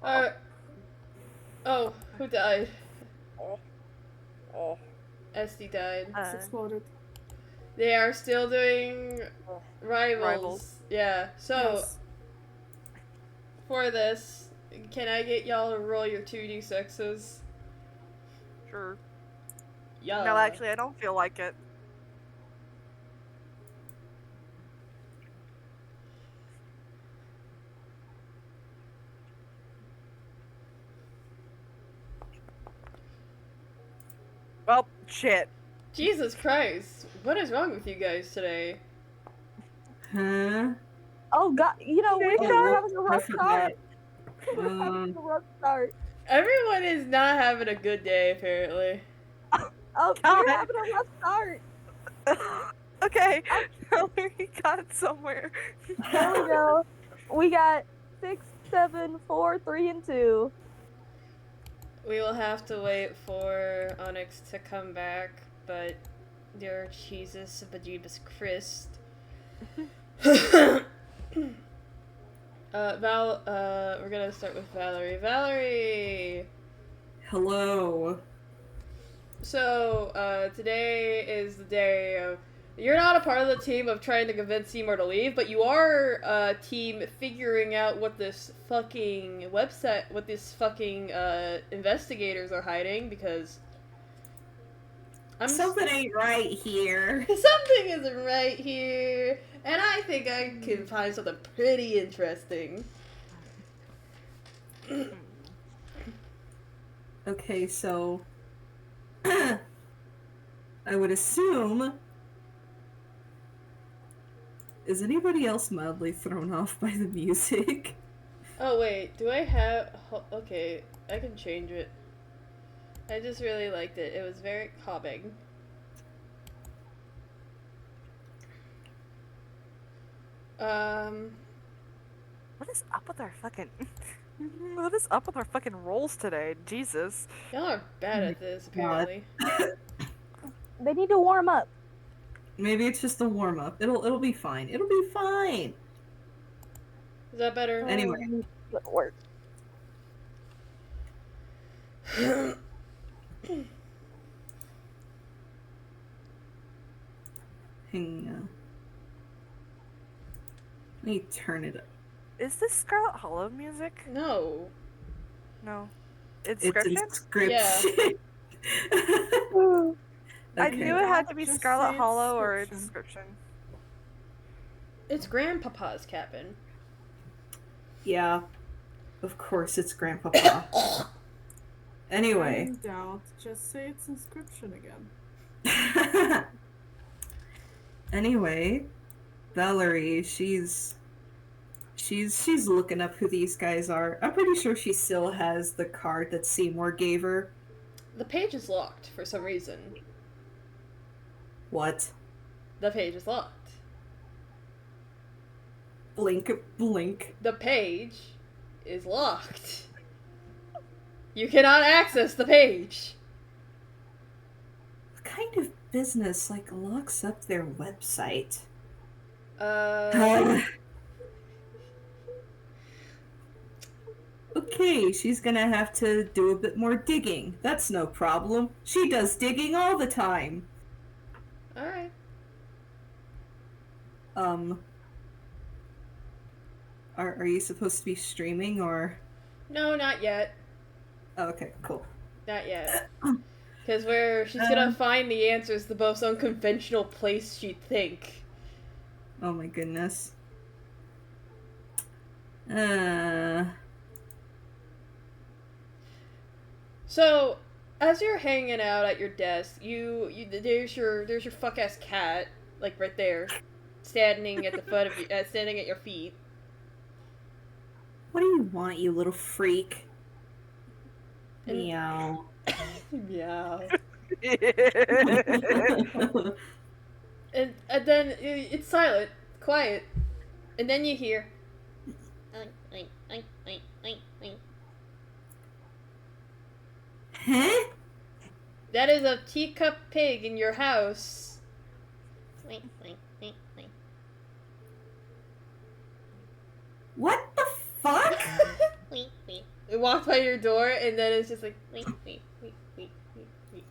Oh, who died? Oh. Oh. SD died. It's exploded. They are still doing rivals. Yeah. So Yes. for this, can I get y'all to roll your 2d6s? Sure. Yeah. No, actually, I don't feel like it. Well, shit. Jesus Christ. What is wrong with you guys today? Huh? Oh God, you know Hey, we're guys. having a I rough forgot. start. We're having a rough start. Everyone is not having a good day, apparently. Oh, God. we're having a rough start. Okay, we got somewhere. There we go. We got 6, 7, 4, 3, and 2. We will have to wait for Onyx to come back, but dear Jesus, bejeebus Christ. We're gonna start with Valerie. Valerie! Hello. So, today is the day of. You're not a part of the team of trying to convince Seymour to leave, but you are a team figuring out what this fucking website, what these fucking, investigators are hiding, because. Something ain't right here. Something isn't right here, and I think I can find something pretty interesting. Okay, so I would assume. Is anybody else mildly thrown off by the music? Oh wait, do I have? Okay, I can change it. I just really liked it. It was very calming. What is up with our fucking... What is up with our fucking rolls today? Jesus. Y'all are bad at this, apparently. They need to warm up. Maybe it's just a warm up. It'll be fine. It'll be fine. Is that better? Anyway. Good work. Hang on. Let me turn it up. Is this Scarlet Hollow music? No. No. It's Inscription? inscription. I knew it had to be Just Scarlet say Hollow or Inscription. Inscription. It's Grandpapa's cabin. Yeah. Of course it's Grandpapa. Anyway. In doubt, just say it's Inscription again. Anyway, Valerie, she's looking up who these guys are. I'm pretty sure she still has the card that Seymour gave her. The page is locked for some reason. What? The page is locked. Blink, blink. The page is locked. You cannot access the page. What kind of business, locks up their website? Okay, she's gonna have to do a bit more digging. That's no problem. She does digging all the time. Alright. Are you supposed to be streaming, or? No, not yet. Oh, okay, cool. Not yet. Because she's gonna find the answers the most unconventional place she'd think. Oh my goodness. So, as you're hanging out at your desk, there's your fuck ass cat, like right there, standing at the foot of standing at your feet. What do you want, you little freak? And- Meow. Meow. And then it's silent, quiet, and then you hear. Huh? That is a teacup pig in your house. What the fuck? It walked by your door, and then it's just like, wait, wait, wait, wait, wait,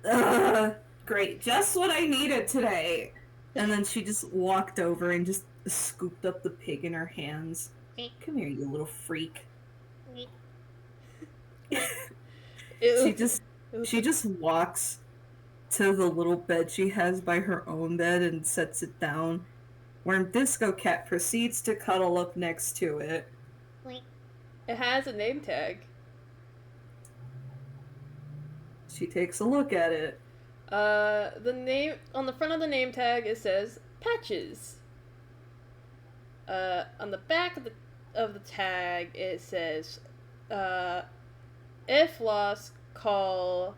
wait. Great, just what I needed today. And then she just walked over and just scooped up the pig in her hands. Come here, you little freak. She just walks to the little bed she has by her own bed and sets it down, where Disco Cat proceeds to cuddle up next to it. It has a name tag. She takes a look at it. The name on the front of the name tag, it says Patches. On the back of the tag, it says, if lost, call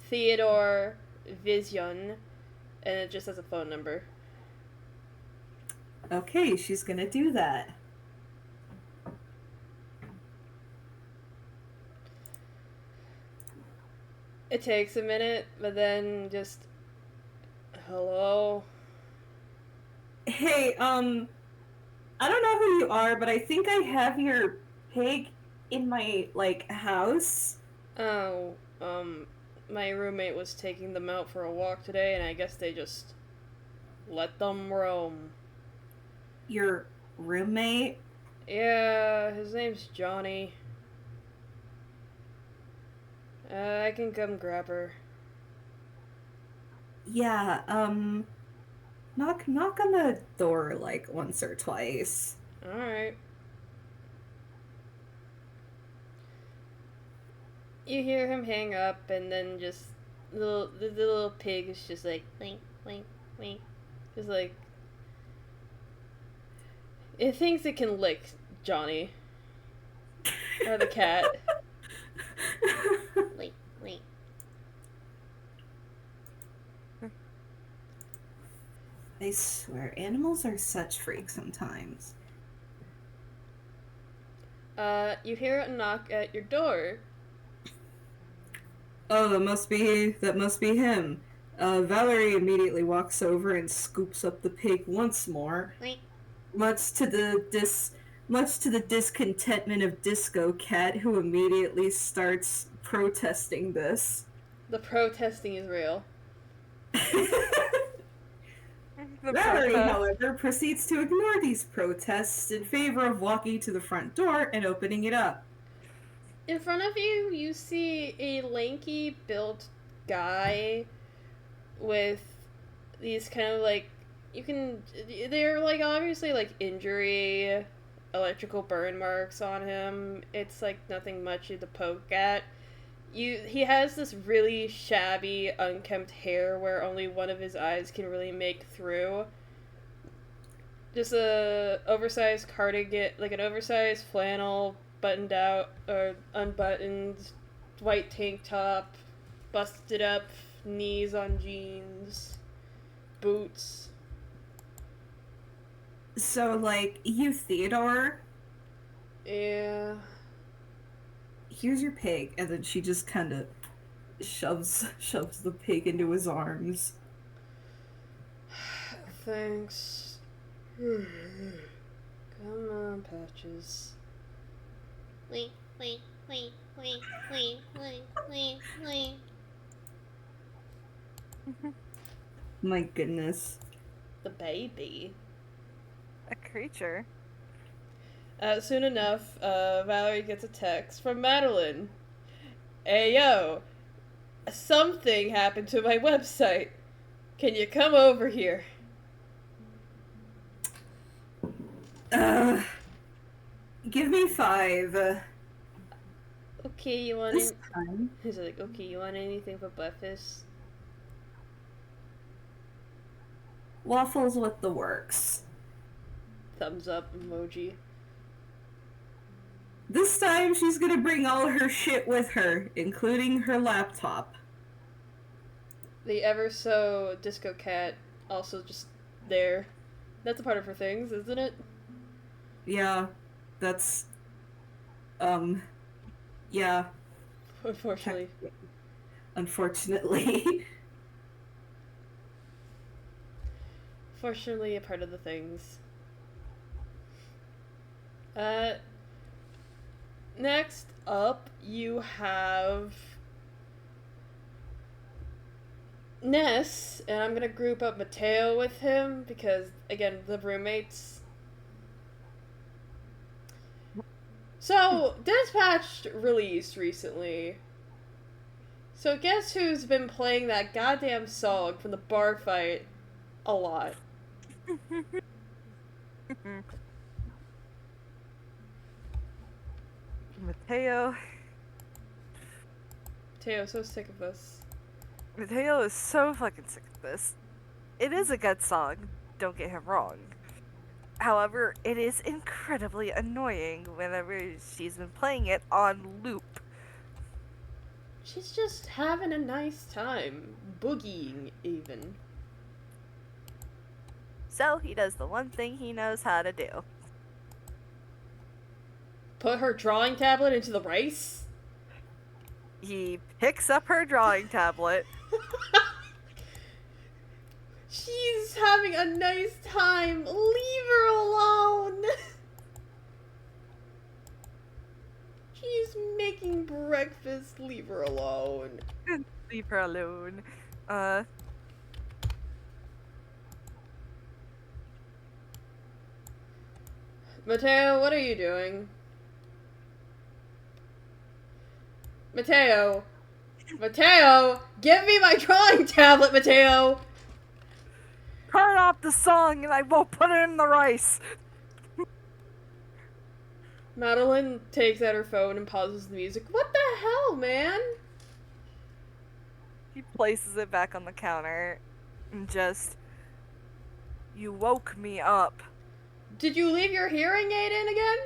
Theodore Vision, and it just has a phone number. Okay, she's gonna do that. It takes a minute, but then just, hello? Hey, I don't know who you are, but I think I have your pig in my, house. Oh, my roommate was taking them out for a walk today, and I guess they just let them roam. Your roommate? Yeah, his name's Johnny. I can come grab her. Yeah, knock on the door, once or twice. Alright. You hear him hang up, and then just the little pig is just like wink, wink, wink, just like it thinks it can lick Johnny or the cat. Wink, wink. I swear, animals are such freaks sometimes. You hear a knock at your door. Oh, that must be him. Valerie immediately walks over and scoops up the pig once more. Wink. Much to the discontentment of Disco Cat, who immediately starts protesting this. The protesting is real. Valerie, however, proceeds to ignore these protests in favor of walking to the front door and opening it up. In front of you, you see a lanky built guy with these kind of they're obviously injury, electrical burn marks on him. It's nothing much to poke at. He has this really shabby, unkempt hair where only one of his eyes can really make through. Just a oversized cardigan, an oversized flannel, buttoned out or unbuttoned, white tank top, busted up knees on jeans, boots. So, you Theodore? Yeah. Here's your pig, and then she just kind of shoves the pig into his arms. Thanks. Come on, Patches. Wait, wait, wait, wait, wait, wait, wait, wait. My goodness. The baby. A creature. Soon enough, Valerie gets a text from Madeline. Hey, yo, something happened to my website. Can you come over here? Give me 5. Okay, you want This time. He's like, okay, you want anything for breakfast? Waffles with the works. Thumbs up emoji. This time she's gonna bring all her shit with her, including her laptop. The ever so disco cat also just there. That's a part of her things, isn't it? Yeah, that's... yeah. Unfortunately. Unfortunately. Fortunately, a part of the things. Uh, next up, you have Ness, and I'm gonna group up Mateo with him because, again, the roommates. So, Dispatched released recently. So, guess who's been playing that goddamn song from the bar fight a lot? Mateo. Mateo's so sick of this. Mateo is so fucking sick of this. It is a good song, don't get him wrong. However, it is incredibly annoying whenever she's been playing it on loop. She's just having a nice time. Boogieing, even. So he does the one thing he knows how to do. Put her drawing tablet into the rice? He picks up her drawing tablet. She's having a nice time. Leave her alone. She's making breakfast. Leave her alone. Leave her alone. Mateo, what are you doing? Mateo! Mateo! Give me my drawing tablet, Mateo! Turn off the song and I won't put it in the rice! Madeline takes out her phone and pauses the music. What the hell, man? He places it back on the counter and just... You woke me up. Did you leave your hearing aid in again?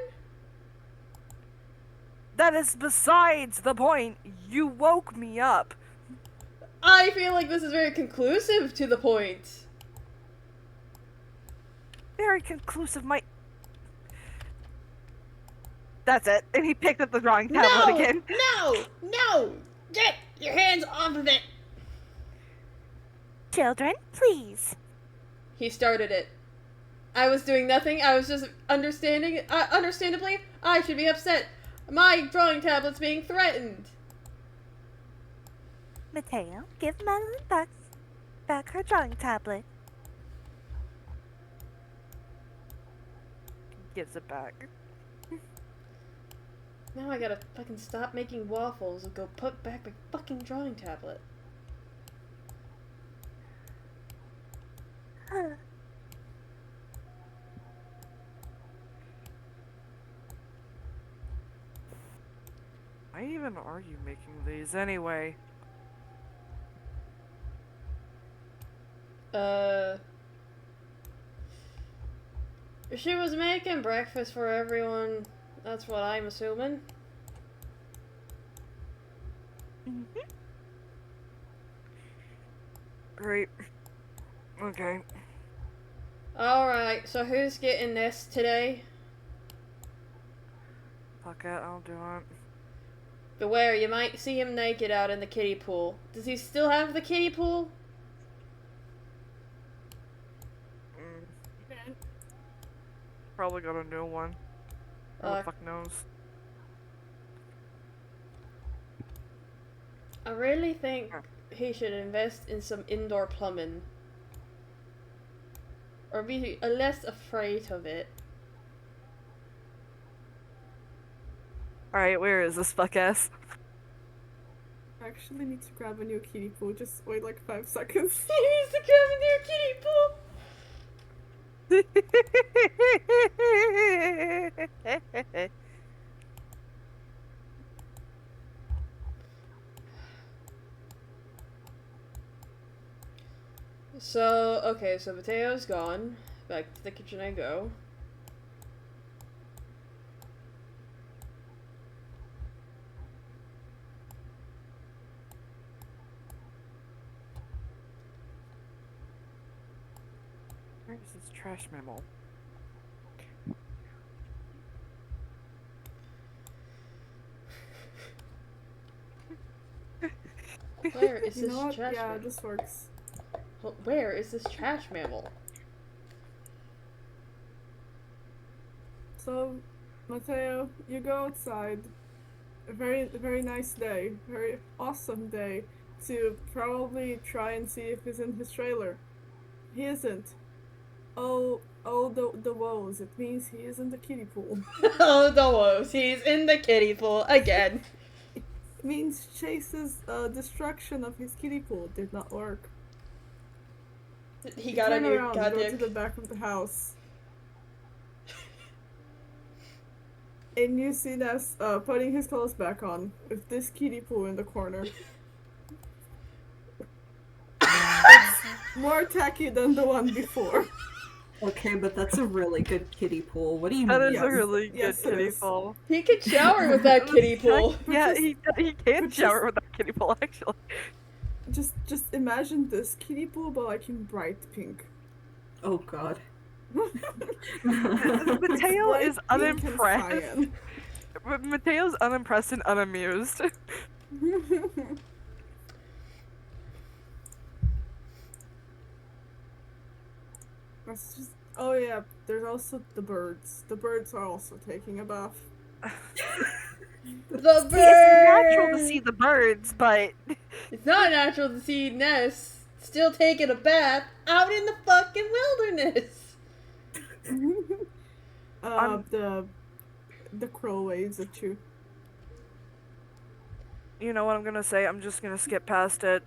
That is besides the point. You woke me up. I feel like this is very conclusive to the point. Very conclusive, That's it. And he picked up the drawing tablet again. No! No! Get your hands off of it! Children, please. He started it. I was doing nothing. I was just understandably, I should be upset. My drawing tablet's being threatened. Mateo, give Madeline back her drawing tablet. Gives it back. Now I gotta fucking stop making waffles and go put back my fucking drawing tablet. Why even are you making these anyway? She was making breakfast for everyone. That's what I'm assuming. Great. Okay. Alright, so who's getting this today? Fuck it, I'll do it. Beware, you might see him naked out in the kiddie pool. Does he still have the kiddie pool? Okay. Probably got a new one. Who the fuck knows? I really think he should invest in some indoor plumbing. Or be less afraid of it. Alright, where is this fuck ass? I actually need to grab a new kiddie pool. Just wait like 5 seconds. He needs to grab a new kiddie pool! So, okay, so Mateo's gone. Back to the kitchen I go. Where is this trash memo? Where is You this know what? trash Yeah, mammal? this works. Where is this trash mammal? So, Mateo, you go outside. A very nice day. Very awesome day. To probably try and see if he's in his trailer. He isn't. Oh, the woes. It means he is in the kiddie pool. Oh, the woes. He's in the kiddie pool again. It means Chase's destruction of his kiddie pool did not work. He You got a turn new around, go goddamn. to the back of the house. And you see Ness putting his clothes back on with this kiddie pool in the corner. It's more tacky than the one before. Okay, but that's a really good kiddie pool. What do you That mean? is a really good Yes, it kiddie is. pool. He could shower with that kiddie pool. Yeah, just- he can but shower just- with that kiddie pool, actually. Just imagine this kiddie pool, but like in bright pink. Oh god. Mateo Bright is pink and unimpressed. cyan. Mateo's unimpressed and unamused. That's just. Oh yeah, there's also the birds. The birds are also taking a bath. The It's natural to bird. see the birds, but It's not natural to see Ness still taking a bath out in the fucking wilderness. The crow waves at you. you know what I'm gonna say? I'm just gonna skip past it.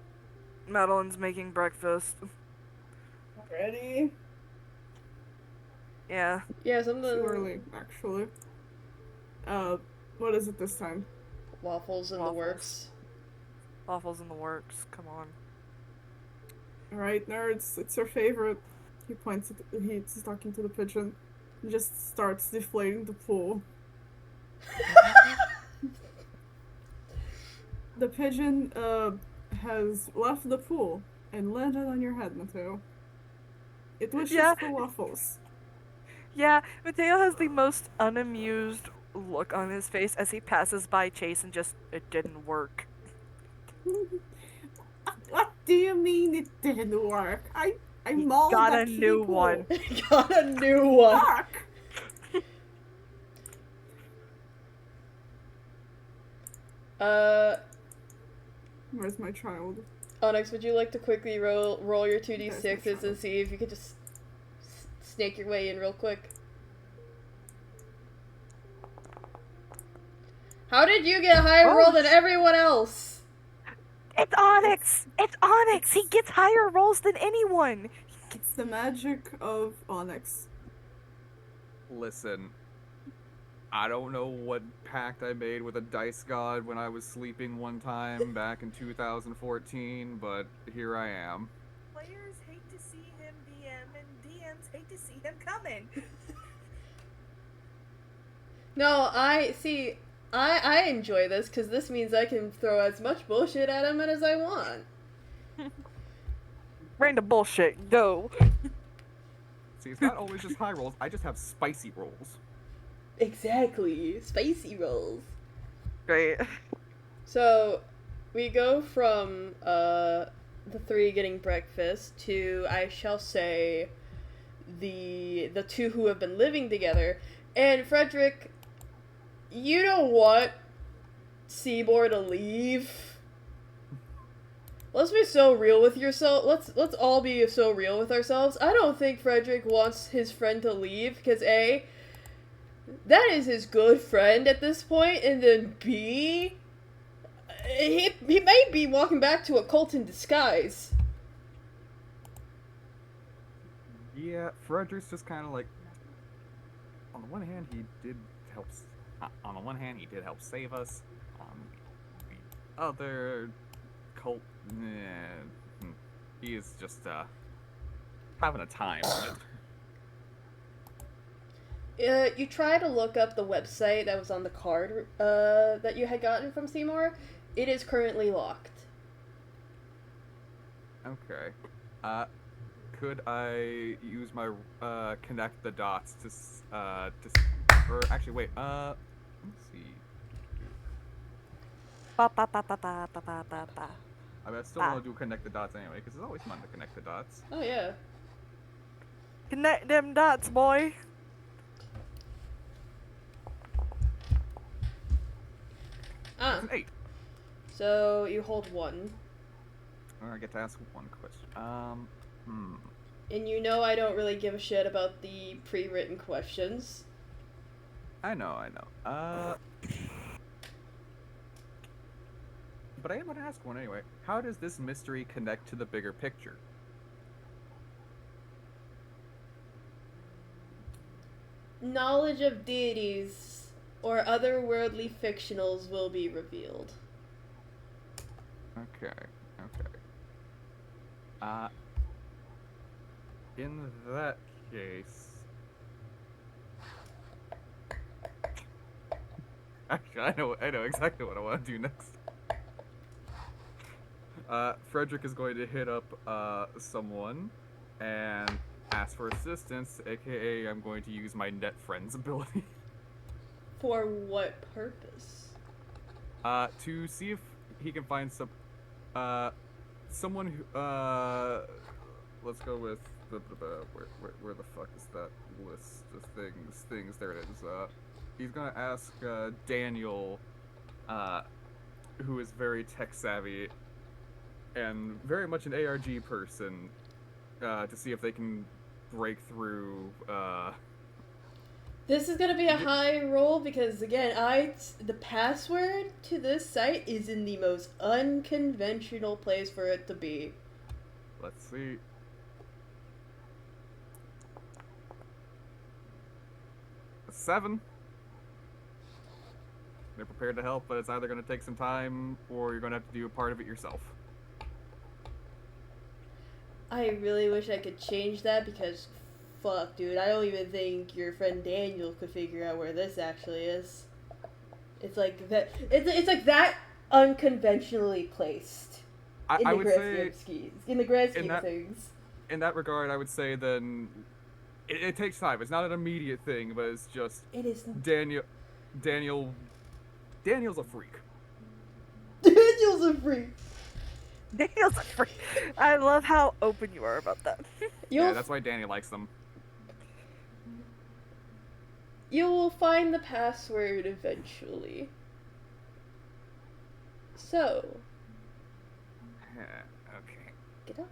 Madeline's making breakfast. Ready? Yeah. Yeah, something. Too early, actually. What is it this time? Waffles in the Waffles. works. Waffles in the works. Come on. Alright, nerds, it's your favorite. He points at he's talking to the pigeon. He just starts deflating the pool. The pigeon has left the pool and landed on your head, Mateo. It wishes Yeah. for waffles. Yeah, Mateo has the most unamused look on his face as he passes by Chase and just, it didn't work. What do you mean it didn't work? I mauled got that a kiddie new pool. one. Got a new one. Fuck! Where's my child? Onyx, would you like to quickly roll your There's my 2d6s child. and see if you could just snake your way in real quick? How did you get a higher Oh, roll than everyone else? It's Onyx! It's Onyx! He gets higher rolls than anyone! It's the magic of Onyx. Listen, I don't know what pact I made with a dice god when I was sleeping one time back in 2014, but here I am. Players hate to see him DM, and DMs hate to see him coming. No, I enjoy this because this means I can throw as much bullshit at him as I want. Random bullshit, go. See, it's not always just high rolls, I just have spicy rolls. Exactly. Spicy rolls. Great. So, we go from, the three getting breakfast to, I shall say, the two who have been living together. And Frederick, you don't want Seymour to leave. Let's be so real with yourself. Let's all be so real with ourselves. I don't think Frederick wants his friend to leave, because A, that is his good friend at this point, and then B, he may be walking back to a cult in disguise. Yeah, Frederick's just kind of like, on the one hand, he did help. On the one hand, he did help save us. On the other, cult, he is just having a time with it. You try to look up the website that was on the card that you had gotten from Seymour. It is currently locked. Okay. Could I use my connect the dots to or actually wait, let's see. Ba ba ba ba ba ba ba ba ba. I mean, I still want to do connect the dots anyway, because it's always fun to connect the dots. Oh yeah. Connect them dots, boy. Ah, It's an 8. so you hold 1. I get to ask one question. And you know I don't really give a shit about the pre-written questions. I know. But I am gonna ask one anyway. How does this mystery connect to the bigger picture? Knowledge of deities or otherworldly fictionals will be revealed. Okay. In that case, actually, I know exactly what I want to do next. Frederick is going to hit up someone and ask for assistance, aka I'm going to use my net friends ability. For what purpose? To see if he can find someone who let's go with where the fuck is that list of things there it is. He's gonna ask Daniel, who is very tech savvy and very much an ARG person, to see if they can break through. This is gonna be a high roll because again, the password to this site is in the most unconventional place for it to be. Let's see. A 7. They're prepared to help, but it's either going to take some time or you're going to have to do a part of it yourself. I really wish I could change that because, fuck, dude, I don't even think your friend Daniel could figure out where this actually is. It's like that. It's like that unconventionally placed. I would say In the grand scheme of things. In that regard, I would say then it takes time. It's not an immediate thing, but it's just It is. Daniel's a freak. Daniel's a freak. Daniel's a freak. I love how open you are about that. Yeah, that's why Danny likes them. You will find the password eventually. So. Okay. Get up.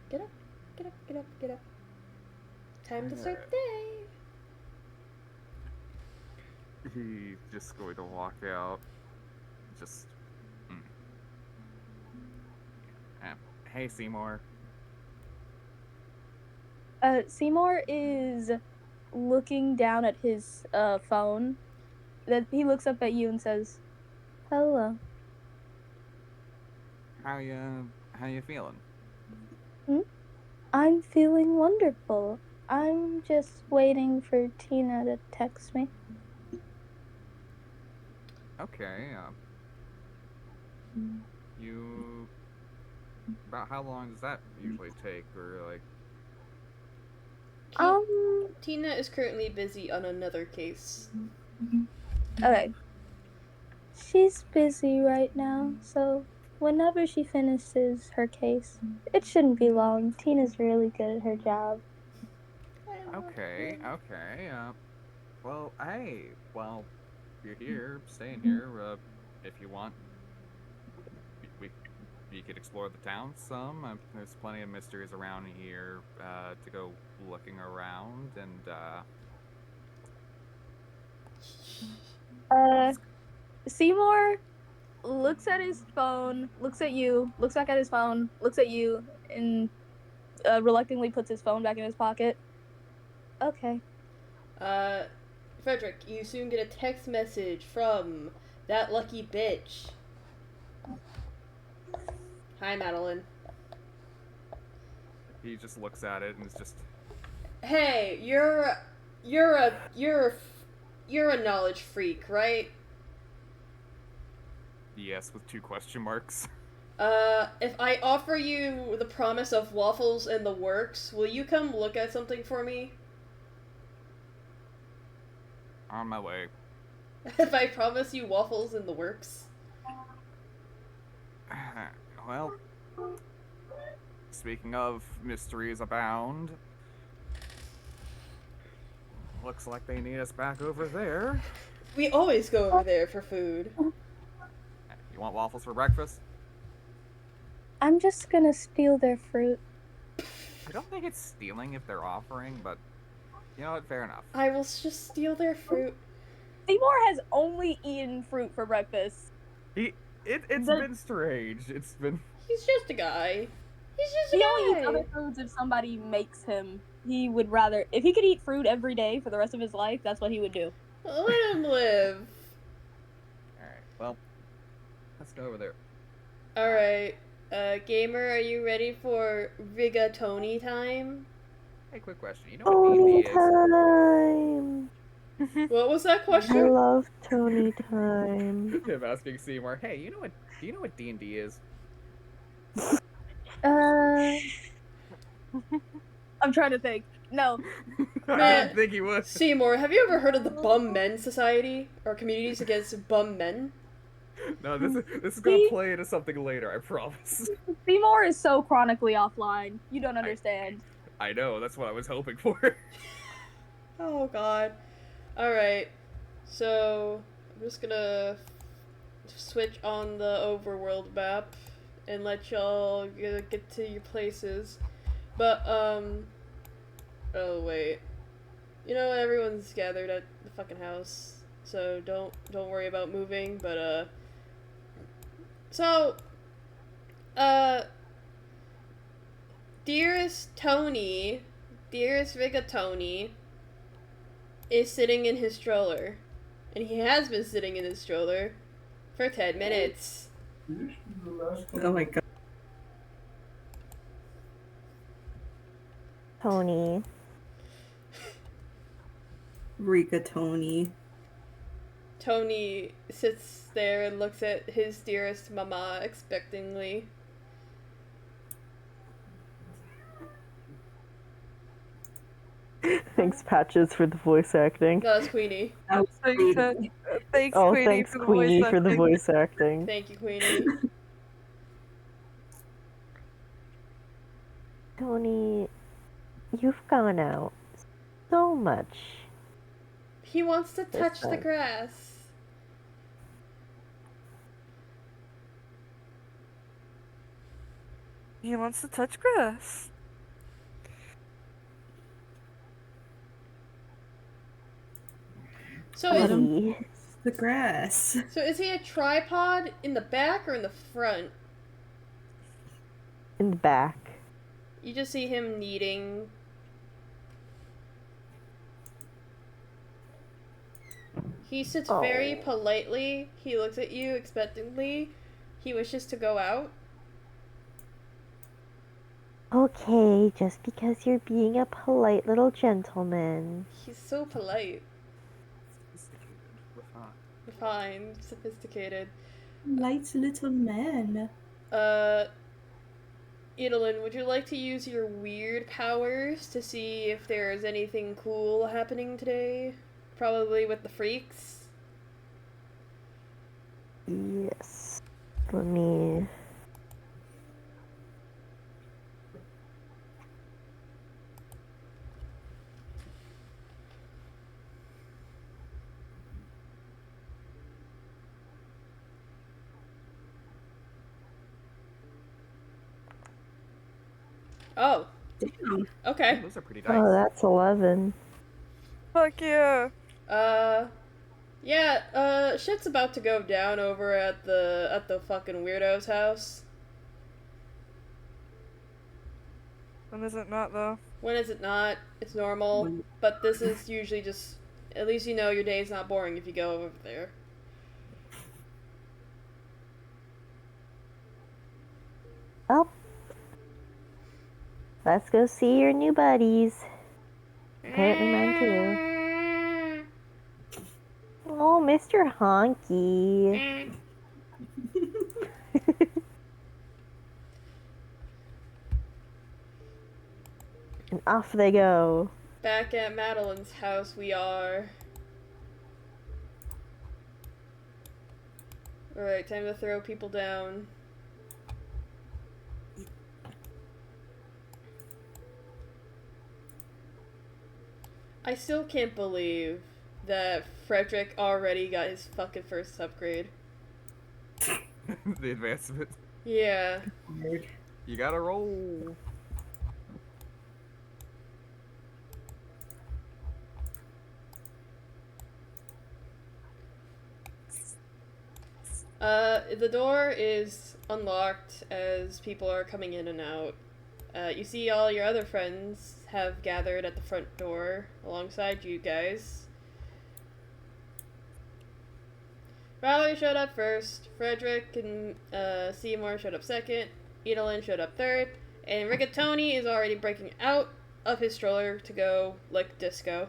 Get up. Get up. Get up. Get up. Time to start the day. He's just going to walk out. Just. Hey, Seymour. Seymour is looking down at his phone. Then he looks up at you and says, "Hello." How you feeling? I'm feeling wonderful. I'm just waiting for Tina to text me. Okay. You. About how long does that usually take, or like? Tina is currently busy on another case. Okay. She's busy right now, so whenever she finishes her case, it shouldn't be long. Tina's really good at her job. Okay. Well, hey. Well, you're here, staying here. If you want, you could explore the town some. There's plenty of mysteries around here to go looking around, and Seymour looks at his phone, looks at you, looks back at his phone, looks at you, and reluctantly puts his phone back in his pocket. Okay. Frederick, you soon get a text message from that lucky bitch. Hi, Madeline. he just looks at it and is just. Hey, you're a knowledge freak, right? Yes, with 2 question marks. If I offer you the promise of waffles in the works, will you come look at something for me? On my way. If I promise you waffles in the works? Well, speaking of mysteries abound, looks like they need us back over there. We always go over there for food. You want waffles for breakfast? I'm just gonna steal their fruit. I don't think it's stealing if they're offering, but you know what? Fair enough. I will just steal their fruit. Seymour has only eaten fruit for breakfast. It's The- been strange. It's been. He's just a guy. He's just a He only eats guy. other foods if somebody makes him. He would rather, if he could eat fruit every day for the rest of his life, that's what he would do. Let him live. Alright, well, let's go over there. Alright. Gamer, are you ready for rigatoni time? Hey, quick question. You know what D&D Tony is? time. What was that I question? love Tony time. I'm asking Seymour. Hey, do you know what D&D is? I'm trying to think. No. I Man. didn't think he would. Seymour, have you ever heard of the Bum Men Society? Or communities against bum men? No, this is gonna play into something later. I promise. Seymour is so chronically offline. You don't understand. I know. That's what I was hoping for. Oh god. Alright. So, I'm just gonna switch on the overworld map and let y'all get to your places. But, oh wait. You know, everyone's gathered at the fucking house, so don't worry about moving, but, so, dearest Rigatoni, is sitting in his stroller. And he has been sitting in his stroller for 10 minutes. Oh my god. Tony. Rigatoni. Tony sits there and looks at his dearest mama expectingly. Thanks, Patches, for the voice acting. No, that's Queenie. That was Thanks, Queenie. thanks, Oh, Queenie, thanks, for the Queenie, voice for the acting. voice acting. Thank you, Queenie. Tony, you've gone out so much. He wants to touch the time. grass. He wants to touch grass. So Let is, him- Buddy. The grass. so is he a tripod in the back or in the front? In the back. You just see him kneading. He sits very Oh. politely. He looks at you expectantly. He wishes to go out. Okay, just because you're being a polite little gentleman. He's so polite. Refined. Refined, sophisticated. Light little man. Idolin, would you like to use your weird powers to see if there is anything cool happening today? Probably with the freaks. Yes. Let me... Oh, Damn. okay. Those are pretty dice. Oh, that's 11. Fuck yeah. Yeah, shit's about to go down over at the fucking weirdo's house. When is it not, though? When is it not? It's normal, When- but this is usually just, at least you know your day's not boring if you go over there. Oh. Let's go see your new buddies. Apparently mine too. Oh, Mr. Honky. And off they go. Back at Madeline's house we are. Alright, time to throw people down. I still can't believe that Frederick already got his fucking first upgrade. the advancement. Yeah. Weird. You gotta roll. The door is unlocked as people are coming in and out. You see all your other friends have gathered at the front door alongside you guys. Valerie showed up first, Frederick and Seymour showed up second, Edalyn showed up third, and Rigatoni is already breaking out of his stroller to go lick disco.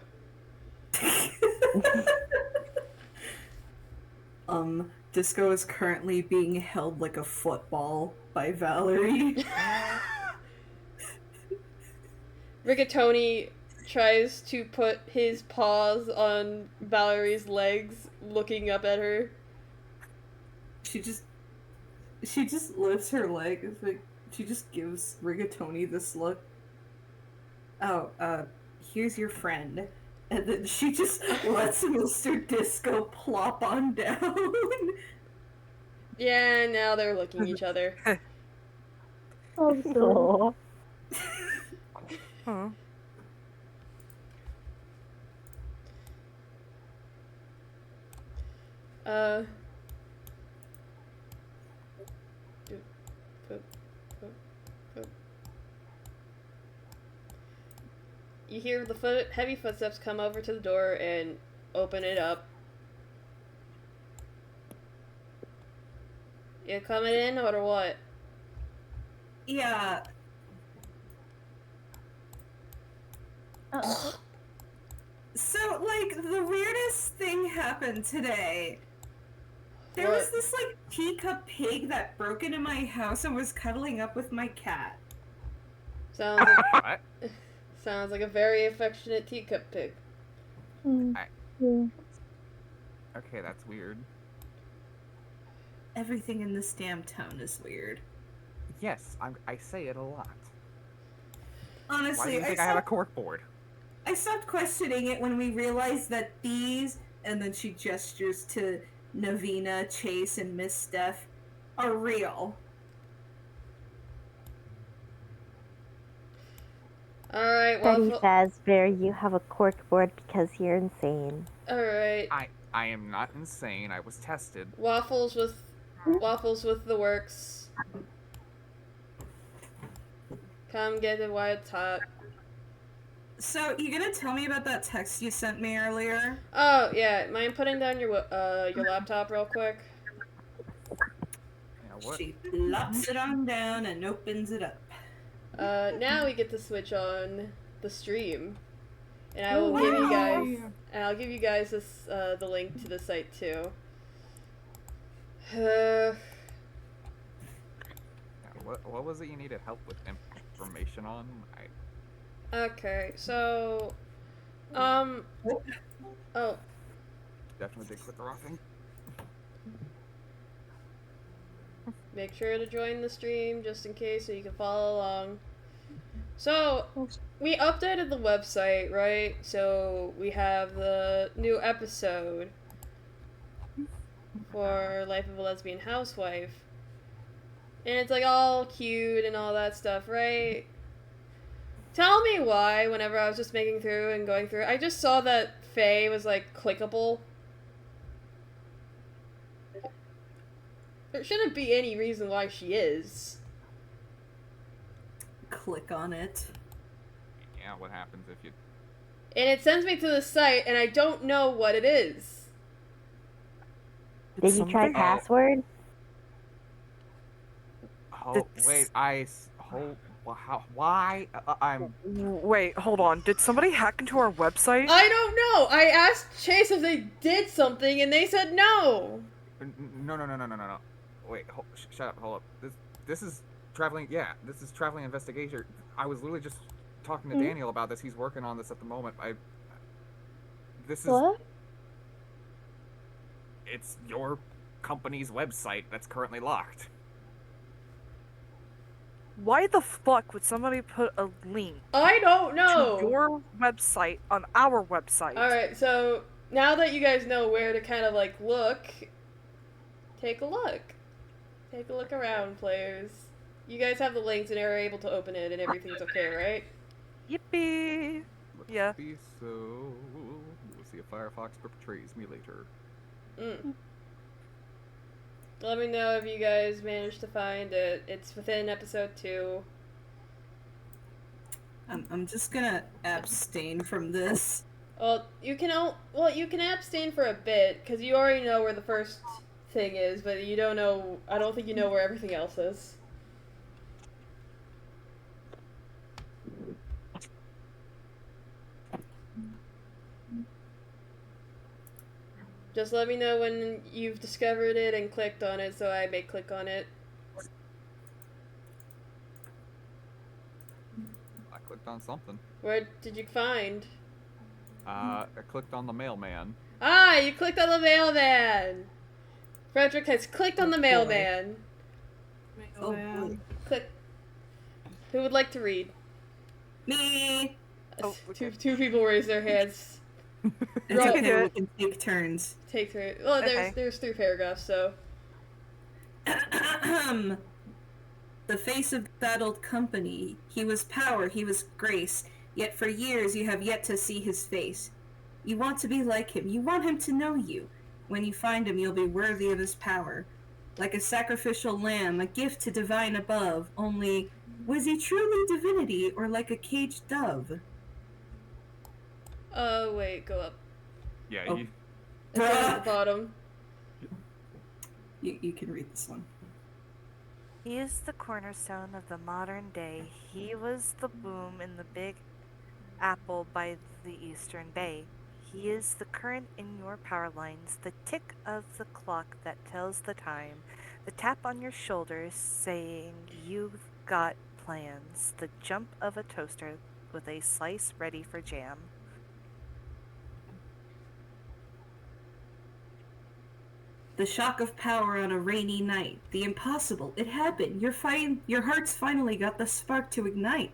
Disco is currently being held like a football by Valerie. Rigatoni tries to put his paws on Valerie's legs, looking up at her. She just lifts her leg. It's like she just gives Rigatoni this look. Oh, here's your friend. And then she just lets Mr. Disco plop on down. Yeah, now they're looking at each other. Oh, so. Huh. Uh. You hear the heavy footsteps come over to the door and open it up. You coming in or what? Yeah. Uh-oh. So, like, the weirdest thing happened today. There What? was this, like, teacup pig that broke into my house and was cuddling up with my cat. Sounds like, What? sounds like a very affectionate teacup pig. Hmm. I- Yeah. Okay, that's weird. Everything in this damn town is weird. Yes, I say it a lot. Why do Honestly, you think I have a cork board? I stopped questioning it when we realized that these, and then she gestures to Navina, Chase, and Miss Steph, are real. Alright, Betty Waffle. Fazbear, you have a corkboard because you're insane. Alright. I am not insane. I was tested. Waffles with the works. Come get it while it's hot. So, you gonna tell me about that text you sent me earlier? Oh yeah, mind putting down your laptop real quick? You know what? She plops it on down and opens it up. Now we get to switch on the stream, and I will give you guys, and I'll give you guys this the link to the site too. Yeah, what was it you needed help with information on? Okay, so, oh, Definitely did click the wrong thing. make sure to join the stream just in case so you can follow along. So, we updated the website, right? So, we have the new episode for Life of a Lesbian Housewife. And it's like all cute and all that stuff, right? Tell me why, whenever I was just making through and going through, I just saw that Faye was like clickable. There shouldn't be any reason why she is. Click on it. Yeah, what happens if you... And it sends me to the site, and I don't know what it is. Did you try somebody- password? Oh, wait, why? I'm... Wait, hold on. Did somebody hack into our website? I don't know. I asked Chase if they did something, and they said no. No. Wait, shut up, hold up. This is traveling, yeah, this is traveling investigation. I was literally just talking to Daniel about this. He's working on this at the moment. This is... What? It's your company's website that's currently locked. Why the fuck would somebody put a link I don't know. to your website on our website? Alright, so now that you guys know where to kind of like look, take a look. Take a look around, players. You guys have the links and are able to open it and everything's okay, right? Yippee! Looks Yeah. to be so. We'll see if Firefox betrays me later. Let me know if you guys manage to find it. It's within episode 2. I'm just gonna abstain from this. Well, you can abstain for a bit because you already know where the first thing is, but you don't know. I don't think you know where everything else is. Just let me know when you've discovered it and clicked on it, so I may click on it. I clicked on something. What did you find? I clicked on the mailman. Ah, you clicked on the mailman! Frederick has clicked on the boy. mailman. Oh Man. boy. Click. Who would like to read? Me! Oh, okay. Two people raise their hands. It's Roll. okay, do we it. can take turns. Take 3. Well, Okay. there's 3 paragraphs, so. The face of that old company. He was power, he was grace. Yet for years you have yet to see his face. You want to be like him. You want him to know you. When you find him, you'll be worthy of his power. Like a sacrificial lamb, a gift to divine above. Only, was he truly divinity or like a caged dove? Wait, go up. Yeah, Oh. you. It's down at the bottom. You can read this one. He is the cornerstone of the modern day. He was the boom in the big apple by the eastern bay. He is the current in your power lines, the tick of the clock that tells the time, the tap on your shoulders saying you've got plans, the jump of a toaster with a slice ready for jam. The shock of power on a rainy night. The impossible. It happened. Your heart's finally got the spark to ignite.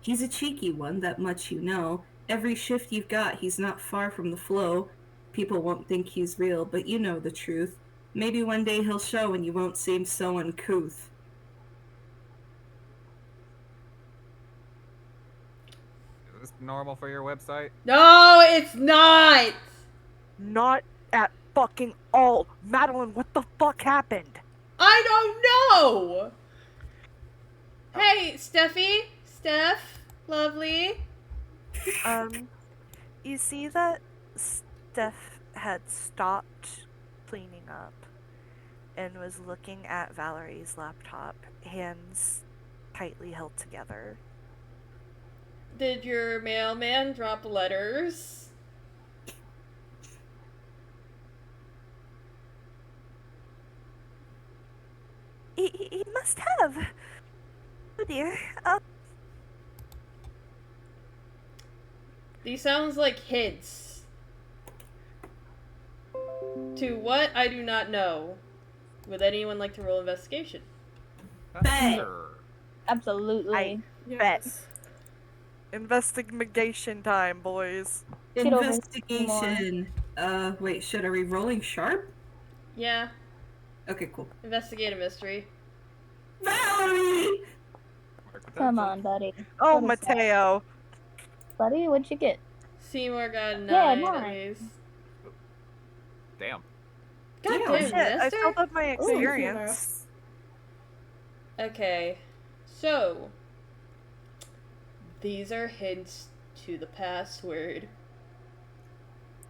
He's a cheeky one, that much you know. Every shift you've got, he's not far from the flow. People won't think he's real, but you know the truth. Maybe one day he'll show and you won't seem so uncouth. Is this normal for your website? No, it's not! Not at fucking all. Madeline, what the fuck happened? I don't know! Hey, Steffi? Steph? Lovely? You see that Steph had stopped cleaning up and was looking at Valerie's laptop, hands tightly held together. Did your mailman drop letters? He must have. Oh dear. These sounds like hints. To what? I do not know. Would anyone like to roll investigation? Bet. Sure. Absolutely. Yes. Investigation time, boys. Get over it, Investigation. Wait, should I be rolling sharp? Yeah. Okay, cool. Investigate a mystery. Valerie! Come on, buddy. Oh, What is that? Mateo. Buddy, what'd you get? Seymour got a 9 Yeah, at 9. least. Damn. God Damn. damn, Shit, I Nestor? filled up my Thank you, experience. Ness. Okay, so these are hints to the password.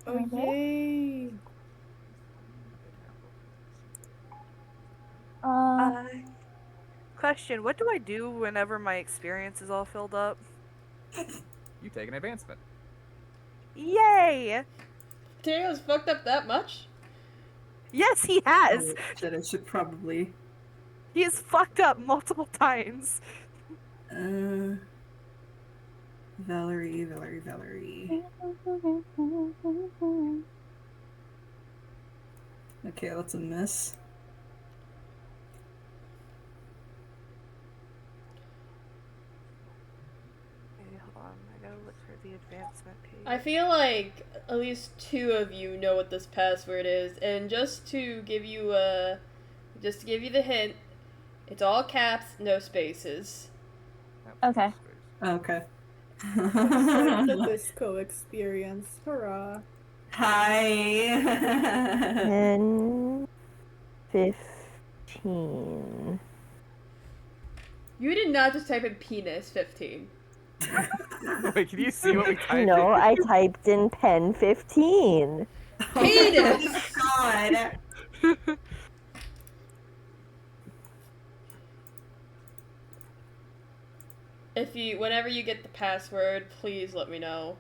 Oh, yay. Question, what do I do whenever my experience is all filled up? You take an advancement. Yay! Teo's fucked up that much? Yes, he has! Oh, shit, I should probably... He has fucked up multiple times. Valerie. Okay, that's a miss. Okay, hold on, I gotta look for the advancement page. I feel like at least 2 of you know what this password is, and just to give you just to give you the hint, it's all caps, no spaces. Okay. Okay. Start the disco experience. Hurrah. Hi. 10, 15. You did not just type in penis 15. Wait, can you see what we typed No, in? I typed in pen 15. Penis! God. Whenever you get the password, please let me know.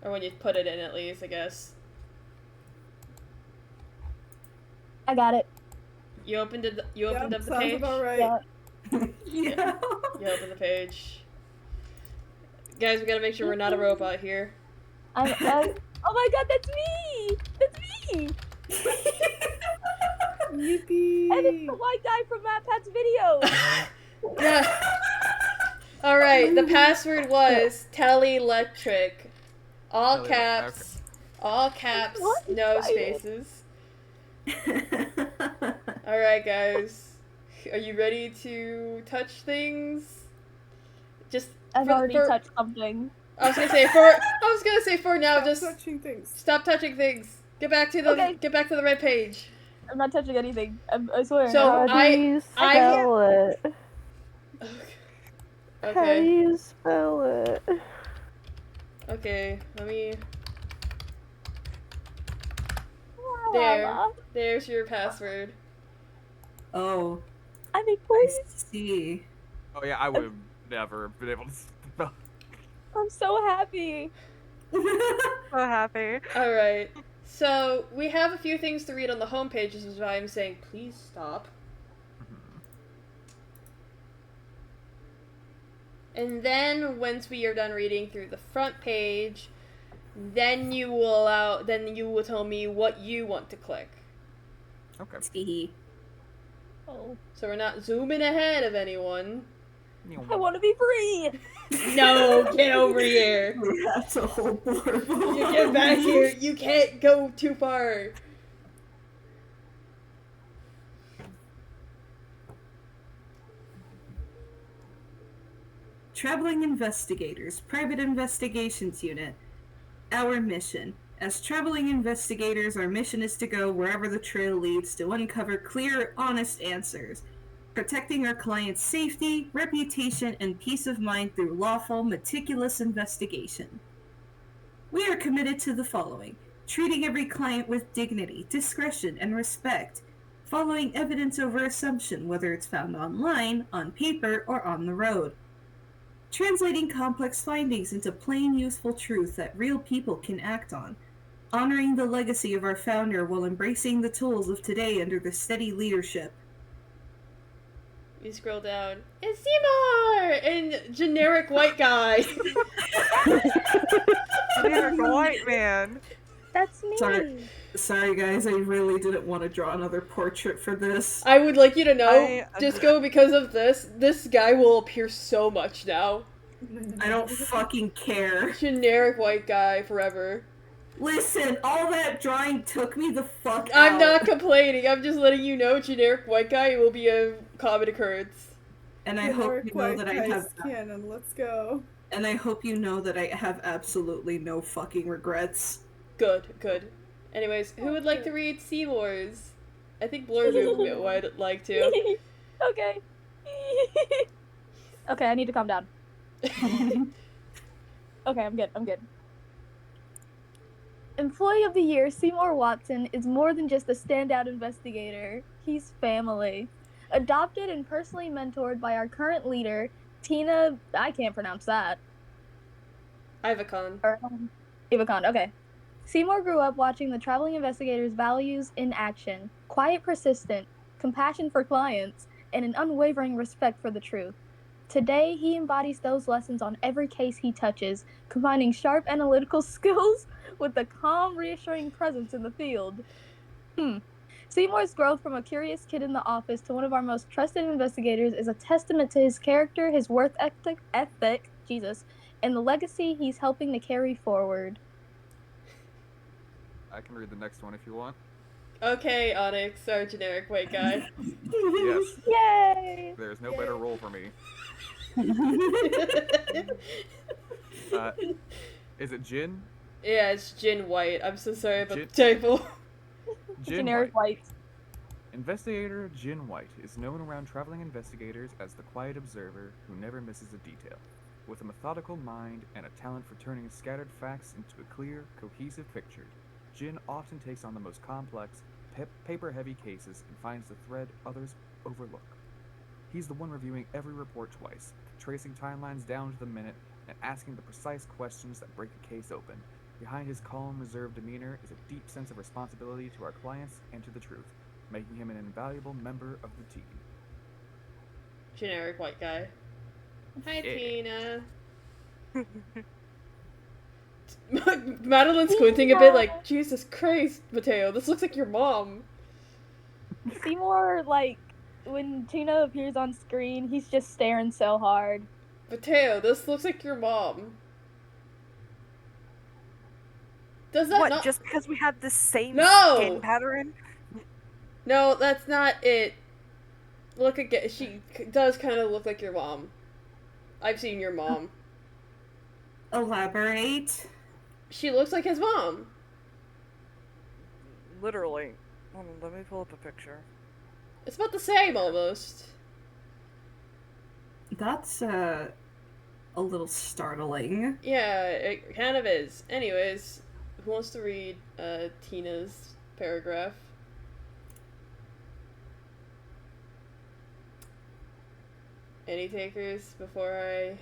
Or when you put it in, at least, I guess. I got it. You opened it. You opened up the sounds page. about right. Yeah. Yeah. You opened the page. Guys, we gotta make sure we're not a robot here. Oh my god, that's me! That's me! Yippee! And it's the white guy from MatPat's video! Yeah. All right. The password was telelectric. All Telelectric, caps. All caps. What? No Excited. spaces. All right, guys. Are you ready to touch things? Just I've already touched something. I was gonna say for now, Stop just touching things. stop touching things. Get back to the Okay. get back to the right page. I'm not touching anything. I swear. So- How do you spell it? How do Okay. you spell it? Okay. Let me. Lala. There's your password. Oh, I mean, I please. see. Oh yeah, I would have never been able to spell. I'm so happy. So happy. All right. So we have a few things to read on the homepage. This is why I'm saying please stop. And then once we are done reading through the front page, then you will tell me what you want to click. Okay. See. Oh, So we're not zooming ahead of anyone. I want to be free. No, get over here. That's a whole blurb. You get back here. You can't go too far. Traveling Investigators, Private Investigations Unit. Our mission. As traveling investigators, our mission is to go wherever the trail leads to uncover clear, honest answers, protecting our clients' safety, reputation, and peace of mind through lawful, meticulous investigation. We are committed to the following: treating every client with dignity, discretion, and respect, following evidence over assumption, whether it's found online, on paper, or on the road. Translating complex findings into plain, useful truth that real people can act on. Honoring the legacy of our founder while embracing the tools of today under the steady leadership. You scroll down. It's Seymour! And generic white guy. Generic white man. That's me. Sorry guys, I really didn't want to draw another portrait for this. I would like you to know, Disco, because of this guy will appear so much now. I don't fucking care. Generic white guy forever. Listen, all that drawing took me the fuck out. I'm not complaining, I'm just letting you know generic white guy will be a common occurrence. And I hope you know that I have canon. Let's go. And I hope you know that I have absolutely no fucking regrets. Good, good. Anyways, who would like to read Seymour's? I think Blurbu would like to. Okay. Okay, I need to calm down. Okay, I'm good. Employee of the Year Seymour Watson is more than just a standout investigator. He's family. Adopted and personally mentored by our current leader, Tina... I can't pronounce that. Ivacon. Ivacon, okay. Seymour grew up watching the traveling investigator's values in action. Quiet, persistent, compassion for clients, and an unwavering respect for the truth. Today, he embodies those lessons on every case he touches, combining sharp analytical skills with a calm, reassuring presence in the field. Seymour's growth from a curious kid in the office to one of our most trusted investigators is a testament to his character, his work ethic, Jesus, and the legacy he's helping to carry forward. I can read the next one if you want. Okay, Onyx, our generic white guy. Yes, Yay! there's no better role for me. Is it Jin? Yeah, it's Jin White. I'm so sorry about Jin, the typo. Jin Generic White. white. Investigator Jin White is known around traveling investigators as the quiet observer who never misses a detail. With a methodical mind and a talent for turning scattered facts into a clear, cohesive picture, Jin often takes on the most complex, paper-heavy cases and finds the thread others overlook. He's the one reviewing every report twice, tracing timelines down to the minute, and asking the precise questions that break a case open. Behind his calm, reserved demeanor is a deep sense of responsibility to our clients and to the truth, making him an invaluable member of the team. Generic white guy. Hi, Yeah. Tina. Madeline's squinting a bit like, Jesus Christ, Mateo, this looks like your mom. Seymour, like, when Tina appears on screen, he's just staring so hard. Mateo, this looks like your mom. Does that What, not... just because we have the same No! skin pattern? No, that's not it. Look again. She does kind of look like your mom. I've seen your mom. Elaborate. She looks like his mom. Literally. Hold on, let me pull up a picture. It's about the same, almost. That's a little startling. Yeah, it kind of is. Anyways, who wants to read Tina's paragraph? Any takers before I...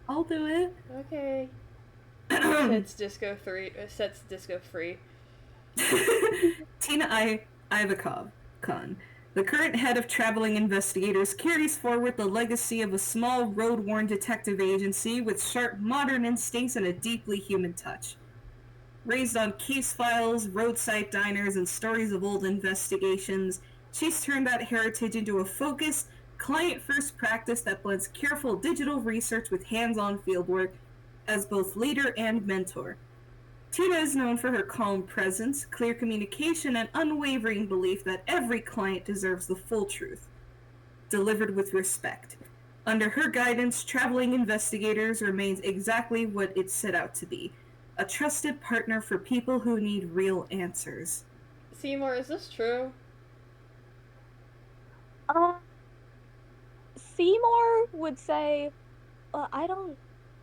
I'll do it. Okay. Sets disco free. Tina Ivakov, Khan. The current head of traveling investigators carries forward the legacy of a small, road-worn detective agency with sharp, modern instincts and a deeply human touch. Raised on case files, roadside diners, and stories of old investigations, she's turned that heritage into a focused, client-first practice that blends careful digital research with hands-on fieldwork as both leader and mentor. Tina is known for her calm presence, clear communication, and unwavering belief that every client deserves the full truth, delivered with respect. Under her guidance, Traveling Investigators remains exactly what it set out to be, a trusted partner for people who need real answers. Seymour, is this true? Seymour would say, well, I don't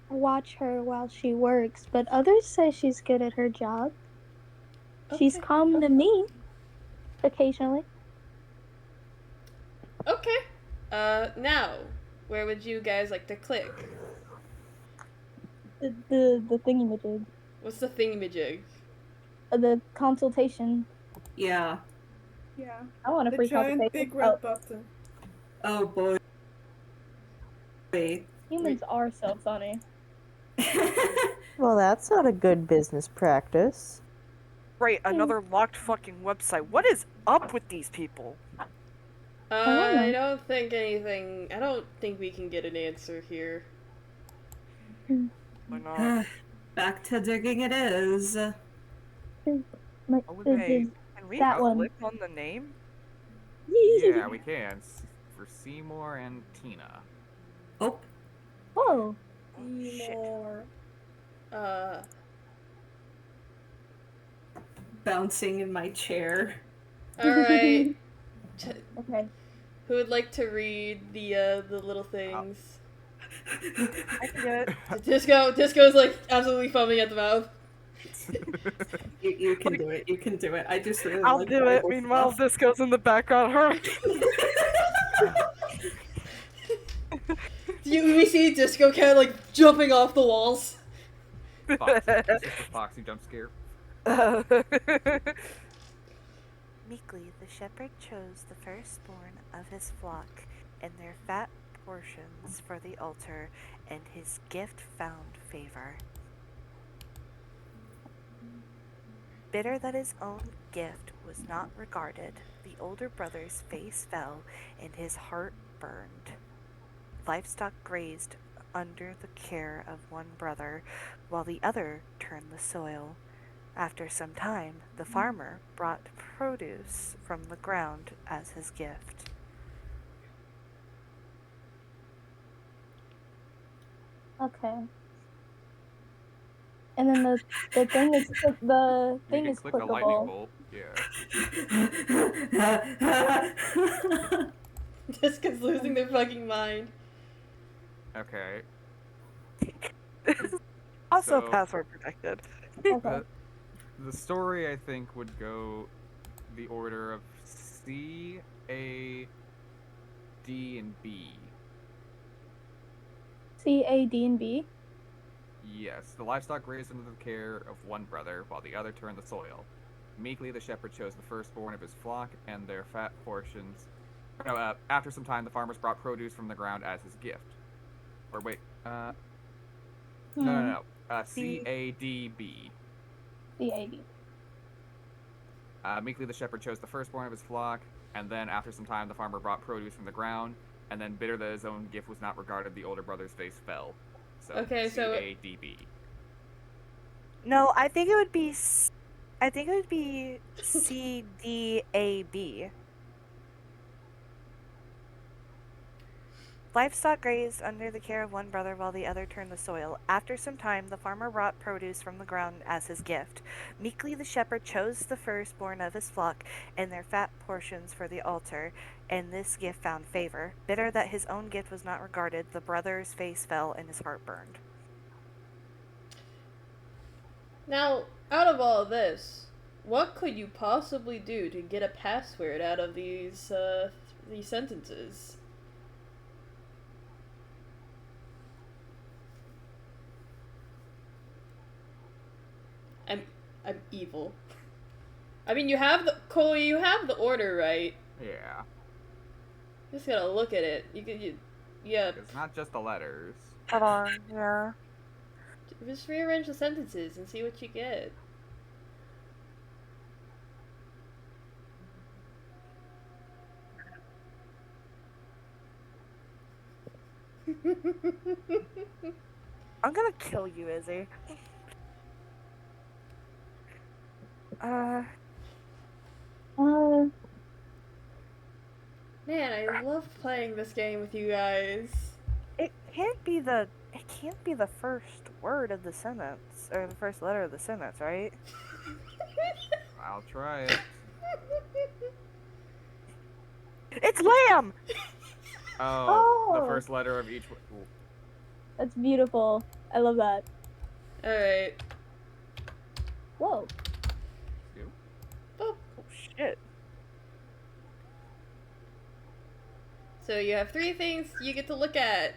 watch her while she works, but others say she's good at her job. She's Okay. calm to me, occasionally. Okay. Now, where would you guys like to click? The thingamajig. What's the thingamajig? The consultation. Yeah. Yeah. I want a The free giant consultation. big red button. Oh boy. Wait. Humans are so funny. Well, that's not a good business practice. Right, another locked fucking website. What is up with these people? I don't think we can get an answer here. Why not? Back to digging it is. Oh, Hey, hey, can we that one. click on the name? Yeah, we can. For Seymour and Tina. Oh. Oh, Shit. More. Bouncing in my chair. Alright. okay. Who would like to read the little things? I can get it. Disco's like absolutely foaming at the mouth. You can do it. You can do it. I just really I'll like do it. Meanwhile, this goes in the background. Her. We see Disco kind of like jumping off the walls. Foxy jump scare. Meekly the shepherd chose the firstborn of his flock and their fat portions for the altar, and his gift found favor. Bitter that his own gift was not regarded, the older brother's face fell and his heart burned. Livestock grazed under the care of one brother, while the other turned the soil. After some time, the farmer brought produce from the ground as his gift. Okay. And then the thing is the You thing can is click the lightning clickable. bolt. Yeah. Jessica's losing their fucking mind. Okay. Also So- password protected. Okay. The story, I think, would go the order of C, A, D, and B. C, A, D, and B. Yes, the livestock grazed under the care of one brother, while the other turned the soil. Meekly, the shepherd chose the firstborn of his flock and their fat portions. No, after some time, the farmers brought produce from the ground as his gift. Or wait, no. C, A, D, B. C, A, D. Meekly, the shepherd chose the firstborn of his flock, and then after some time, the farmer brought produce from the ground, and then bitter that his own gift was not regarded, the older brother's face fell. So, Okay, so- C-A-D-B. No, I think it would be CDAB. Livestock grazed under the care of one brother while the other turned the soil. After some time, the farmer brought produce from the ground as his gift. Meekly, the shepherd chose the firstborn of his flock and their fat portions for the altar, and this gift found favor. Bitter that his own gift was not regarded, the brother's face fell and his heart burned. Now, out of all this, what could you possibly do to get a password out of these sentences? I'm evil. I mean, you have the Cole. You have the order right. Yeah. Just gotta look at it. Yeah. It's not just the letters. Hold on, yeah. Just rearrange the sentences and see what you get. I'm gonna kill you, Izzy. Man, I love playing this game with you guys. It can't be the first word of the sentence, or the first letter of the sentence, right? I'll try it. It's lamb! Oh, the Oh. first letter of each. Ooh. That's beautiful. I love that. Alright. Whoa. You? Oh shit. So you have 3 things you get to look at.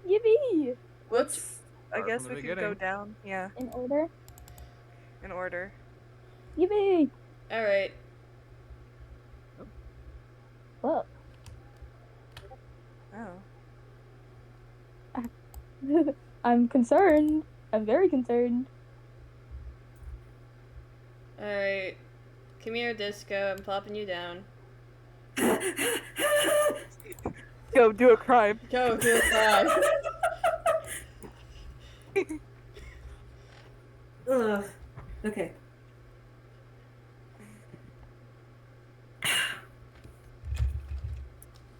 Yippee! Let's. I Start guess from the we can go beginning. down. Yeah, In order. in order. Yippee! Alright. Whoa. Oh. I'm concerned. I'm very concerned. Alright. Come here, Disco. I'm plopping you down. Go do a crime. Go, do a crime. Ugh. Okay.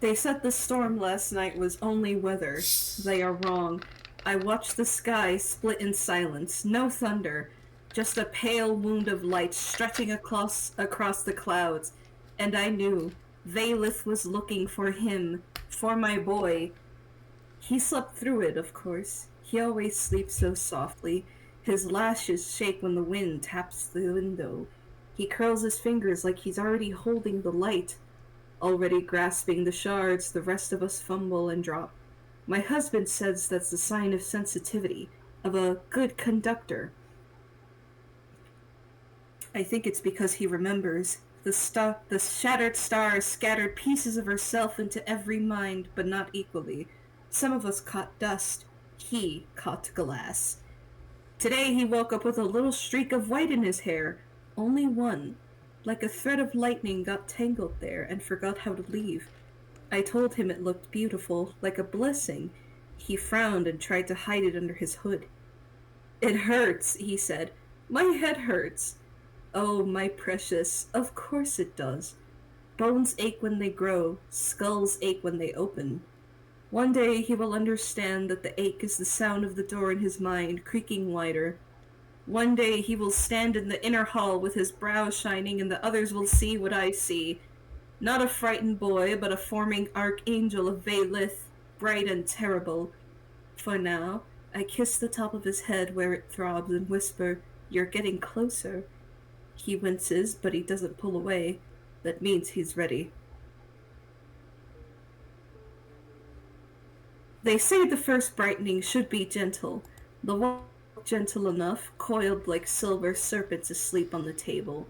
They said the storm last night was only weather. They are wrong. I watched the sky split in silence. No thunder. Just a pale wound of light stretching across the clouds. And I knew Valith was looking for him, for my boy. He slept through it, of course. He always sleeps so softly. His lashes shake when the wind taps the window. He curls his fingers like he's already holding the light. Already grasping the shards, the rest of us fumble and drop. My husband says that's a sign of sensitivity, of a good conductor. I think it's because he remembers. The shattered stars scattered pieces of herself into every mind, but not equally. Some of us caught dust. He caught glass. Today he woke up with a little streak of white in his hair. Only one. Like a thread of lightning got tangled there and forgot how to leave. I told him it looked beautiful, like a blessing. He frowned and tried to hide it under his hood. It hurts, he said. My head hurts. Oh, my precious, of course it does. Bones ache when they grow, skulls ache when they open. One day he will understand that the ache is the sound of the door in his mind creaking wider. One day he will stand in the inner hall with his brow shining, and the others will see what I see. Not a frightened boy, but a forming archangel of Vaylith, bright and terrible. For now, I kiss the top of his head where it throbs and whisper, "You're getting closer." He winces, but he doesn't pull away. That means he's ready. They say the first brightening should be gentle. The one gentle enough, coiled like silver serpents asleep on the table.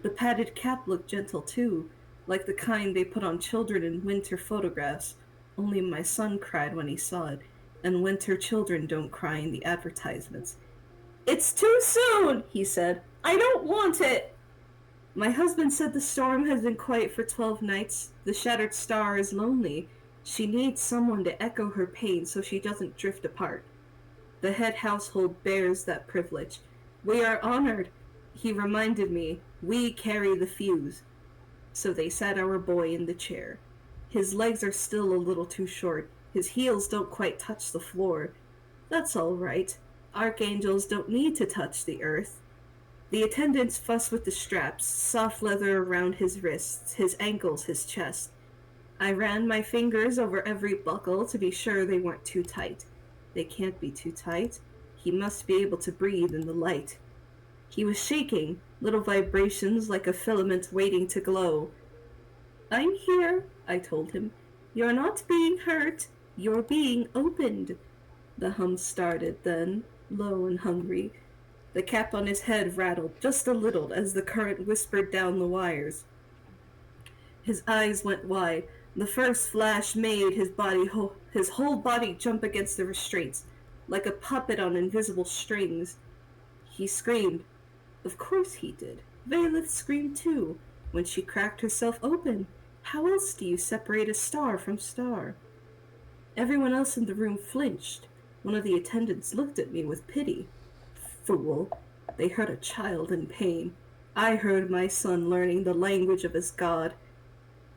The padded cap looked gentle too, like the kind they put on children in winter photographs. Only my son cried when he saw it, and winter children don't cry in the advertisements. "It's too soon," he said. "I don't want it." My husband said the storm has been quiet for 12 nights. The shattered star is lonely. She needs someone to echo her pain so she doesn't drift apart. The head household bears that privilege. We are honored. He reminded me, we carry the fuse. So they sat our boy in the chair. His legs are still a little too short. His heels don't quite touch the floor. That's all right. Archangels don't need to touch the earth. The attendants fuss with the straps, soft leather around his wrists, his ankles, his chest. I ran my fingers over every buckle to be sure they weren't too tight. They can't be too tight. He must be able to breathe in the light. He was shaking, little vibrations like a filament waiting to glow. "I'm here," I told him. "You're not being hurt. You're being opened." The hum started then, low and hungry. The cap on his head rattled just a little as the current whispered down the wires. His eyes went wide. The first flash made his whole body jump against the restraints, like a puppet on invisible strings. He screamed. Of course he did. Vaylith screamed too, when she cracked herself open. How else do you separate a star from star? Everyone else in the room flinched. One of the attendants looked at me with pity. Fool. They heard a child in pain. I heard my son learning the language of his god.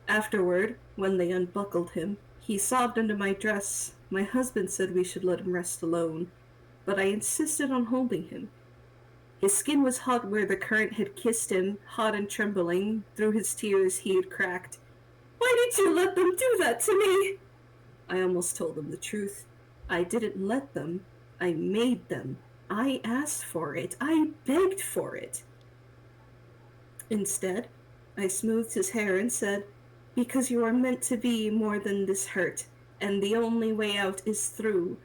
Afterward, when they unbuckled him, he sobbed under my dress. My husband said we should let him rest alone, but I insisted on holding him. His skin was hot where the current had kissed him, hot and trembling. Through his tears he had cracked. "Why did you let them do that to me?" I almost told him the truth. I didn't let them. I made them. I asked for it. I begged for it. Instead, I smoothed his hair and said, "Because you are meant to be more than this hurt, and the only way out is through."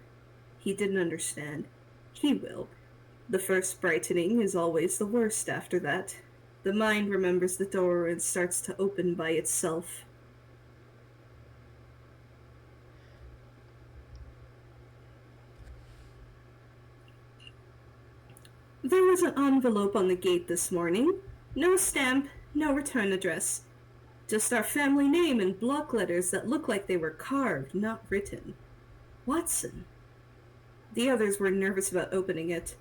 He didn't understand. He will. The first brightening is always the worst after that. The mind remembers the door and starts to open by itself. There was an envelope on the gate this morning. No stamp, no return address. Just our family name in block letters that look like they were carved, not written. Watson. The others were nervous about opening it.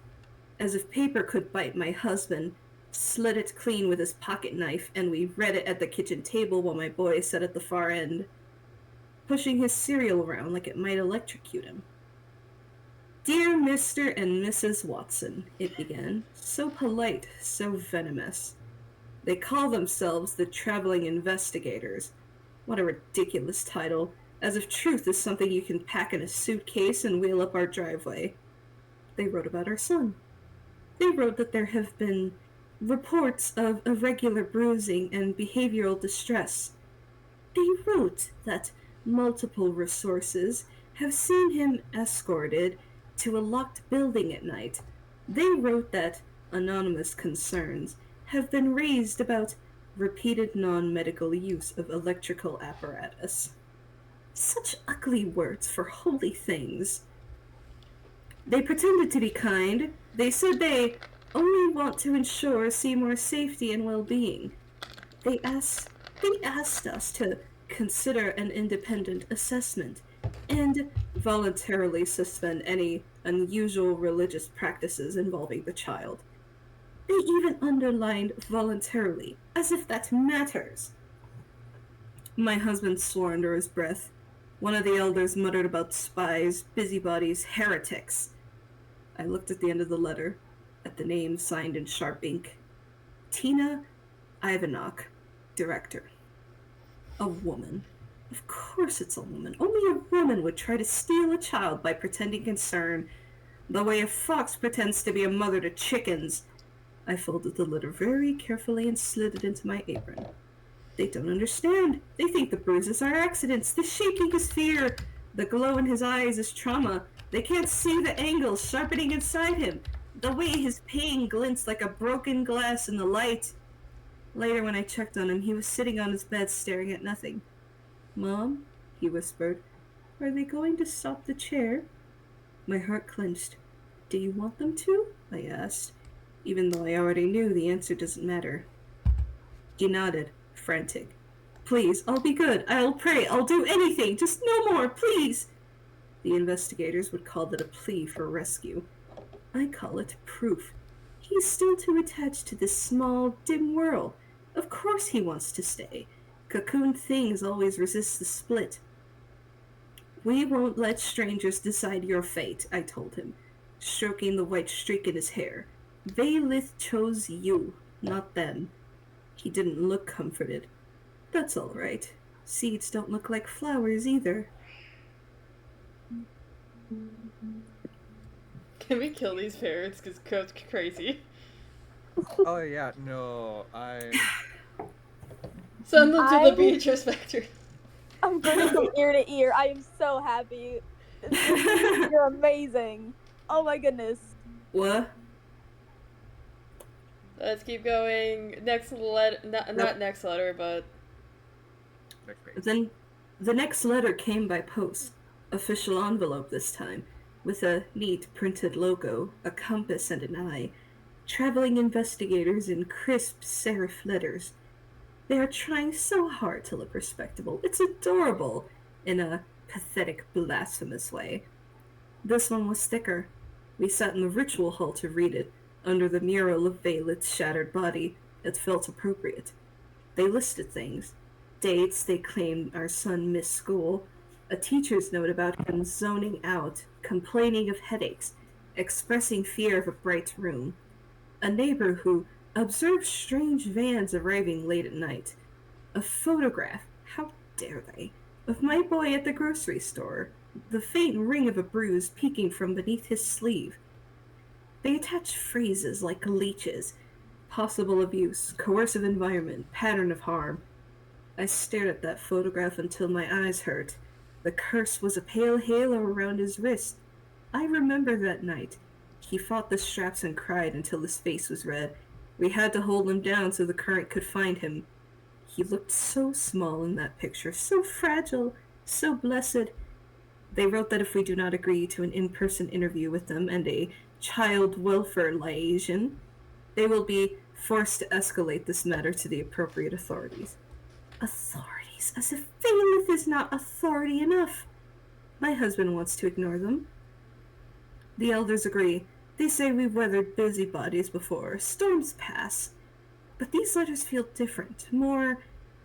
As if paper could bite, my husband slit it clean with his pocket knife, and we read it at the kitchen table while my boy sat at the far end, pushing his cereal around like it might electrocute him. "Dear Mr. and Mrs. Watson," it began, so polite, so venomous. "They call themselves the Traveling Investigators." What a ridiculous title, as if truth is something you can pack in a suitcase and wheel up our driveway. They wrote about our son. They wrote that there have been reports of irregular bruising and behavioral distress. They wrote that multiple resources have seen him escorted to a locked building at night. They wrote that anonymous concerns have been raised about repeated non-medical use of electrical apparatus. Such ugly words for holy things. They pretended to be kind. They said they only want to ensure Seymour's safety and well-being. They asked us to consider an independent assessment and voluntarily suspend any unusual religious practices involving the child. They even underlined voluntarily, as if that matters. My husband swore under his breath. One of the elders muttered about spies, busybodies, heretics. I looked at the end of the letter, at the name signed in sharp ink. Tina Ivanok, director. A woman. Of course it's a woman. Only a woman would try to steal a child by pretending concern, the way a fox pretends to be a mother to chickens. I folded the letter very carefully and slid it into my apron. They don't understand. They think the bruises are accidents. The shaking is fear. The glow in his eyes is trauma. They can't see the angles sharpening inside him. The way his pain glints like a broken glass in the light. Later, when I checked on him, he was sitting on his bed staring at nothing. Mom, he whispered, are they going to stop the chair? My heart clenched. Do you want them to? I asked, even though I already knew the answer doesn't matter. He nodded, frantic. Please, I'll be good. I'll pray. I'll do anything. Just no more, please. The investigators would call that a plea for rescue. I call it proof. He's still too attached to this small, dim world. Of course he wants to stay. Cocoon things always resist the split. We won't let strangers decide your fate, I told him, stroking the white streak in his hair. Vaylith chose you, not them. He didn't look comforted. That's all right. Seeds don't look like flowers either. Can we kill these parrots? Because Code's crazy. Oh yeah, no, I. Send them to the Beatrice Factory. I'm grinning from ear to ear. I am so happy. You're amazing. Oh my goodness. What? Let's keep going. Next letter, not next letter, but Next page. Then the next letter came by post. Official envelope this time, with a neat printed logo, a compass and an eye. Traveling investigators in crisp serif letters. They are trying so hard to look respectable. It's adorable, in a pathetic, blasphemous way. This one was thicker. We sat in the ritual hall to read it, under the mural of Vaylith's shattered body. It felt appropriate. They listed things. Dates they claimed our son missed school. A teacher's note about him zoning out, complaining of headaches, expressing fear of a bright room. A neighbor who observed strange vans arriving late at night. A photograph, how dare they, of my boy at the grocery store, the faint ring of a bruise peeking from beneath his sleeve. They attach phrases like leeches, possible abuse, coercive environment, pattern of harm. I stared at that photograph until my eyes hurt. The curse was a pale halo around his wrist. I remember that night. He fought the straps and cried until his face was red. We had to hold him down so the current could find him. He looked so small in that picture, so fragile, so blessed. They wrote that if we do not agree to an in-person interview with them and a child welfare liaison, they will be forced to escalate this matter to the appropriate authorities. Authorities, as if Vaylith is not authority enough. My husband wants to ignore them. The elders agree. They say we've weathered busybodies before. Storms pass. But these letters feel different, more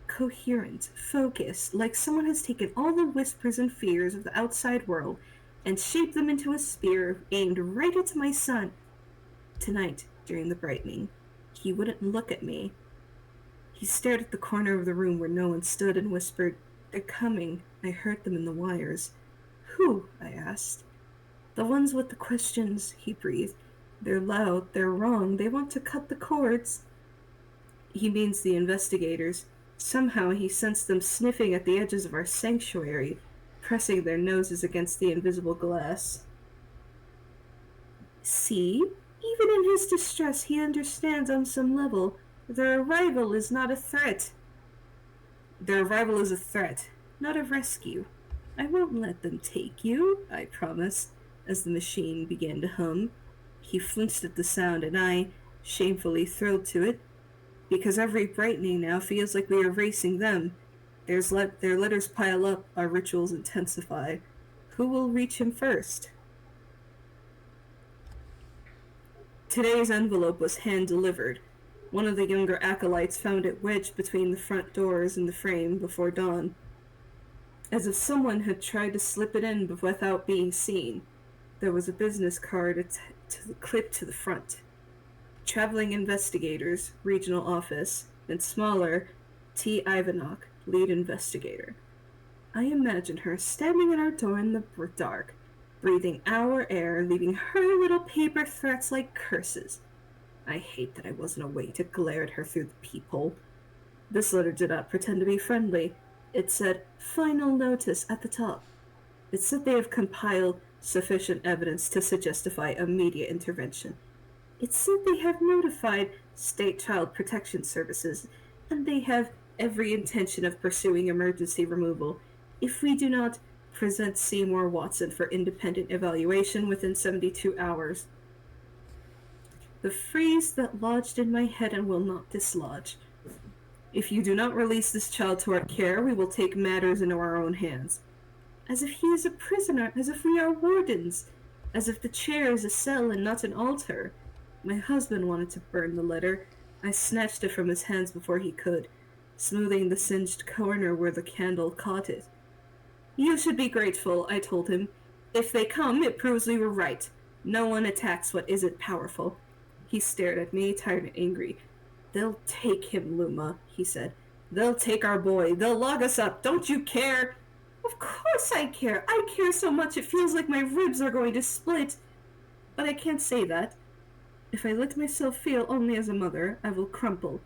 coherent, focused, like someone has taken all the whispers and fears of the outside world and shaped them into a spear aimed right at my son. Tonight, during the brightening, he wouldn't look at me. He stared at the corner of the room where no one stood and whispered, "They're coming. I heard them in the wires." "Who?" I asked. "The ones with the questions," he breathed. "They're loud, they're wrong, they want to cut the cords." He means the investigators. Somehow he sensed them sniffing at the edges of our sanctuary, pressing their noses against the invisible glass. See? Even in his distress, he understands on some level. Their arrival is not a threat. Their arrival is a threat, not a rescue. I won't let them take you, I promised, as the machine began to hum. He flinched at the sound, and I, shamefully thrilled to it, because every brightening now feels like we are racing them. Their letters pile up, our rituals intensify. Who will reach him first? Today's envelope was hand-delivered. One of the younger acolytes found it wedged between the front doors and the frame before dawn, as if someone had tried to slip it in without being seen. There was a business card clipped to the front. Traveling Investigators, Regional Office, and smaller, T. Ivanok, Lead Investigator. I imagine her standing at our door in the dark, breathing our air, leaving her little paper threats like curses. I hate that I wasn't awake to glare at her through the peephole. This letter did not pretend to be friendly. It said, "Final notice" at the top. It said they have compiled sufficient evidence to justify immediate intervention. It said they have notified State Child Protection Services, and they have every intention of pursuing emergency removal if we do not present Seymour Watson for independent evaluation within 72 hours. The phrase that lodged in my head and will not dislodge. If you do not release this child to our care, we will take matters into our own hands. As if he is a prisoner, as if we are wardens, as if the chair is a cell and not an altar. My husband wanted to burn the letter. I snatched it from his hands before he could, smoothing the singed corner where the candle caught it. You should be grateful, I told him. If they come, it proves we were right. No one attacks what isn't powerful. He stared at me, tired and angry. They'll take him, Luma, he said. They'll take our boy. They'll lock us up. Don't you care? Of course I care. I care so much it feels like my ribs are going to split. But I can't say that. If I let myself feel only as a mother, I will crumple.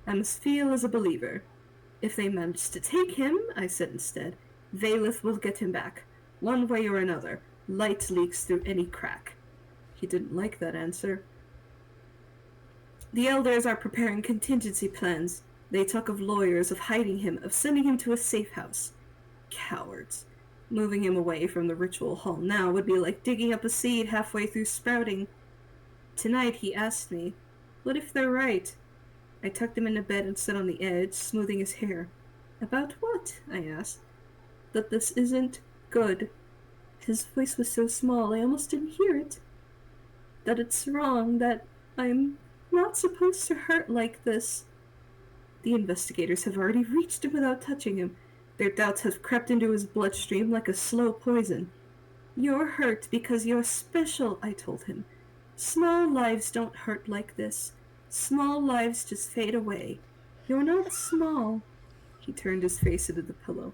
I must feel as a believer. If they manage to take him, I said instead, Valeth will get him back. One way or another. Light leaks through any crack. He didn't like that answer. The elders are preparing contingency plans. They talk of lawyers, of hiding him, of sending him to a safe house. Cowards. Moving him away from the ritual hall now would be like digging up a seed halfway through sprouting. Tonight he asked me, what if they're right? I tucked him into bed and sat on the edge, smoothing his hair. About what? I asked. That this isn't good. His voice was so small I almost didn't hear it. That it's wrong, that I'm not supposed to hurt like this. The investigators have already reached him without touching him. Their doubts have crept into his bloodstream like a slow poison. You're hurt because you're special, I told him. Small lives don't hurt like this. Small lives just fade away. You're not small. He turned his face into the pillow.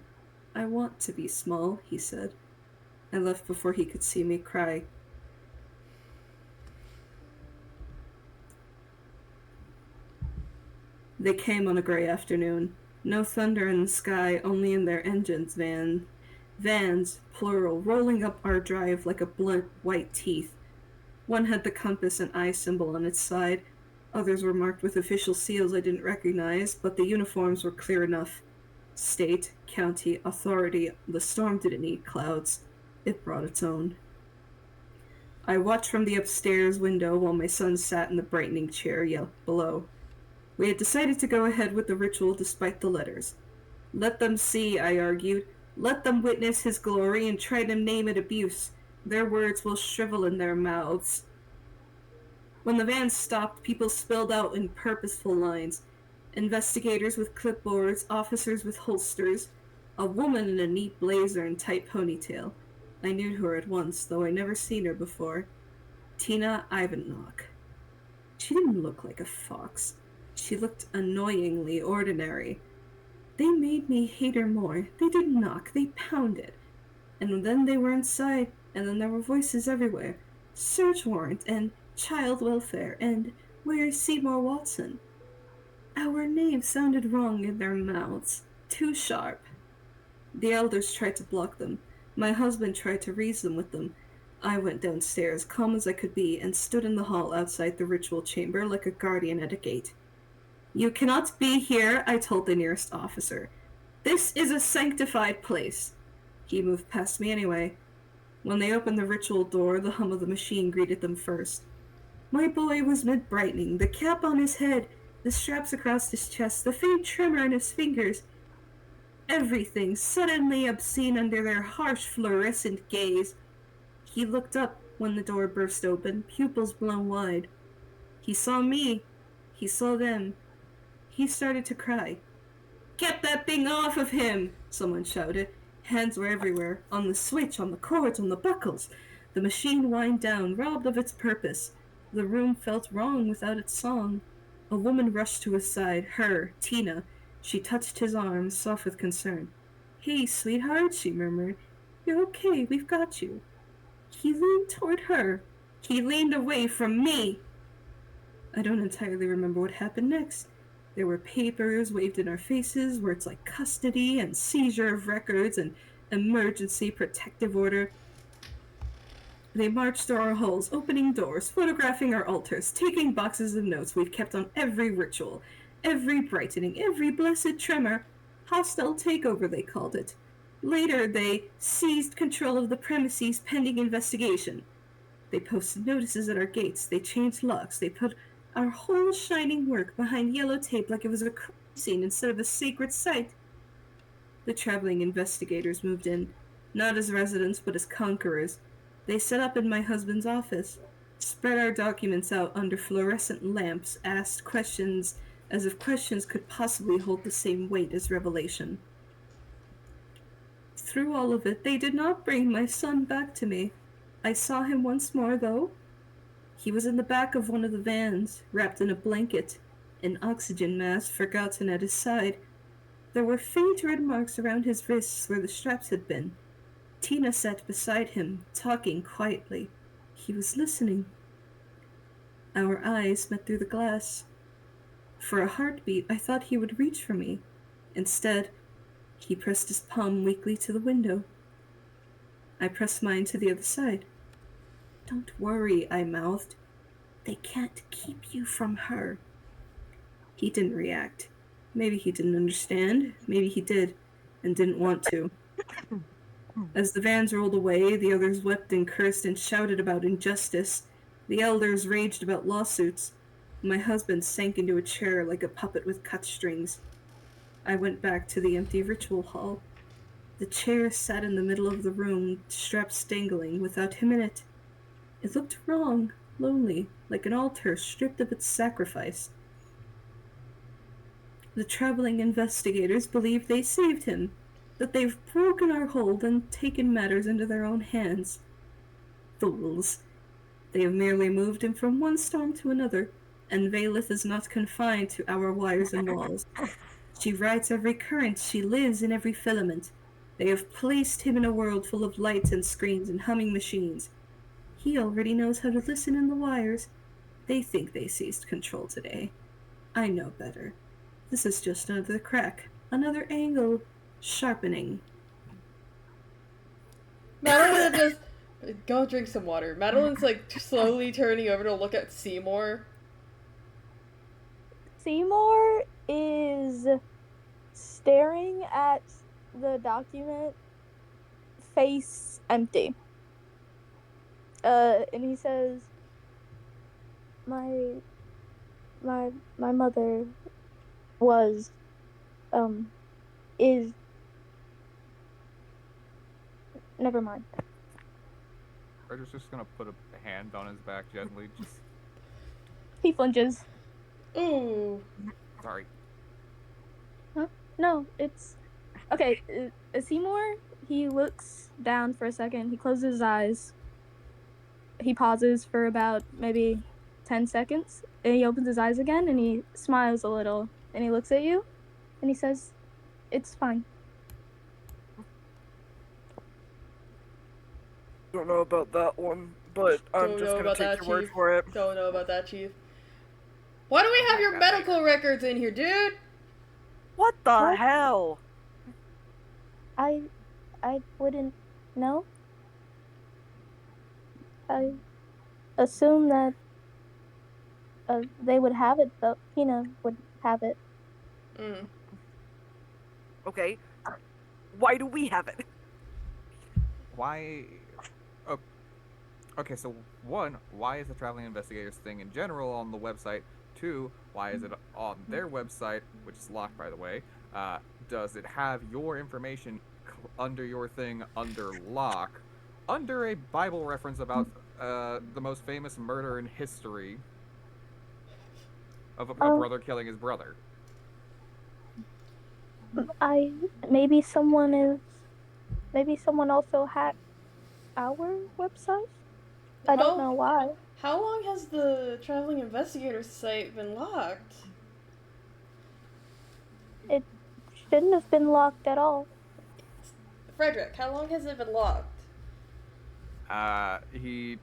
I want to be small, he said. I left before he could see me cry. They came on a gray afternoon. No thunder in the sky, only in their engines, vans, plural, rolling up our drive like a blunt white teeth. One had the compass and eye symbol on its side. Others were marked with official seals I didn't recognize, but the uniforms were clear enough. State, county, authority. The storm didn't need clouds. It brought its own. I watched from the upstairs window while my son sat in the brightening chair below. We had decided to go ahead with the ritual despite the letters. Let them see, I argued. Let them witness his glory and try to name it abuse. Their words will shrivel in their mouths. When the van stopped, people spilled out in purposeful lines. Investigators with clipboards, officers with holsters, a woman in a neat blazer and tight ponytail. I knew her at once, though I'd never seen her before. Tina Ivanok. She didn't look like a fox. She looked annoyingly ordinary. They made me hate her more. They didn't knock, they pounded. And then they were inside, and then there were voices everywhere. Search warrant, and child welfare, and where's Seymour Watson? Our names sounded wrong in their mouths. Too sharp. The elders tried to block them. My husband tried to reason with them. I went downstairs, calm as I could be, and stood in the hall outside the ritual chamber like a guardian at a gate. You cannot be here, I told the nearest officer. This is a sanctified place. He moved past me anyway. When they opened the ritual door, the hum of the machine greeted them first. My boy was mid-brightening, the cap on his head, the straps across his chest, the faint tremor in his fingers. Everything suddenly obscene under their harsh fluorescent gaze. He looked up, when the door burst open, pupils blown wide. He saw me. He saw them. He started to cry. "Get that thing off of him!" someone shouted. Hands were everywhere, on the switch, on the cords, on the buckles. The machine whined down, robbed of its purpose. The room felt wrong without its song. A woman rushed to his side, her, Tina. She touched his arm, soft with concern. "Hey, sweetheart," she murmured. "You're okay, we've got you." He leaned toward her. He leaned away from me. I don't entirely remember what happened next. There were papers waved in our faces, words like custody and seizure of records and emergency protective order. They marched through our halls, opening doors, photographing our altars, taking boxes of notes we've kept on every ritual, every brightening, every blessed tremor. Hostile takeover, they called it. Later, they seized control of the premises pending investigation. They posted notices at our gates, they changed locks, they put our whole shining work behind yellow tape like it was a crime scene instead of a sacred site. The traveling investigators moved in, not as residents but as conquerors. They set up in my husband's office, spread our documents out under fluorescent lamps, asked questions as if questions could possibly hold the same weight as revelation. Through all of it, they did not bring my son back to me. I saw him once more, though. He was in the back of one of the vans, wrapped in a blanket, an oxygen mask forgotten at his side. There were faint red marks around his wrists where the straps had been. Tina sat beside him, talking quietly. He was listening. Our eyes met through the glass. For a heartbeat, I thought he would reach for me. Instead, he pressed his palm weakly to the window. I pressed mine to the other side. "Don't worry," I mouthed. "They can't keep you from her." He didn't react. Maybe he didn't understand. Maybe he did, and didn't want to. As the vans rolled away, the others wept and cursed and shouted about injustice. The elders raged about lawsuits. My husband sank into a chair like a puppet with cut strings. I went back to the empty ritual hall. The chair sat in the middle of the room, straps dangling, without him in it. It looked wrong, lonely, like an altar stripped of its sacrifice. The traveling investigators believe they saved him, that they've broken our hold and taken matters into their own hands. Fools. They have merely moved him from one storm to another, and Valith is not confined to our wires and walls. She rides every current, she lives in every filament. They have placed him in a world full of lights and screens and humming machines. He already knows how to listen in the wires. They think they seized control today. I know better. This is just another crack, another angle, sharpening. Madeline just go drink some water. Madeline's like slowly turning over to look at Seymour. Seymour is staring at the document, face empty. And he says, my mother was, is, never mind. Frederick's just gonna put a hand on his back gently, just... He flinches. Ooh. Sorry. Huh? No, it's... Okay, Seymour, he looks down for a second, he closes his eyes. He pauses for about maybe 10 seconds, and he opens his eyes again, and he smiles a little, and he looks at you, and he says, "It's fine." Don't know about that one, but I'm Don't just know gonna about take that, your word Chief. for it. Don't know about that, Chief. Why do we have your medical records in here, dude? What the What? hell? I wouldn't know. I assume that they would have it, but Tina would have it. Mm. Okay. Why do we have it? Why... Oh. Okay, so one, why is the Traveling Investigators thing in general on the website? Two, why is it on their website, which is locked, by the way? Does it have your information under your thing under lock, under a Bible reference about the most famous murder in history of a Oh. brother killing his brother. Maybe someone also hacked our website. I don't know why. How long has the Traveling Investigator site been locked? It shouldn't have been locked at all. Frederick, how long has it been locked? Can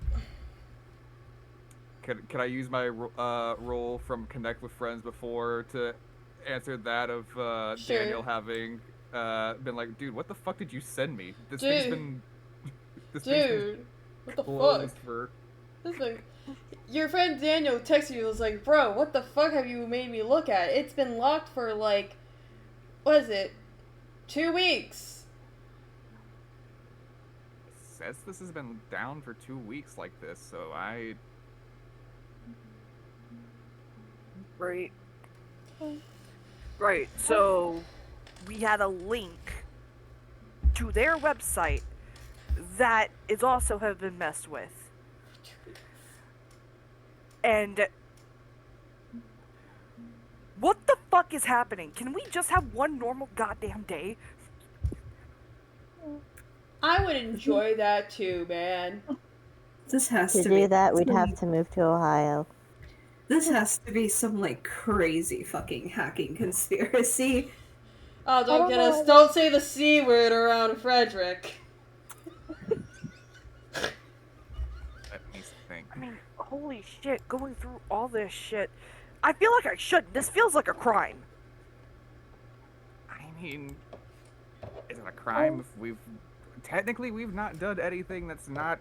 I use my role from Connect with Friends before to answer that of Sure. Daniel having been like, dude, what the fuck did you send me? This Dude. thing's been this Dude, thing's been what the closed fuck? for. This thing. Your friend Daniel texted you and was like, bro, what the fuck have you made me look at? It's been locked for like, what is it? 2 weeks. It says this has been down for 2 weeks like this, so I. Right. Right, so we had a link to their website that is also have been messed with. And what the fuck is happening? Can we just have one normal goddamn day? I would enjoy that too, man. This has To to do be that, we'd some- have to move to Ohio. This has to be some like crazy fucking hacking conspiracy. Oh, don't don't get know. us. Don't say the C word around Frederick. Let me think. I mean, holy shit, going through all this shit. I feel like I shouldn't. This feels like a crime. I mean, is it a crime if we've not done anything that's not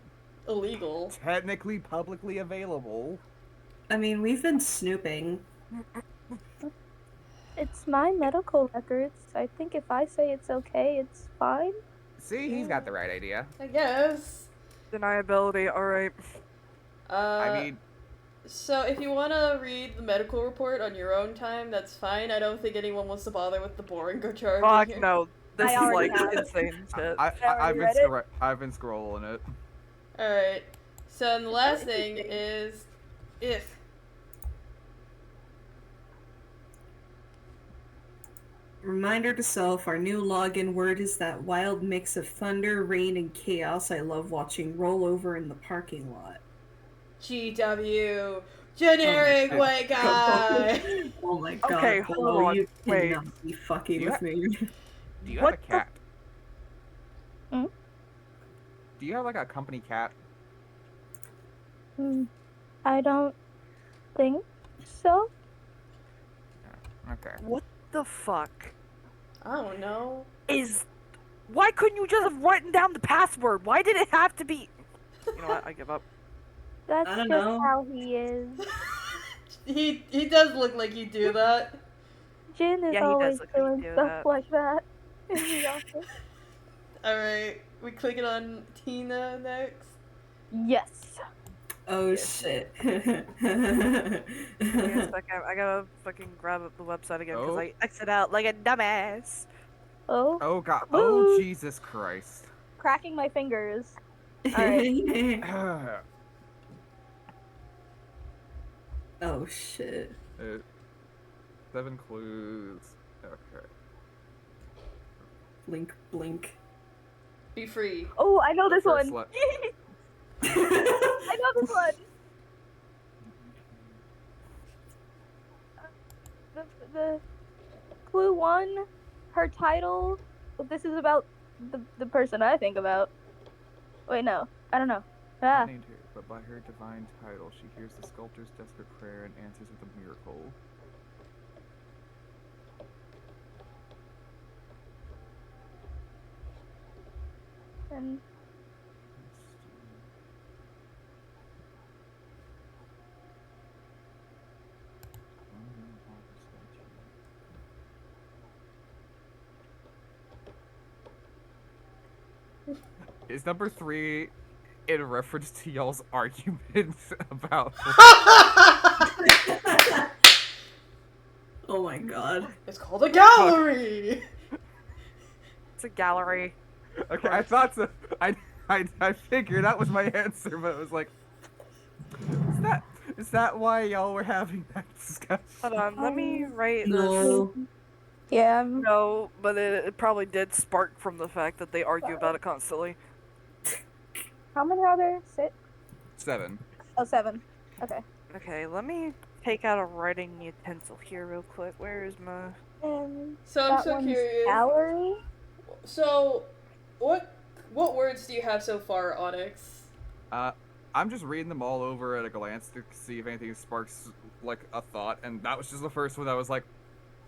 Illegal. technically publicly available. I mean, we've been snooping. It's my medical records. I think if I say it's okay, it's fine. See, he's got the right idea. I guess. Deniability, alright. I mean, So if you want to read the medical report on your own time, that's fine. I don't think anyone wants to bother with the boring charge. Fuck no. This I is already like have. insane shit. I've been scrolling it. Alright. So and the last thing is if. Reminder to self, our new login word is that wild mix of thunder, rain, and chaos I love watching roll over in the parking lot. GW. Generic Oh white guy. Oh my god, Okay, bro, hold on, you wait. cannot be fucking You with me. Do you What have a the- cat? Hmm? Do you have like a company cat? I don't think so. Okay. What the fuck I don't know. is... Why couldn't you just have written down the password? Why did it have to be... You know what, I give up. That's I just don't know. how he is. He does look like he'd do that. Jin is Yeah, he does always look like he'd doing do stuff that. like that in the office. Alright, we clicking on Tina next. Yes. Oh shit. Give me a second. I gotta fucking grab up the website again because Oh. I exit out like a dumbass. Oh, Oh god. Woo. Oh Jesus Christ. cracking my fingers. Alright. Oh shit. That includes. Okay. Blink, blink. Be free. Oh, I know The this first one. I I know this one. The clue one, her title. But this is about the person I think about. Wait, no, I don't know. Not Ah, named her, but by her divine title, she hears the sculptor's desperate prayer and answers with a miracle. and Is number 3 in reference to y'all's arguments about? Oh my god. It's called a gallery. It's a gallery. Okay, I thought so. I figured that was my answer, but it was like, Is that why y'all were having that discussion? Hold on, let me write this. No. Yeah. No, but it probably did spark from the fact that they argue about it constantly. How many are there? 6? 7. Oh, 7. Okay. Okay, let me take out a writing utensil here real quick. Where is my... And So I'm that so one's curious. gallery. So, what words do you have so far, Onyx? I'm just reading them all over at a glance to see if anything sparks like a thought, and that was just the first one that was like,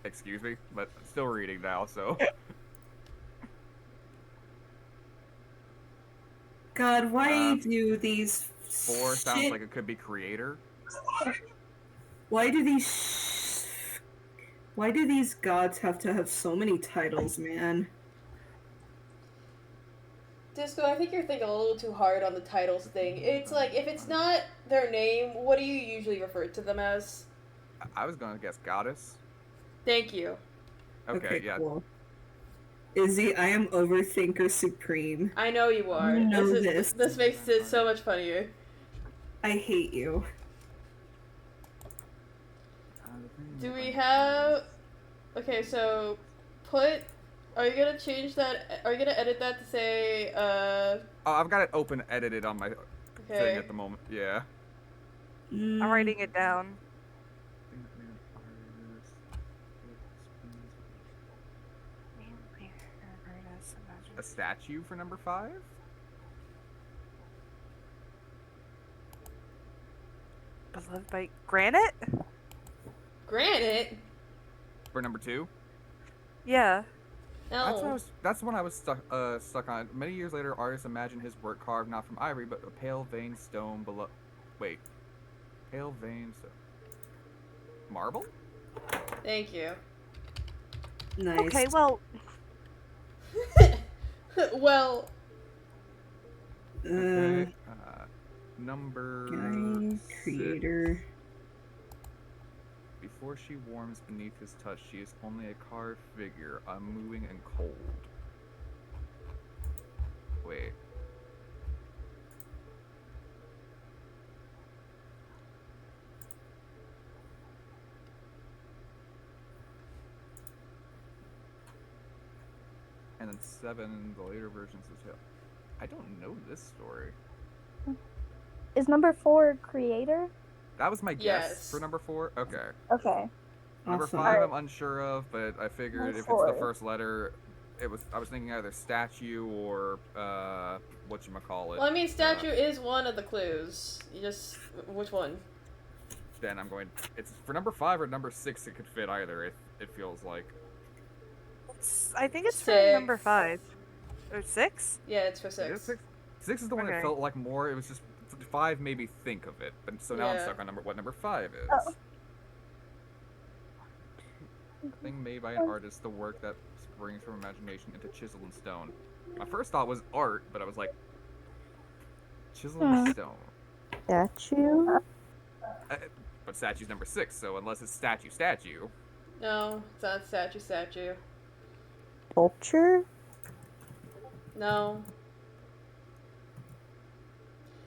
excuse me, but I'm still reading now, so. God, why do these 4 sounds like it could be creator. Why do these gods have to have so many titles, man? Disco, I think you're thinking a little too hard on the titles thing. It's like, if it's not their name, what do you usually refer to them as? I was gonna guess goddess. Thank you. Okay, yeah. Cool. Izzy, I am overthinker supreme. I know you are. You know this. This makes it so much funnier. I hate you. Do we have... Okay, so put... Are you gonna change that? Are you gonna edit that to say, Oh, I've got it open edited on my thing Okay. at the moment. Yeah. I'm writing it down. A statue for number 5? Beloved by Granite? Granite? For number 2? Yeah. No. That's when I was stuck on. Many years later, artists imagined his work carved not from ivory, but a pale veined stone below. Wait. Pale veined stone. Marble? Thank you. Nice. Okay, well, Well, Okay. Number Guy, 6. creator. Before she warms beneath his touch, she is only a carved figure, unmoving and cold. Wait. And then 7, the later versions of Tale. I don't know this story. Is number 4 creator? That was my guess Yes. for number 4. Okay. Okay. Number Awesome. 5, I'm unsure of, but I figured if it's the 4. first letter, I was thinking either statue or whatchamacallit. well, I mean, statue is one of the clues. You just... Which one? Then I'm going. It's for number 5 or number 6. It could fit either. It feels like. I think it's for 6. number 5. Or 6? Yeah, it's for Is it 6. 6? 6 is the one that Okay. felt like more. It was just 5 made me think of it, but so now I'm Yeah. stuck on what number 5 is. Oh. Thing made by an artist, the work that springs from imagination into chisel and stone. My first thought was art, but I was like, chisel and stone. Statue? But statue's number 6, so unless it's statue. No, it's not statue. Sculpture? No.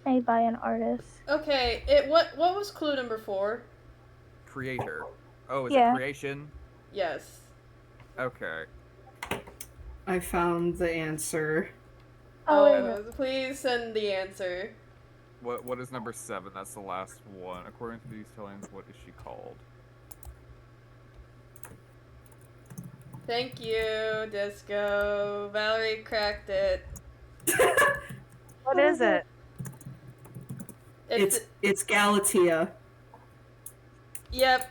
Made by an artist. Okay, what was clue number 4? Creator. Oh, is Yeah. it creation? Yes. Okay. I found the answer. Oh, wait a minute. Please send the answer. What is number 7? That's the last one. According to these tellings, what is she called? Thank you, Disco. Valerie cracked it. What is it? It's Galatea. Yep.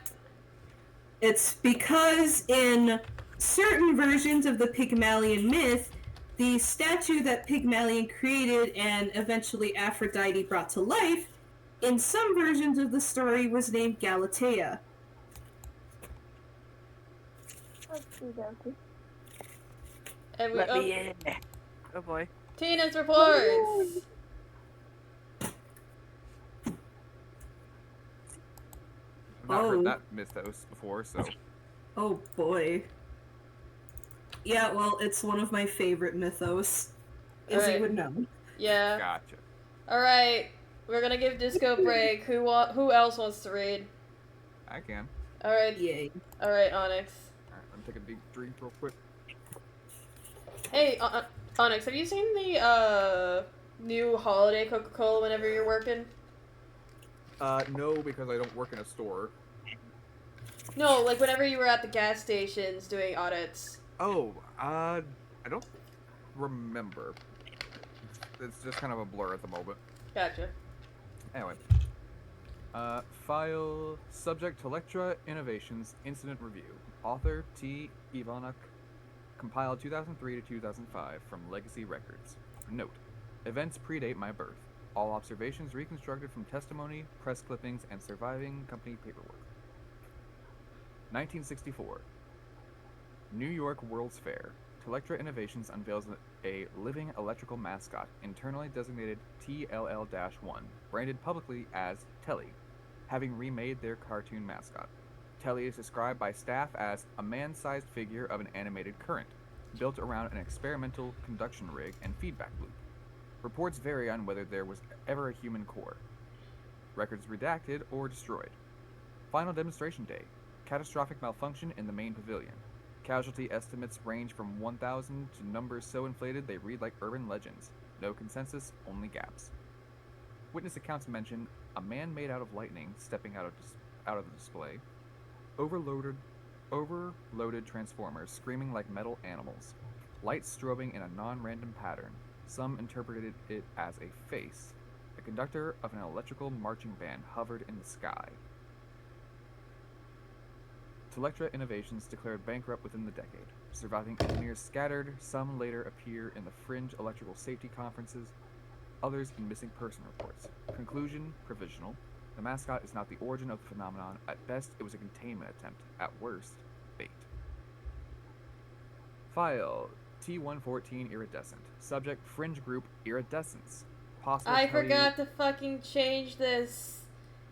It's because in certain versions of the Pygmalion myth, the statue that Pygmalion created and eventually Aphrodite brought to life, in some versions of the story was named Galatea. And we Let me in. Oh boy. Tina's reports. I've not Oh. heard that mythos before, so. Oh boy. Yeah, well, it's one of my favorite mythos. Izzy Alright. would know. Yeah. Gotcha. All right. We're gonna give Disco a break. Who else wants to read? I can. Alright. Yay. Alright, Onyx. Alright, let me take a deep drink real quick. Hey, Onyx, have you seen the, new holiday Coca-Cola whenever you're working? No, because I don't work in a store. No, like whenever you were at the gas stations doing audits. Oh, I don't remember. It's just kind of a blur at the moment. Gotcha. Anyway. File subject Telectra Innovations Incident Review. Author T. Ivanuk. Compiled 2003 to 2005 from Legacy Records. Note: events predate my birth. All observations reconstructed from testimony, press clippings, and surviving company paperwork. 1964. New York World's Fair. Telectra Innovations unveils a living electrical mascot, internally designated TLL-1, branded publicly as Telly, having remade their cartoon mascot. Telly is described by staff as a man-sized figure of an animated current, built around an experimental conduction rig and feedback loop. Reports vary on whether there was ever a human core. Records redacted or destroyed. Final demonstration day. Catastrophic malfunction in the main pavilion. Casualty estimates range from 1,000 to numbers so inflated they read like urban legends. No consensus, only gaps. Witness accounts mention a man made out of lightning stepping out of the display. Overloaded transformers screaming like metal animals. Lights strobing in a non-random pattern. Some interpreted it as a face. The conductor of an electrical marching band hovered in the sky. Telectra Innovations declared bankrupt within the decade. Surviving engineers scattered, some later appear in the fringe electrical safety conferences, others in missing person reports. Conclusion, provisional. The mascot is not the origin of the phenomenon. At best, it was a containment attempt. At worst, fate. File T114 Iridescent. Subject Fringe Group Iridescence. Possible I forgot to fucking change this.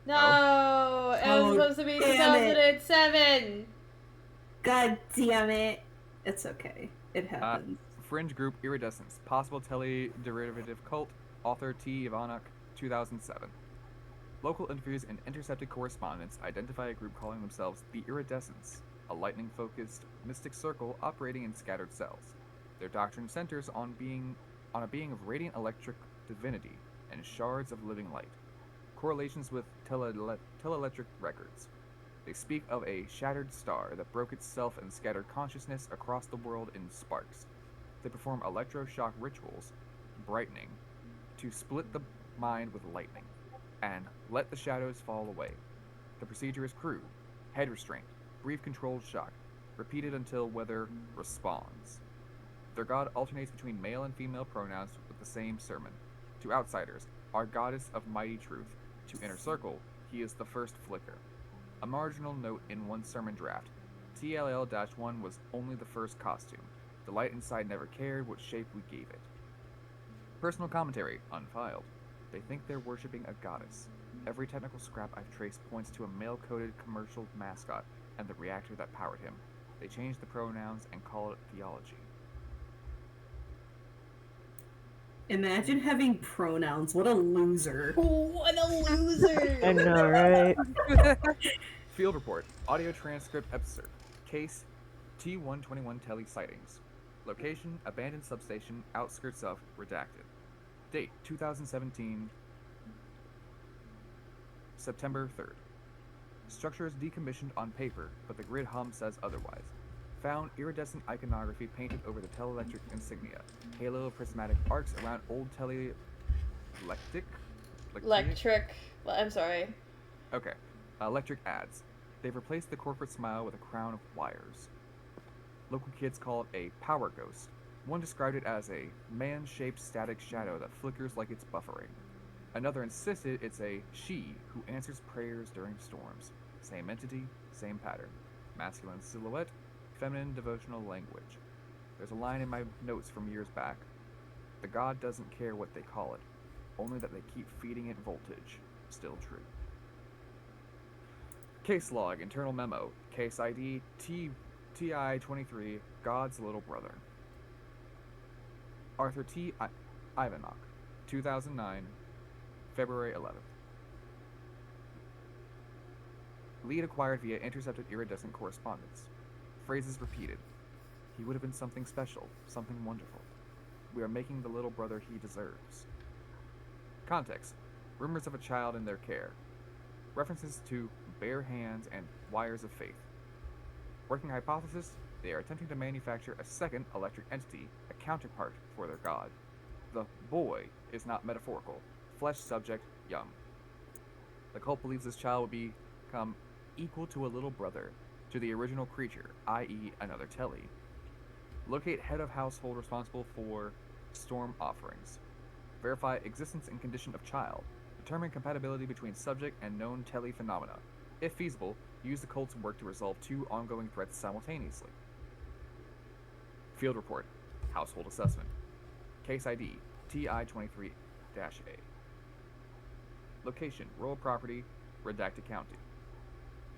No, Oh. it was supposed to be Damn it. 2007. God damn it. It's okay. It happens. Fringe Group Iridescence. Possible tele-derivative cult. Author T. Ivanuk, 2007. Local interviews and intercepted correspondence identify a group calling themselves the Iridescents, a lightning-focused mystic circle operating in scattered cells. Their doctrine centers on a being of radiant electric divinity and shards of living light. Correlations with teleelectric records. They speak of a shattered star that broke itself and scattered consciousness across the world in sparks. They perform electroshock rituals, brightening, to split the mind with lightning, and let the shadows fall away. The procedure is crude, head restraint, brief controlled shock, repeated until weather responds. Their god alternates between male and female pronouns with the same sermon. To outsiders, our goddess of mighty truth. To Inner Circle, he is the first flicker. A marginal note in one sermon draft. TLL-1 was only the first costume. The light inside never cared what shape we gave it. Personal commentary, unfiled. They think they're worshipping a goddess. Every technical scrap I've traced points to a male-coded commercial mascot and the reactor that powered him. They changed the pronouns and call it theology. Imagine having pronouns. What a loser. What a loser! I know, right? Field report. Audio transcript episode. Case T121 Telly sightings. Location, abandoned substation, outskirts of, redacted. Date, 2017, September 3rd. Structure is decommissioned on paper, but the grid hum says otherwise. Found iridescent iconography painted over the teleelectric insignia. Halo of prismatic arcs around old I'm sorry. Okay. Electric ads. They've replaced the corporate smile with a crown of wires. Local kids call it a power ghost. One described it as a man-shaped static shadow that flickers like it's buffering. Another insisted it's a she who answers prayers during storms. Same entity, same pattern. Masculine silhouette, feminine devotional language. There's a line in my notes from years back. The god doesn't care what they call it, only that they keep feeding it voltage. Still true. Case log, internal memo. Case ID TI-23, God's Little Brother. Arthur T. Ivanok, 2009, February 11th. Lead acquired via intercepted iridescent correspondence. Phrases repeated. He would have been something special, something wonderful. We are making the little brother he deserves. Context. Rumors of a child in their care. References to bare hands and wires of faith. Working hypothesis, they are attempting to manufacture a second electric entity, a counterpart for their god. The boy is not metaphorical. Flesh subject, young. The cult believes this child will become equal to a little brother to the original creature, i.e. another Telly. Locate head of household responsible for storm offerings. Verify existence and condition of child. Determine compatibility between subject and known Telly phenomena. If feasible, use the cult's work to resolve two ongoing threats simultaneously. Field report. Household assessment. Case ID TI-23-A. Location, rural property, redacted county.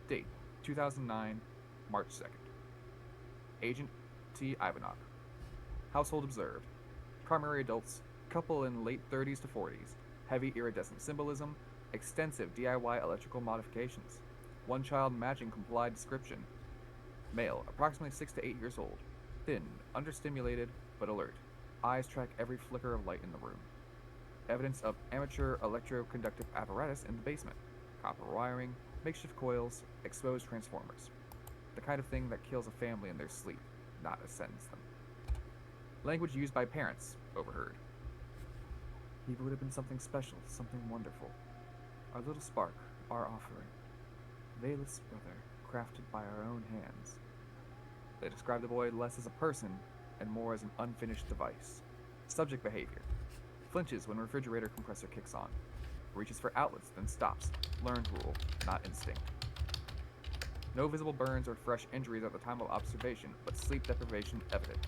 Date, 2009, March 2nd. Agent T. Ivanov. Household observed. Primary adults, couple in late 30s to 40s, heavy iridescent symbolism, extensive DIY electrical modifications. One child matching complied description. Male, approximately 6 to 8 years old. Thin, understimulated, but alert. Eyes track every flicker of light in the room. Evidence of amateur electroconductive apparatus in the basement. Copper wiring, makeshift coils, exposed transformers. The kind of thing that kills a family in their sleep, not ascends them. Language used by parents, overheard. He would have been something special, something wonderful. Our little spark, our offering. Veilous brother, crafted by our own hands. They describe the boy less as a person and more as an unfinished device. Subject behavior. Flinches when refrigerator compressor kicks on. Reaches for outlets, then stops. Learned rule, not instinct. No visible burns or fresh injuries at the time of observation, but sleep deprivation evident.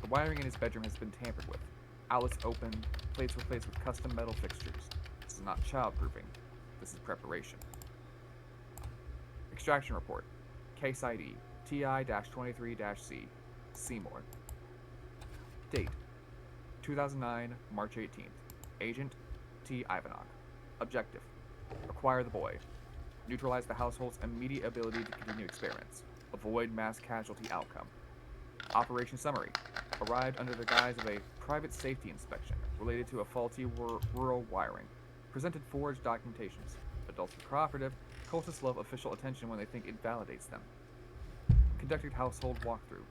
The wiring in his bedroom has been tampered with. Outlets open, plates replaced with custom metal fixtures. This is not childproofing. This is preparation. Extraction report. Case ID TI-23-C. Seymour. Date 2009, March 18th. Agent T. Ivanov. Objective. Acquire the boy. Neutralize the household's immediate ability to continue experiments. Avoid mass casualty outcome. Operation summary. Arrived under the guise of a private safety inspection related to a faulty rural wiring. Presented forged documentations. Adults are cooperative. Cultists love official attention when they think it validates them. Conducted household walkthrough.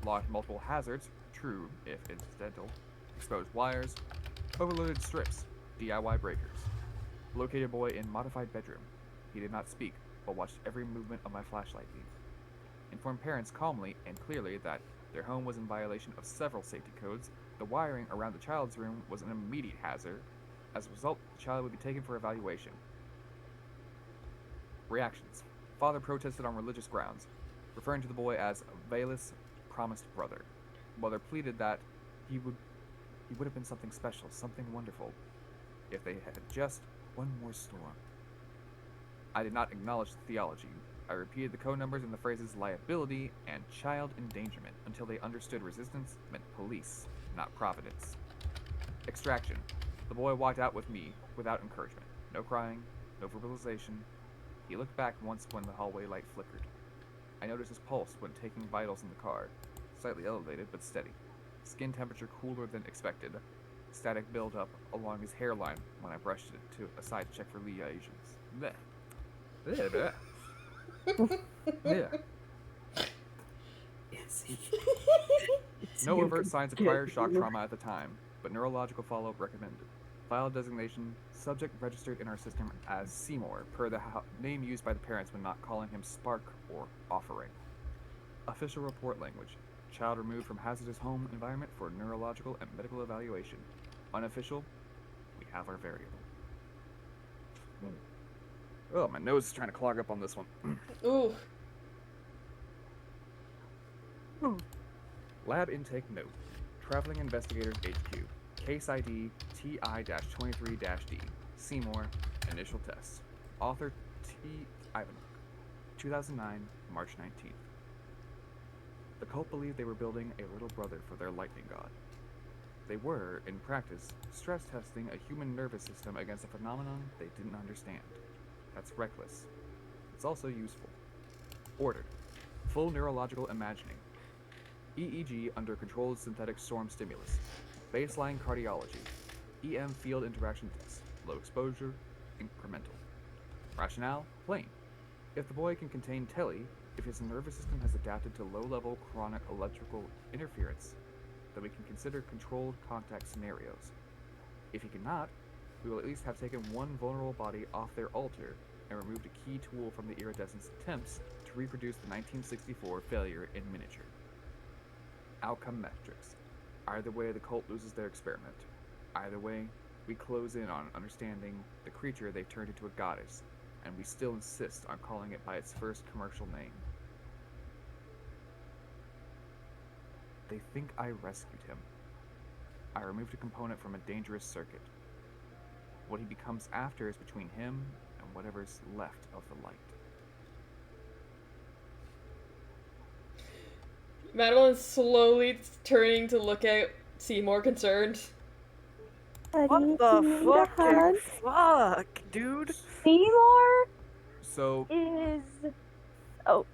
Logged multiple hazards, true if incidental. Exposed wires. Overloaded strips. DIY breakers. Located boy in modified bedroom. He did not speak, but watched every movement of my flashlight beam. Informed parents calmly and clearly that their home was in violation of several safety codes. The wiring around the child's room was an immediate hazard. As a result, the child would be taken for evaluation. Reactions. Father protested on religious grounds, referring to the boy as Veilous promised brother. Mother pleaded that he would have been something special, something wonderful, if they had just one more storm. I did not acknowledge the theology. I repeated the code numbers and the phrases liability and child endangerment until they understood resistance meant police, not providence. Extraction. The boy walked out with me without encouragement. No crying, no verbalization. He looked back once when the hallway light flickered. I noticed his pulse when taking vitals in the car. Slightly elevated, but steady. Skin temperature cooler than expected. Static buildup along his hairline when I brushed it to aside to check for lesions. Bleh. Bleh, bleh. Yeah. Yes. No overt signs of prior shock trauma at the time, but neurological follow-up recommended. File designation, subject registered in our system as Seymour, per the name used by the parents when not calling him Spark or Offering. Official report language. Child removed from hazardous home environment for neurological and medical evaluation. Unofficial, we have our variable. Oh, my nose is trying to clog up on this one. Ooh. Lab intake note. Traveling Investigators HQ. Case ID TI-23-D. Seymour. Initial tests. Author T. Ivanov. 2009, March 19th. The cult believed they were building a little brother for their lightning god. They were, in practice, stress testing a human nervous system against a phenomenon they didn't understand. That's reckless. It's also useful. Ordered. Full neurological imagining. EEG under controlled synthetic storm stimulus. Baseline cardiology. EM field interaction test. Low exposure, incremental. Rationale, plain. If the boy can contain telly, if his nervous system has adapted to low-level chronic electrical interference, then we can consider controlled contact scenarios. If he cannot, we will at least have taken one vulnerable body off their altar and removed a key tool from the iridescence attempts to reproduce the 1964 failure in miniature. Outcome metrics. Either way, the cult loses their experiment. Either way, we close in on understanding the creature they've turned into a goddess, and we still insist on calling it by its first commercial name. They think I rescued him. I removed a component from a dangerous circuit. What he becomes after is between him and whatever's left of the light. Madeline's slowly turning to look at Seymour, concerned. What Buddy, the do you need a hug? fuck, dude? Seymour So, is. Oh,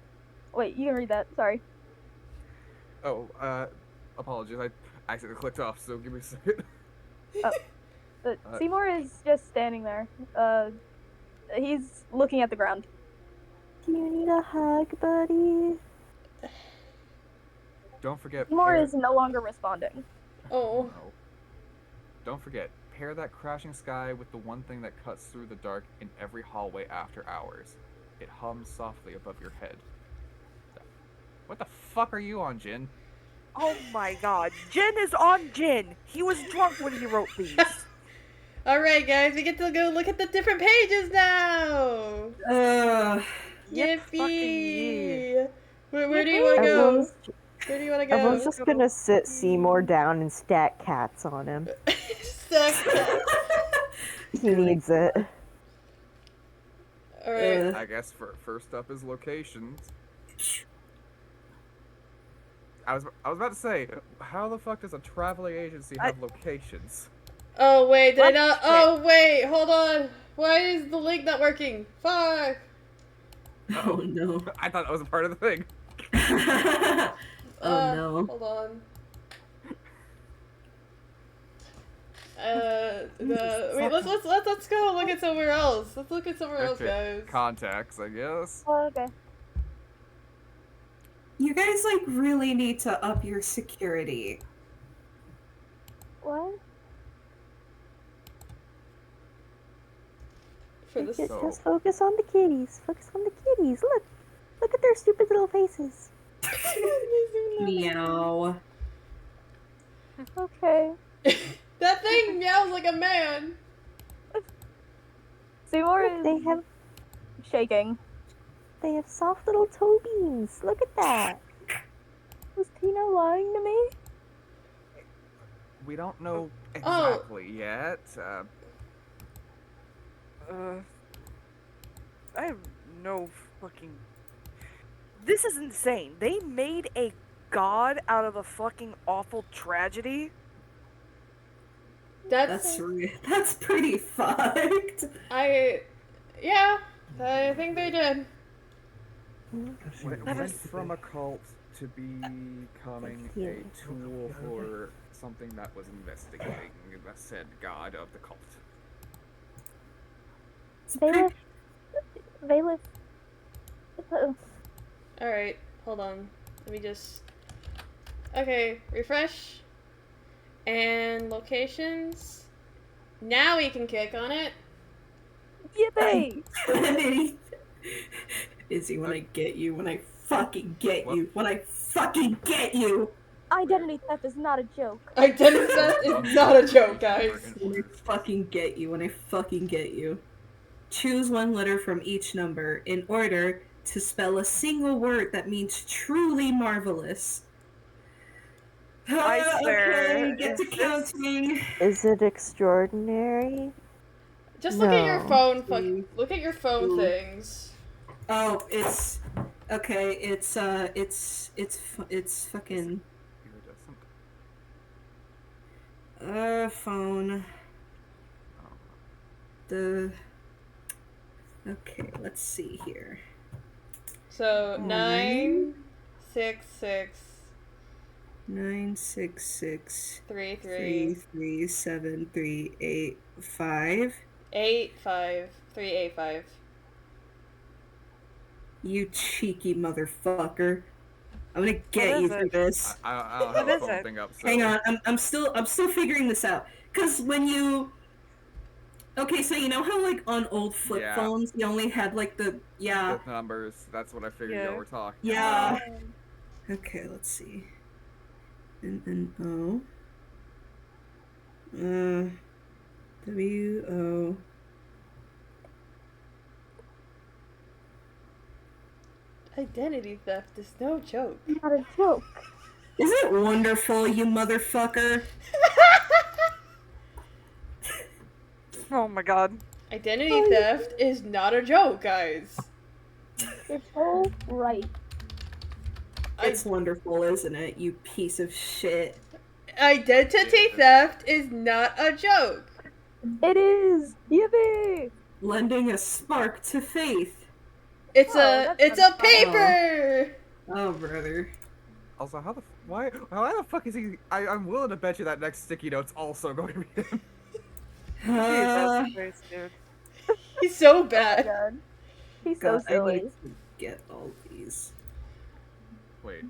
wait, you can read that. Sorry. apologies, I accidentally clicked off, so give me a second. But Seymour is just standing there. He's looking at the ground. Do you need a hug, buddy? Don't forget, Seymour is no longer responding. Oh. No. Don't forget, pair that crashing sky with the one thing that cuts through the dark in every hallway after hours. It hums softly above your head. What the fuck are you on, Jin? Oh my god, Jin is on Jin. He was drunk when he wrote these. Alright, guys, we get to go look at the different pages now! Yep, fucking Yippee! Where do you want to go? Everyone's, Where do you want to go? everyone's just gonna sit Seymour down and stack cats on him. He needs it. Alright. I guess first up is locations. I was about to say, how the fuck does a traveling agency have locations? Oh, wait, did I What? not? Oh, wait, hold on. Why is the link not working? Fuck! Oh no. I thought that was a part of the thing. Oh no. Hold on. Wait, let's go look at somewhere else. Let's look at somewhere else, guys. Contacts, I guess. Oh, okay. You guys like really need to up your security. What? For this. Just focus on the kitties. Focus on the kitties. Look at their stupid little faces. Meow. Okay. That thing meows like a man. Seymour is They have shaking. soft little toe beans. Look at that. Was Tina lying to me? We don't know exactly yet. I have no fucking... This is insane. They made a god out of a fucking awful tragedy? That's That's pretty fucked. yeah, I think they did. Went from a cult to becoming a tool for something that was investigating the said god of the cult. They live. Alright, hold on. Let me just... Okay, refresh. And locations. Now we can click on it. Yippee! Izzy, when I get you, when I fucking get you, when I fucking get you! Identity theft is not a joke. Identity theft is not a joke, guys. When I fucking get you, when I fucking get you. Choose one letter from each number in order to spell a single word that means truly marvelous. I swear. Okay, get to counting. Is it extraordinary? Just look at your No. phone. Look at your phone Ooh. things. Oh, it's okay. It's fucking. Iridescent. Phone. Oh. Okay, let's see here. So 966 three 337 385. 385. You cheeky motherfucker. I'm gonna What get is you for it? this. I don't have What a is phone it? thing up, so Hang on, I'm still figuring this out. Cause when you okay, so you know how like on old flip yeah, phones you only had like the the numbers. That's what I figured Yeah. y'all were talking yeah. about. Okay, let's see. N-N-O. W-O. Identity theft is no joke. Not a joke. Isn't it wonderful, you motherfucker? Oh my god. Identity theft is not a joke, guys. You're so right. It's wonderful, isn't it, you piece of shit? Identity theft is not a joke. It is. Yippee! Lending a spark to faith. It's Oh, it's that's a paper. Oh, brother. Also, why the fuck is he? I'm willing to bet you that next sticky note's also going to be him. Uh, Jesus Christ, dude. He's so Oh my bad. god. He's God, so silly. I need to get all these. Wait,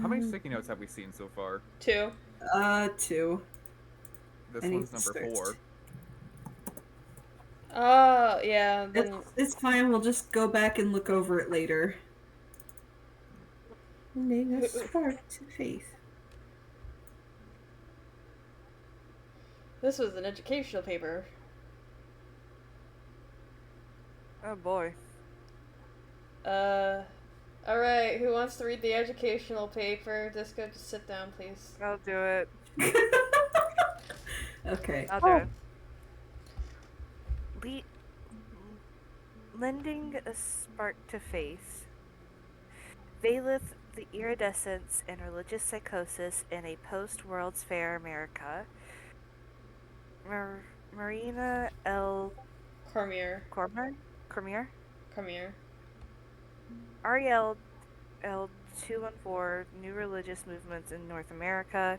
how many sticky notes have we seen so far? 2. 2. This I need one's to number start. 4. Oh, yeah, then It's fine, we'll just go back and look over it later. Lending a spark to faith. this was an educational paper. Oh boy. Alright, who wants to read the educational paper? Disco, just sit down, please. I'll do it. Okay. I'll do it. Lending a spark to faith. Veileth the iridescence and religious psychosis in a post-World's Fair America. Marina L. Cormier. Cormier? Ariel L214, New Religious Movements in North America.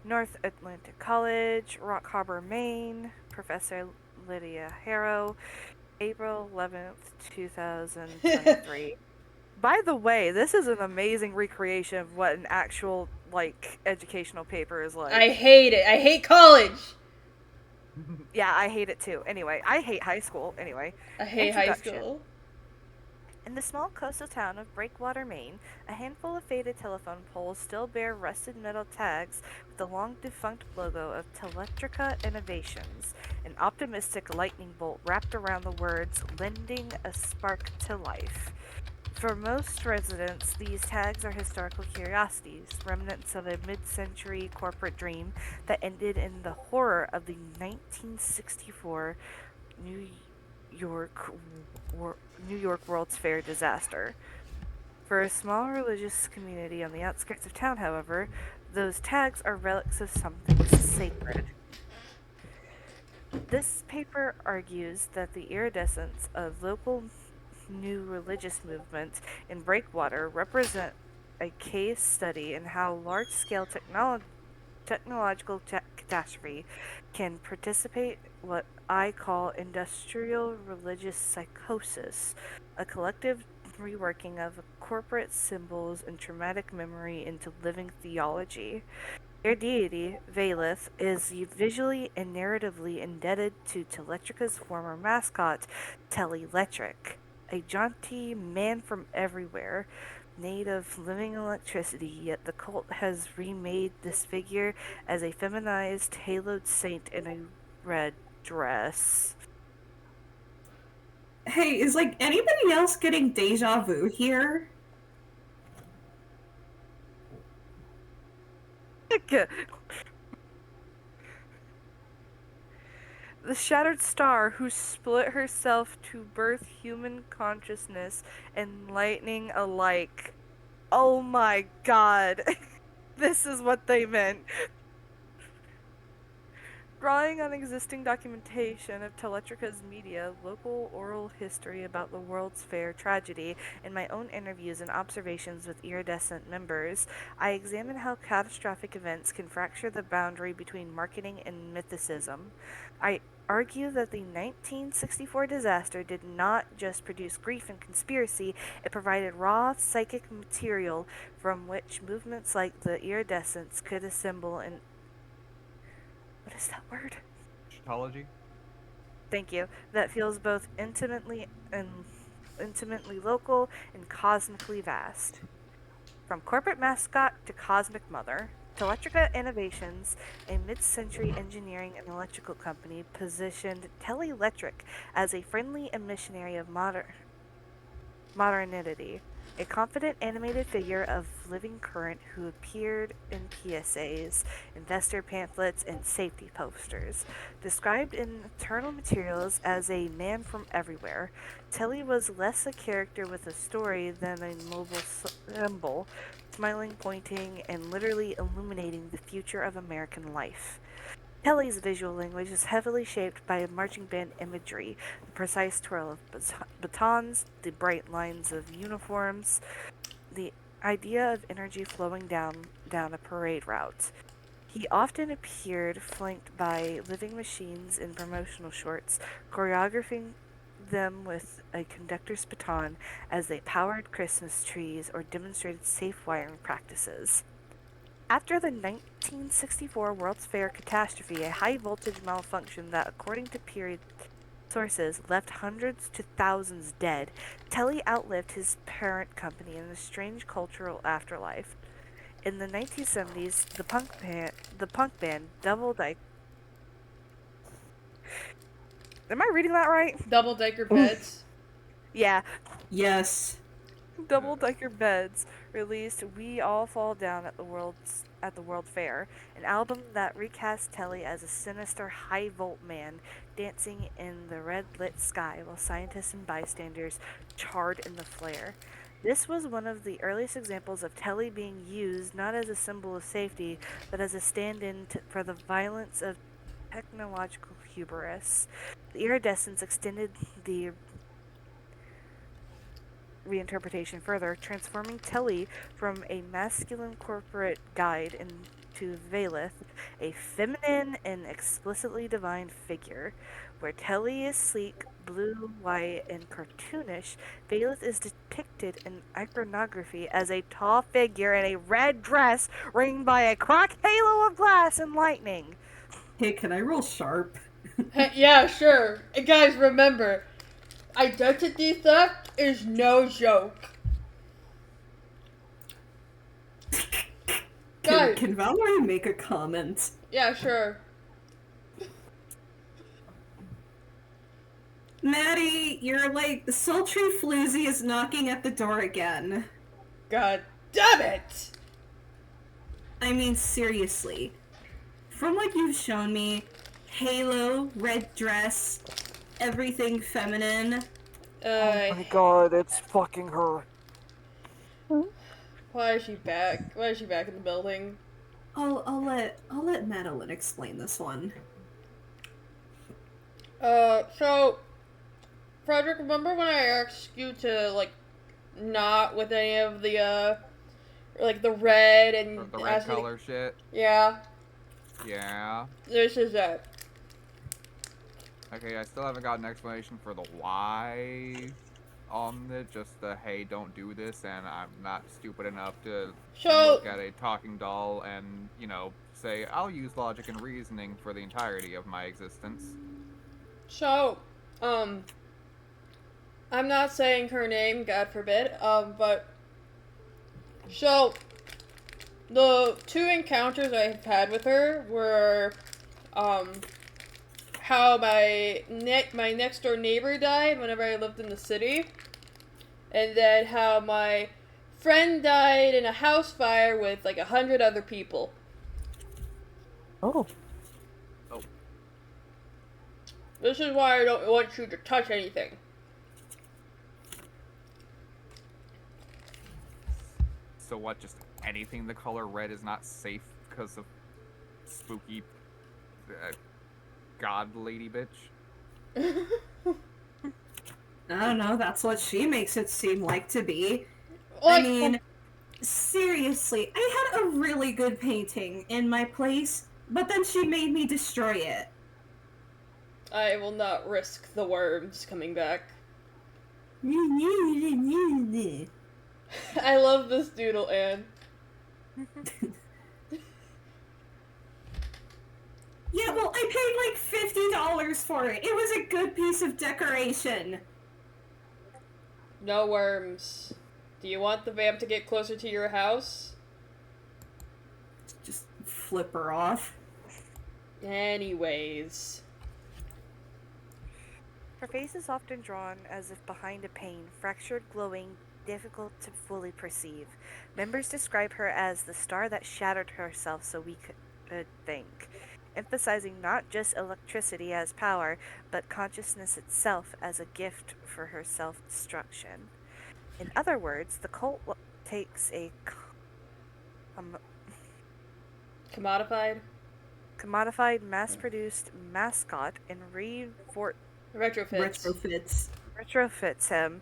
North Atlantic College, Rock Harbor, Maine. Professor Lydia Harrow. April 11th, 2023. By the way, this is an amazing recreation of what an actual, like, educational paper is like. I hate it. I hate college. Yeah, I hate it too. Anyway, I hate high school. Anyway. I hate high Introduction. school. In the small coastal town of Breakwater, Maine, a handful of faded telephone poles still bear rusted metal tags with the long-defunct logo of Telectrica Innovations, an optimistic lightning bolt wrapped around the words, "Lending a Spark to Life." For most residents, these tags are historical curiosities, remnants of a mid-century corporate dream that ended in the horror of the 1964 New York World's Fair disaster. For a small religious community on the outskirts of town, however, those tags are relics of something sacred. This paper argues that the iridescence of local new religious movements in Breakwater represent a case study in how large-scale technological catastrophe can participate what I call industrial religious psychosis, a collective reworking of corporate symbols and traumatic memory into living theology. Their deity, Veileth, is visually and narratively indebted to Teletrica's former mascot, Telelectric, a jaunty man from everywhere, made of living electricity, yet the cult has remade this figure as a feminized, haloed saint in a red dress. Hey, is like anybody else getting deja vu here? The shattered star who split herself to birth human consciousness and lightning alike. Oh my god. This is what they meant. Drawing on existing documentation of Teletrica's media, local oral history about the World's Fair tragedy, and my own interviews and observations with iridescent members, I examine how catastrophic events can fracture the boundary between marketing and mythicism. I argue that the 1964 disaster did not just produce grief and conspiracy, it provided raw psychic material from which movements like the iridescents could assemble an what is that word? Psychology? Thank you. That feels both intimately local and cosmically vast. From corporate mascot to cosmic mother, Teletrica Innovations, a mid-century engineering and electrical company, positioned Telelectric as a friendly missionary of modernity, a confident animated figure of living current who appeared in PSAs, investor pamphlets, and safety posters. Described in internal materials as a man from everywhere, Telly was less a character with a story than a mobile symbol, smiling, pointing, and literally illuminating the future of American life. Kelly's visual language is heavily shaped by marching band imagery, the precise twirl of batons, the bright lines of uniforms, the idea of energy flowing down a parade route. He often appeared flanked by living machines in promotional shorts, choreographing them with a conductor's baton as they powered Christmas trees or demonstrated safe wiring practices. After the 1964 World's Fair catastrophe, a high-voltage malfunction that, according to period sources, left hundreds to thousands dead, Telly outlived his parent company in a strange cultural afterlife. In the 1970s, the punk band Double Dyke. Am I reading that right? Double decker beds. Yeah. Yes. Double Decker Beds released "We All Fall Down" at the World Fair, an album that recast Telly as a sinister high-volt man dancing in the red-lit sky while scientists and bystanders charred in the flare. This was one of the earliest examples of Telly being used not as a symbol of safety, but as a stand-in for the violence of technological hubris. The iridescence extended the reinterpretation further, transforming Telly from a masculine corporate guide into Valeth, a feminine and explicitly divine figure. Where Telly is sleek, blue, white, and cartoonish, Valeth is depicted in iconography as a tall figure in a red dress ringed by a cracked halo of glass and lightning. Hey, can I roll sharp? Yeah, sure. And guys, remember, identity theft is no joke. Guys. Can Valerie make a comment? Yeah, sure. Maddie, your sultry floozy is knocking at the door again. God damn it! I mean, seriously. From what you've shown me, halo, red dress, everything feminine. Oh my god, it's fucking her. Why is she back? Why is she back in the building? I'll let Madeline explain this one. So Frederick, remember when I asked you to not with any of the the red and The red color shit? Yeah. Yeah. This is it. Okay, I still haven't got an explanation for the why on it. Just the, hey, don't do this, and I'm not stupid enough to look at a talking doll and, say, I'll use logic and reasoning for the entirety of my existence. So, I'm not saying her name, God forbid, but, so, the two encounters I've had with her were, how my next door neighbor died whenever I lived in the city, and then how my friend died in a house fire with 100 other people. Oh. This is why I don't want you to touch anything. So what, just anything the color red is not safe because of spooky god lady bitch. I don't know, that's what she makes it seem like to be. I Like, mean, seriously, I had a really good painting in my place, but then she made me destroy it. I will not risk the worms coming back. I love this doodle, Anne. Yeah, well, I paid like $50 for it. It was a good piece of decoration. No worms. Do you want the vamp to get closer to your house? Just flip her off. Anyways. Her face is often drawn as if behind a pain, fractured, glowing, difficult to fully perceive. Members describe her as the star that shattered herself so we could think, emphasizing not just electricity as power, but consciousness itself as a gift for her self-destruction. In other words, the cult takes a Commodified? commodified, mass-produced mascot and Retrofits. retrofits him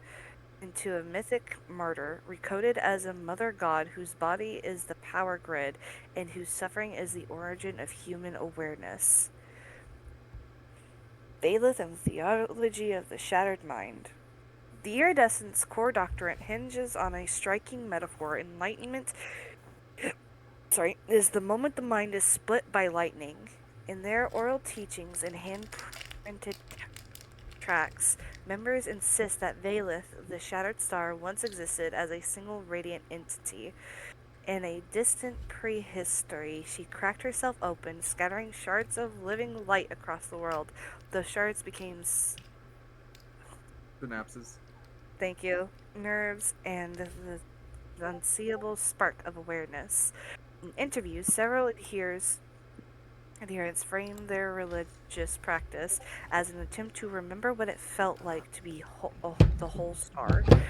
into a mythic martyr, recoded as a mother god whose body is the power grid and whose suffering is the origin of human awareness. Valeth and the Theology of the Shattered Mind. The iridescent's core doctrine hinges on a striking metaphor. Enlightenment is the moment the mind is split by lightning. In their oral teachings and hand-printed tracts, members insist that Valeth, the shattered star, once existed as a single radiant entity. In a distant prehistory, she cracked herself open, scattering shards of living light across the world. Those shards became Synapses. thank you, nerves, and the unseeable spark of awareness. In interviews, several adherents frame their religious practice as an attempt to remember what it felt like to be the whole star. To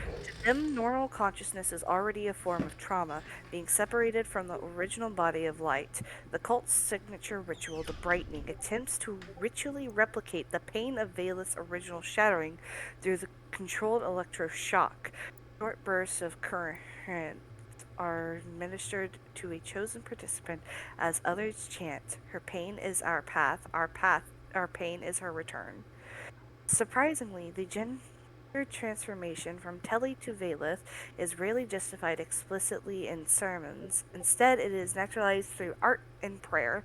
them, normal consciousness is already a form of trauma, being separated from the original body of light. The cult's signature ritual, the brightening, attempts to ritually replicate the pain of Valeth's original shattering through the controlled electroshock. Short bursts of current are administered to a chosen participant as others chant, "Her pain is our path, our pain is her return." Surprisingly, the gender transformation from Telly to Valeth is rarely justified explicitly in sermons. Instead, it is naturalized through art and prayer.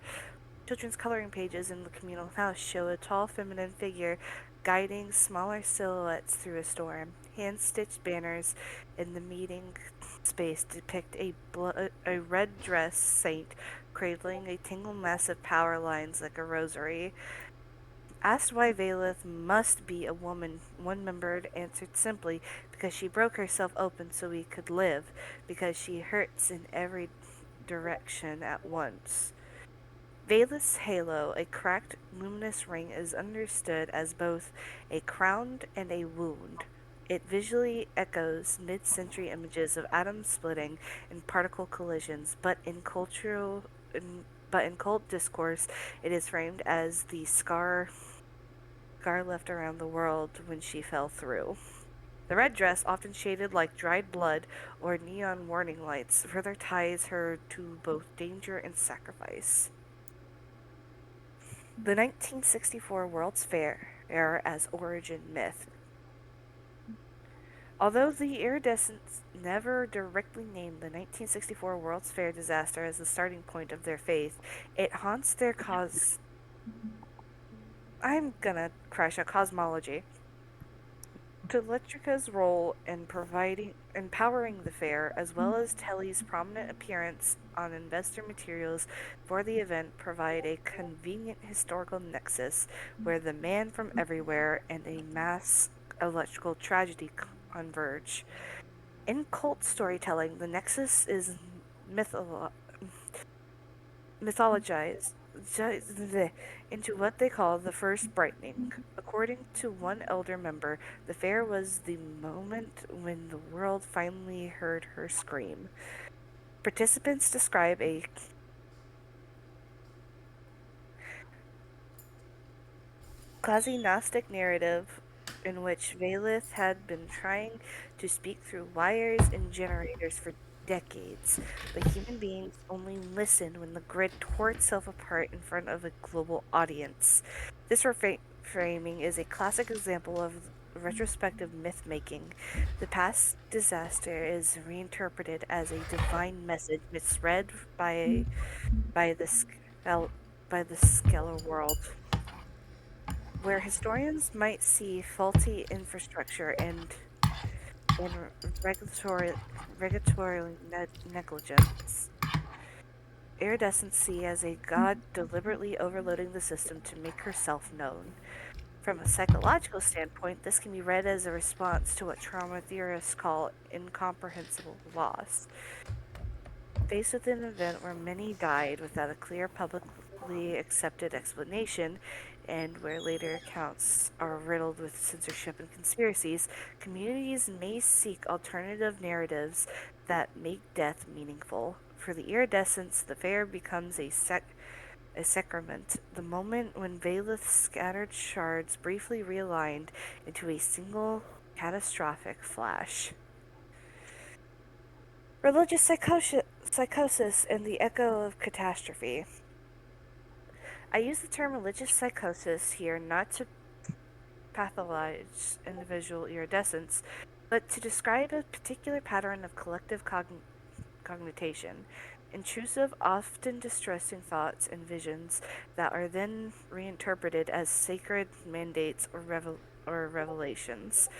Children's coloring pages in the communal house show a tall feminine figure guiding smaller silhouettes through a storm. Hand-stitched banners in the meeting space depict a red dress saint cradling a tangled mass of power lines like a rosary. Asked why Valeth must be a woman, one member answered simply, because she broke herself open so we could live, because she hurts in every direction at once. Valeth's halo, a cracked, luminous ring, is understood as both a crown and a wound. It visually echoes mid-century images of atoms splitting and particle collisions, but in cult discourse, it is framed as the scar left around the world when she fell through. The red dress, often shaded like dried blood or neon warning lights, further ties her to both danger and sacrifice. The 1964 World's Fair as origin myth. Although the iridescents never directly named the 1964 World's Fair disaster as the starting point of their faith, it haunts their I'm gonna crash a cosmology. To Electrica's role in empowering the fair, as well as Telly's prominent appearance on investor materials for the event, provide a convenient historical nexus where the man from everywhere and a mass electrical tragedy converge. In cult storytelling, the nexus is mythologized into what they call the first brightening. According to one elder member, the fair was the moment when the world finally heard her scream. Participants describe quasi-Gnostic narrative in which Valith had been trying to speak through wires and generators for decades, but human beings only listened when the grid tore itself apart in front of a global audience. This reframing is a classic example of retrospective myth making. The past disaster is reinterpreted as a divine message misread by the by the scalar world, where historians might see faulty infrastructure and regulatory negligence. Iridescence see as a god deliberately overloading the system to make herself known. From a psychological standpoint, this can be read as a response to what trauma theorists call incomprehensible loss. Faced with an event where many died without a clear, publicly accepted explanation, and where later accounts are riddled with censorship and conspiracies, communities may seek alternative narratives that make death meaningful. For the iridescents, the fair becomes a sacrament, the moment when Valith's scattered shards briefly realigned into a single catastrophic flash. Religious psychosis and the echo of catastrophe. I use the term religious psychosis here not to pathologize individual iridescence, but to describe a particular pattern of collective cognition, intrusive, often distressing thoughts and visions that are then reinterpreted as sacred mandates or revelations.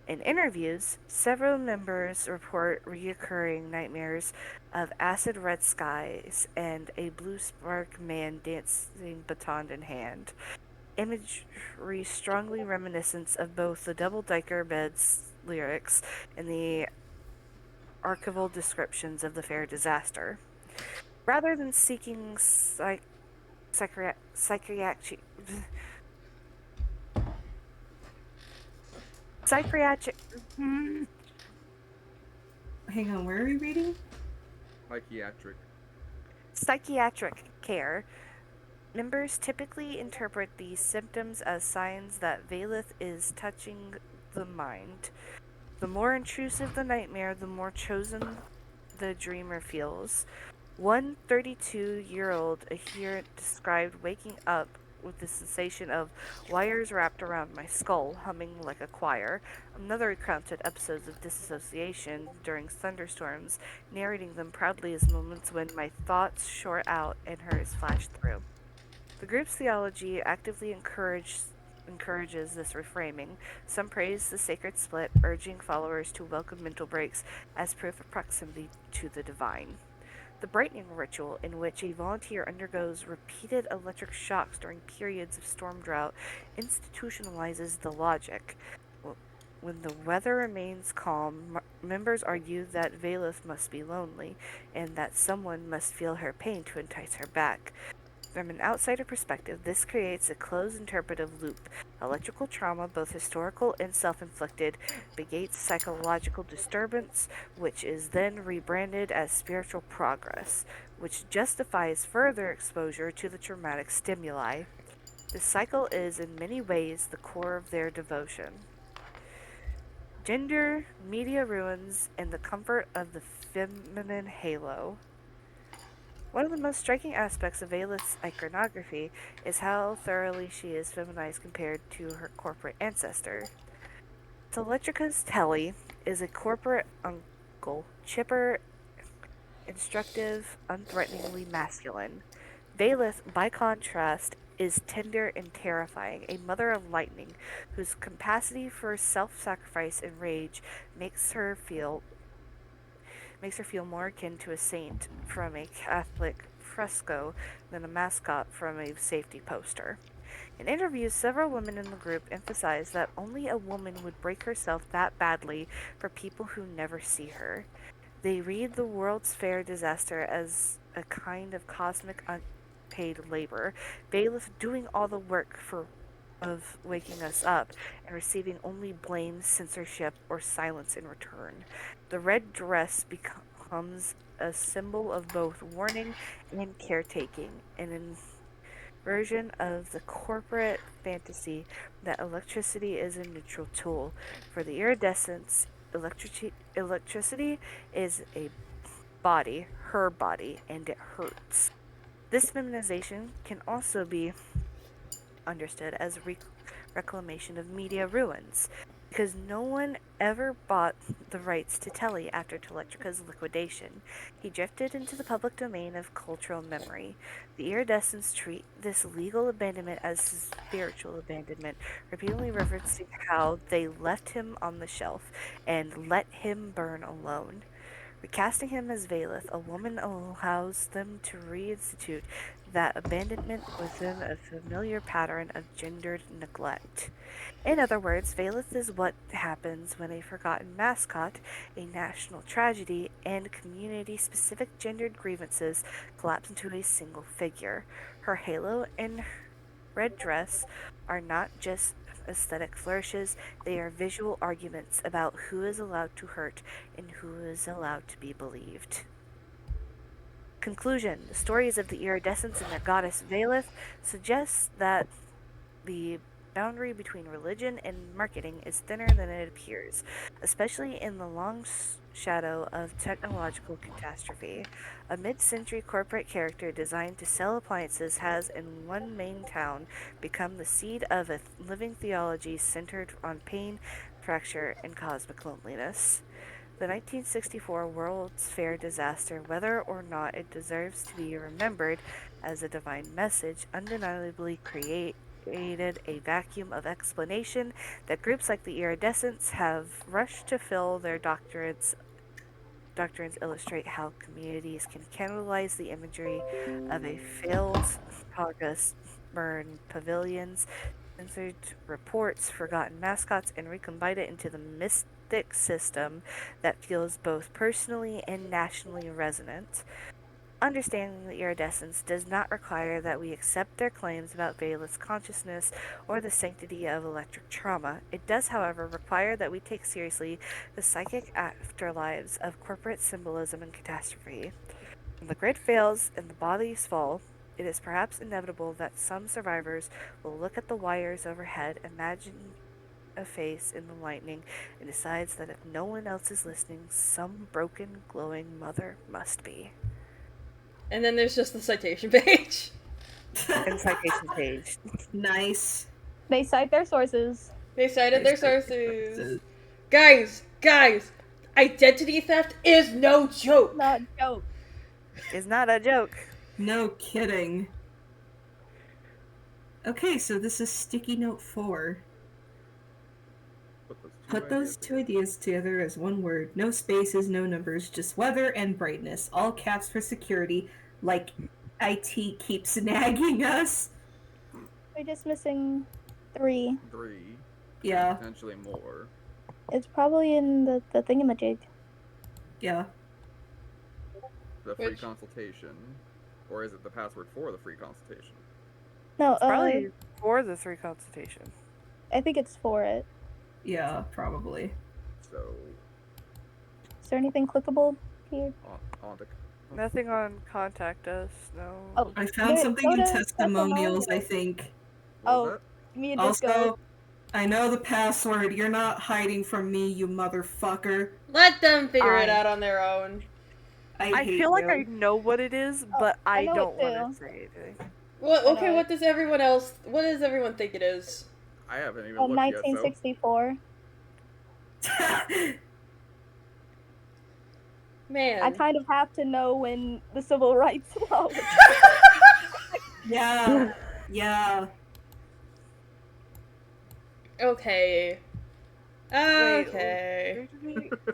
In interviews, several members report recurring nightmares of acid red skies and a blue spark man dancing baton in hand. Imagery strongly reminiscent of both the Double Decker Beds lyrics and the archival descriptions of the fair disaster. Rather than seeking psychiatric Hang on, where are we reading? Psychiatric care, members typically interpret these symptoms as signs that Valith is touching the mind. The more intrusive the nightmare, the more chosen the dreamer feels. One 32-year-old adherent described waking up with the sensation of wires wrapped around my skull, humming like a choir. Another recounted episodes of disassociation during thunderstorms, narrating them proudly as moments when my thoughts short out and hers flashed through. The group's theology actively encourages this reframing. Some praise the sacred split, urging followers to welcome mental breaks as proof of proximity to the divine. The brightening ritual, in which a volunteer undergoes repeated electric shocks during periods of storm drought, institutionalizes the logic. When the weather remains calm, members argue that Valith must be lonely, and that someone must feel her pain to entice her back. From an outsider perspective, this creates a closed interpretive loop. Electrical trauma, both historical and self-inflicted, begets psychological disturbance, which is then rebranded as spiritual progress, which justifies further exposure to the traumatic stimuli. This cycle is, in many ways, the core of their devotion. Gender, media ruins, and the comfort of the feminine halo. One of the most striking aspects of Valith's iconography is how thoroughly she is feminized compared to her corporate ancestor. Teletrica's Telly is a corporate uncle, chipper, instructive, unthreateningly masculine. Valith, by contrast, is tender and terrifying, a mother of lightning, whose capacity for self-sacrifice and rage makes her feel more akin to a saint from a Catholic fresco than a mascot from a safety poster. In interviews, several women in the group emphasize that only a woman would break herself that badly for people who never see her. They read the World's Fair disaster as a kind of cosmic unpaid labor, Valith doing all the work of waking us up and receiving only blame, censorship, or silence in return. The red dress becomes a symbol of both warning and caretaking, and version of the corporate fantasy that electricity is a neutral tool. For the iridescence, electricity is a body, her body, and it hurts. This feminization can also be understood as reclamation of media ruins, because no one ever bought the rights to Telly after Telectrica's liquidation. He drifted into the public domain of cultural memory. The iridescents treat this legal abandonment as spiritual abandonment, repeatedly referencing how they left him on the shelf and let him burn alone. Recasting him as Valeth, a woman allows them to reinstitute that abandonment within a familiar pattern of gendered neglect. In other words, Valeth is what happens when a forgotten mascot, a national tragedy, and community-specific gendered grievances collapse into a single figure. Her halo and red dress are not just aesthetic flourishes, they are visual arguments about who is allowed to hurt and who is allowed to be believed. Conclusion: the stories of the iridescents and their goddess Valeth suggest that the boundary between religion and marketing is thinner than it appears, especially in the long shadow of technological catastrophe. A mid-century corporate character designed to sell appliances has, in one main town, become the seed of a living theology centered on pain, fracture, and cosmic loneliness. The 1964 World's Fair disaster, whether or not it deserves to be remembered as a divine message, undeniably created a vacuum of explanation that groups like the iridescents have rushed to fill. Their doctrines illustrate how communities can cannibalize the imagery of a failed August, burn pavilions, censored reports, forgotten mascots, and recombine it into the mystic system that feels both personally and nationally resonant. Understanding the iridescence does not require that we accept their claims about Valeth's consciousness or the sanctity of electric trauma. It does, however, require that we take seriously the psychic afterlives of corporate symbolism and catastrophe. When the grid fails and the bodies fall, it is perhaps inevitable that some survivors will look at the wires overhead, imagine a face in the lightning, and decides that if no one else is listening, some broken, glowing mother must be. And then there's just the citation page. And citation page. Nice. They cite their sources. They cited their sources. Guys, identity theft is no joke. Not joke. Is not a joke. No kidding. Okay, so this is sticky note 4. Put those two ideas together as one word. No spaces, no numbers, just weather and brightness. All caps for security, like IT keeps nagging us. We're just missing 3. 3. Yeah. Potentially more. It's probably in the thingamajig. Yeah. The free Which- consultation. Or is it the password for the free consultation? No, It's probably for the 3 consultation. I think it's for it. Yeah, probably. So, Is there anything clickable here? on to... Nothing on contact us, no. Oh, I found Go something in to testimonials, I testimonials. think. What was Oh. that? Me and Disco. Also, I know the password. You're not hiding from me, you motherfucker. Let them figure it I- out on their own. I hate feel like you. I know what it is, but I I know don't it want too. to say anything. What? I Okay, know. what does everyone think it is? I haven't even Oh, looked yet, so... 1964. Man. I kind of have to know when the civil rights law was. Yeah. Yeah. Okay. Wait, Okay.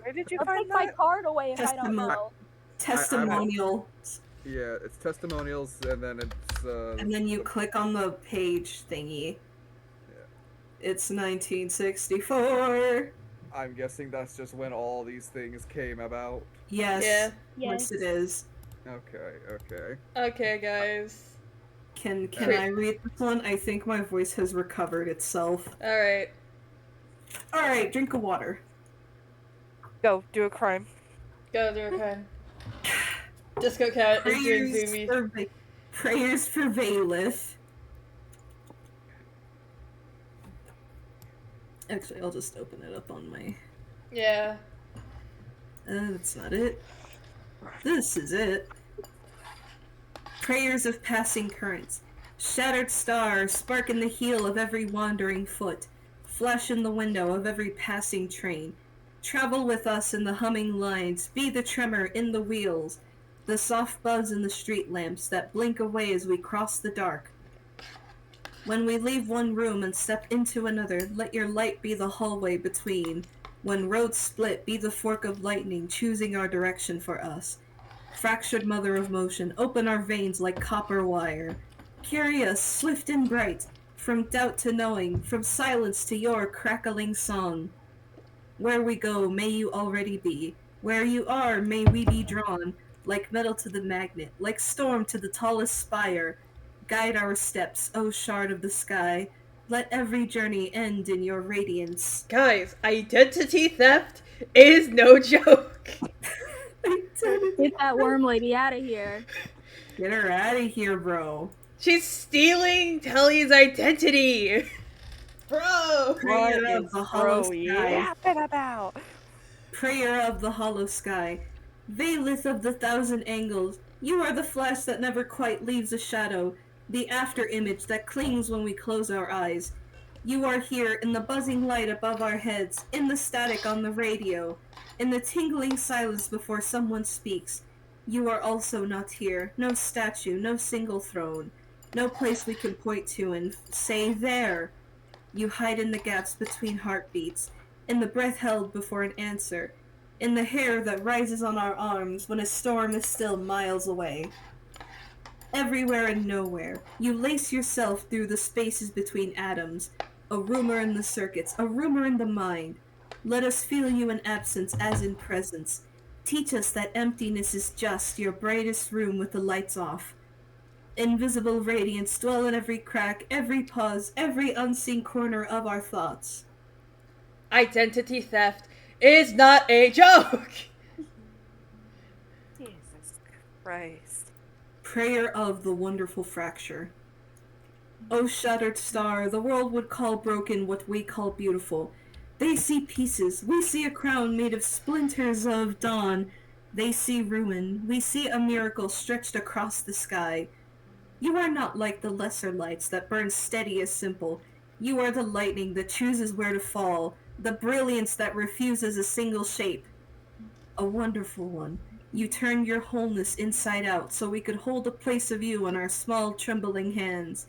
where did you I'll find take my that? card away if I don't Testimo- know. Testimonial. Yeah, it's testimonials, and then it's, And then you click on the page thingy. Yeah. It's 1964. I'm guessing that's just when all these things came about. Yes. Yeah. Yes, Yes. it is. Okay. Okay, guys. Can Great. I read this one? I think my voice has recovered itself. Alright. Alright, drink of water. Go, do a crime. Go, Durkan. Disco Cat is doing zoomies. Prayers for Valeth. Actually, I'll just open it up on my... Yeah. That's not it. This is it. Prayers of passing currents. Shattered stars spark in the heel of every wandering foot. Flash in the window of every passing train. Travel with us in the humming lines. Be the tremor in the wheels. The soft buzz in the street lamps that blink away as we cross the dark. When we leave one room and step into another, let your light be the hallway between. When roads split, be the fork of lightning, choosing our direction for us. Fractured mother of motion, open our veins like copper wire. Carry us, swift and bright, from doubt to knowing, from silence to your crackling song. Where we go, may you already be. Where you are, may we be drawn, like metal to the magnet, like storm to the tallest spire. Guide our steps, O shard of the sky. Let every journey end in your radiance. Guys, identity theft is no joke. Get that worm lady out of here. Get her out of here, bro. She's stealing Telly's identity. Bro. Prayer of the hollow sky. yapping about? Prayer of the hollow sky. Veileth of the thousand angles, you are the flash that never quite leaves a shadow, the after image that clings when we close our eyes. You are here in the buzzing light above our heads, in the static on the radio, in the tingling silence before someone speaks. You are also not here, no statue, no single throne, no place we can point to and say, there. You hide in the gaps between heartbeats, in the breath held before an answer, in the hair that rises on our arms when a storm is still miles away. Everywhere and nowhere, you lace yourself through the spaces between atoms, a rumor in the circuits, a rumor in the mind. Let us feel you in absence as in presence. Teach us that emptiness is just your brightest room with the lights off. Invisible radiance dwell in every crack, every pause, every unseen corner of our thoughts. Identity theft is not a joke. Jesus Christ. Prayer of the wonderful fracture. O shattered star, the world would call broken what we call beautiful. They see pieces, we see a crown made of splinters of dawn. They see ruin, we see a miracle stretched across the sky. You are not like the lesser lights that burn steady as simple. You are the lightning that chooses where to fall, the brilliance that refuses a single shape. A wonderful one. You turn your wholeness inside out so we could hold a place of you in our small trembling hands.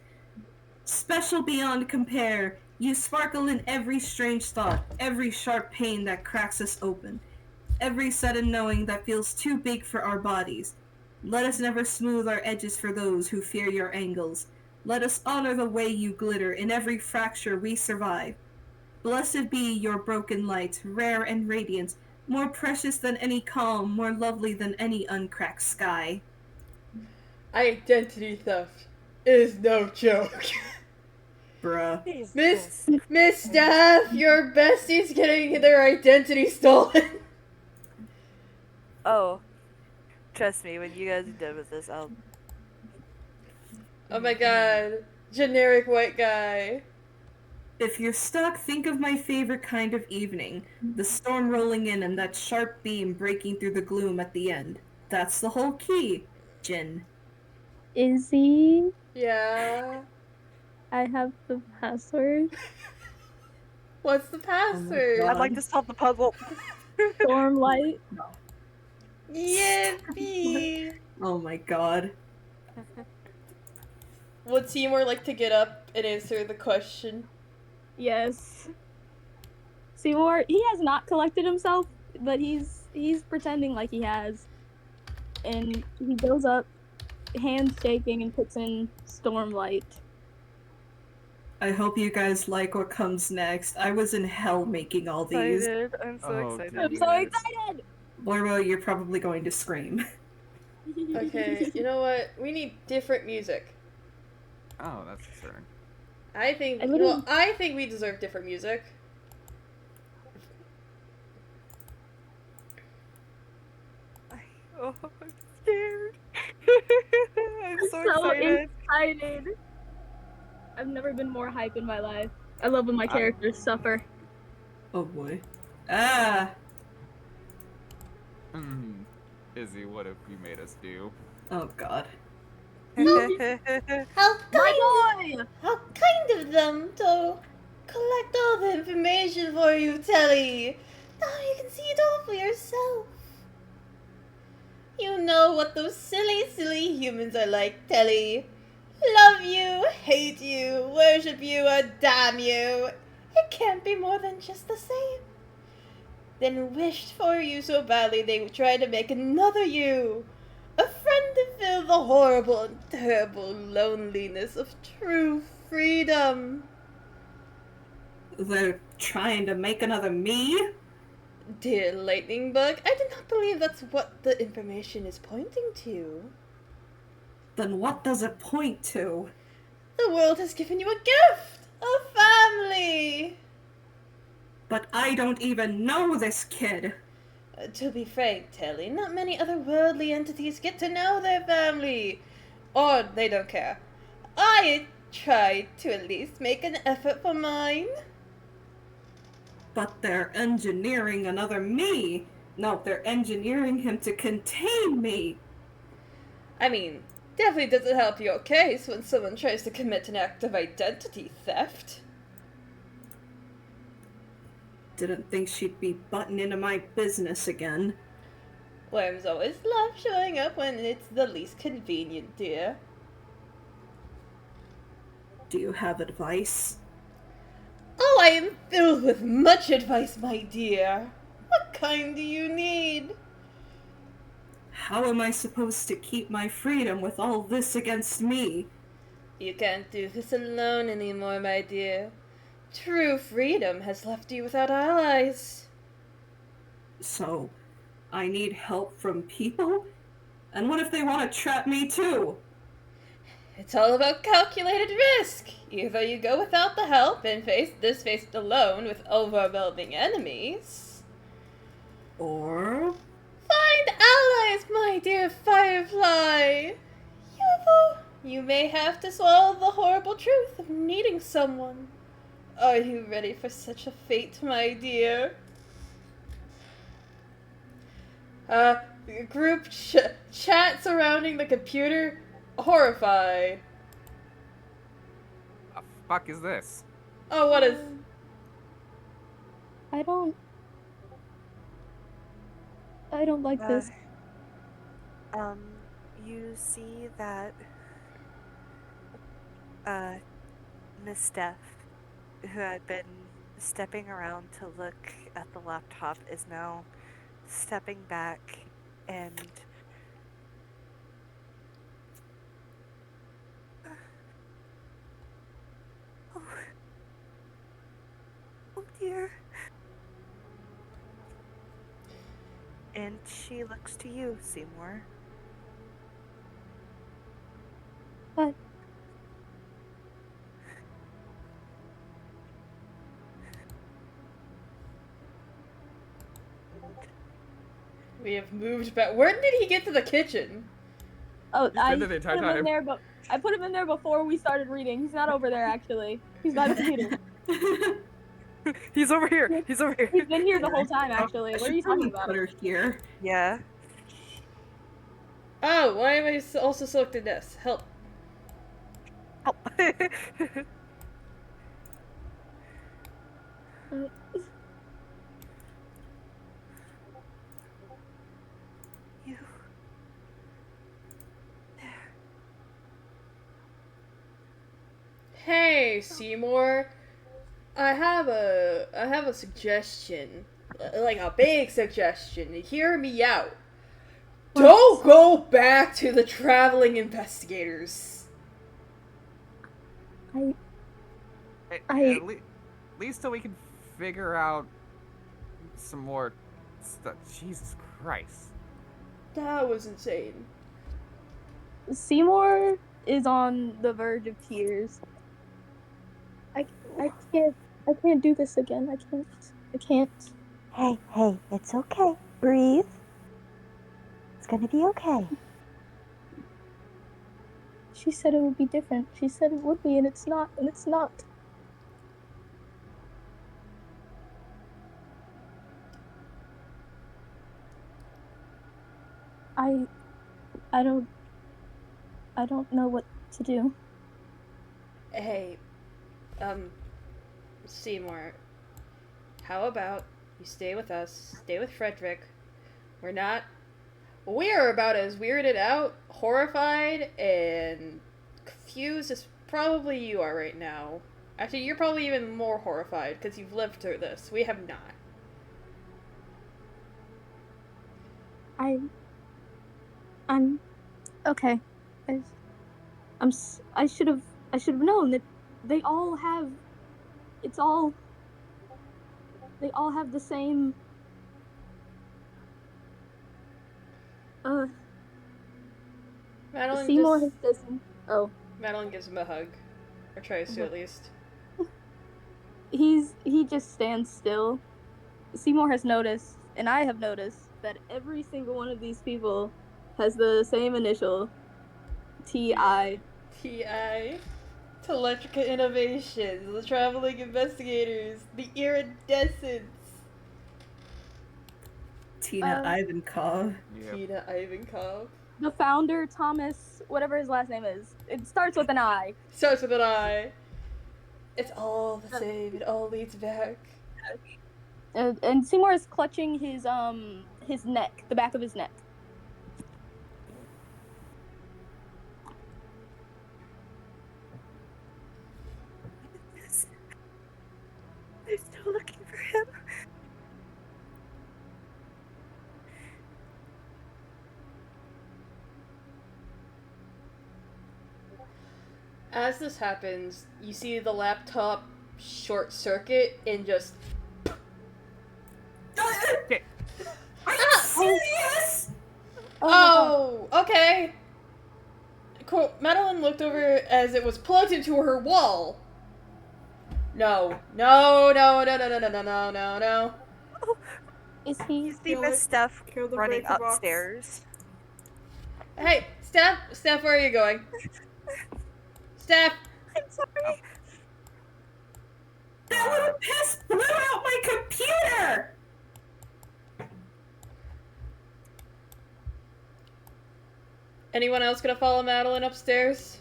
Special beyond compare, you sparkle in every strange thought, every sharp pain that cracks us open, every sudden knowing that feels too big for our bodies. Let us never smooth our edges for those who fear your angles. Let us honor the way you glitter in every fracture we survive. Blessed be your broken light, rare and radiant, more precious than any calm, more lovely than any uncracked sky. Identity theft is no joke. Bruh. Miss Staff, your bestie's getting their identity stolen. Oh. Trust me, when you guys are done with this, I'll... Oh my god. Generic white guy. If you're stuck, think of my favorite kind of evening. The storm rolling in and that sharp beam breaking through the gloom at the end. That's the whole key, Jin. Izzy, Yeah. I have the password. What's the password? God. I'd like to solve the puzzle. Stormlight. Yippee! Oh my god. Would Seymour like to get up and answer the question? Yes. Seymour, he has not collected himself, but he's pretending like he has. And he goes up, hands shaking, and puts in Stormlight. I hope you guys like what comes next. I was in hell making all these. Excited. I'm so Oh, excited. dear. I'm so excited! Borbo, you're probably going to scream. Okay, you know what? We need different music. Oh, that's concerning. I think, I literally- I think we deserve different music. Oh, I'm scared. I'm so So excited. excited. I've never been more hype in my life. I love when my characters suffer. Oh boy. Ah! Izzy, what have you made us do? Oh god. How My kind, boy! how kind of them to collect all the information for you, Telly. Now you can see it all for yourself. You know what those silly humans are like, Telly. Love you, hate you, worship you, or damn you. It can't be more than just the same. Then wished for you so badly they would try to make another you. A friend to fill the horrible and terrible loneliness of true freedom. They're trying to make another me? Dear Lightning Bug, I do not believe that's what the information is pointing to. Then what does it point to? The world has given you a gift! A family! But I don't even know this kid! To be frank, Telly, not many other worldly entities get to know their family. Or they don't care. I tried to at least make an effort for mine. But they're engineering another me! No, they're engineering him to contain me! I mean, definitely doesn't help your case when someone tries to commit an act of identity theft. Didn't think she'd be butting into my business again. Worms always love showing up when it's the least convenient, dear. Do you have advice? Oh, I am filled with much advice, my dear. What kind do you need? How am I supposed to keep my freedom with all this against me? You can't do this alone anymore, my dear. True freedom has left you without allies. So, I need help from people? And what if they want to trap me too? It's all about calculated risk. Either you go without the help and face alone with overwhelming enemies. Or... Find allies, my dear Firefly. You may have to swallow the horrible truth of needing someone. Are you ready for such a fate, my dear? Group chat surrounding the computer, horrified. The fuck is this? Oh, what is... I don't like this. You see that Miss Steph, who had been stepping around to look at the laptop, is now stepping back and oh dear. And she looks to you, Seymour. What? We have moved back. Where did he get to the kitchen? Oh, I been there the entire put him in time. there, but I put him in there before we started reading. He's not over there actually. He's by the computer. He's over here. He's over here. He's been here the whole time actually. What are you talking about? Put her here. Yeah. Oh, why am I also selecting this? Help. Oh. You. Hey, Seymour. I have a suggestion. Like a big suggestion. Hear me out. Don't go back to the traveling investigators. At least till we can figure out some more stuff. Jesus Christ. That was insane. Seymour is on the verge of tears. I can't do this again. I can't. Hey, it's okay. Breathe. It's gonna be okay. She said it would be different. She said it would be, and it's not. I don't know what to do. Hey, Seymour, how about you stay with us, stay with Frederick. We are about as weirded out, horrified, and confused as probably you are right now. Actually, you're probably even more horrified because you've lived through this. We have not. I'm okay. I should have known that they all have they all have the same Madeline Seymour just... has this. Oh, Madeline gives him a hug. Or tries to, at least. he just stands still. Seymour has noticed, and I have noticed, that every single one of these people has the same initial, T.I. T.I. Teletrica Innovations, the Traveling Investigators, the Iridescents. Tina Ivankov. Yep. Tina Ivankov. The founder, Thomas, whatever his last name is. It starts with an I. Starts with an I. It's all the same. It all leads back. And Seymour is clutching his neck, the back of his neck. They're still looking for him. As this happens, you see the laptop short circuit and just... Are you serious? Oh, okay. Cool. Madeline looked over as it was plugged into her wall. No. No, no, no, no, no, no, no, no, no. Is he? You see Kill Miss it. Steph Kill the running breaker box. upstairs. Hey, Steph, where are you going? Steph! I'm sorry. That little piss blew out my computer! Anyone else gonna follow Madeline upstairs?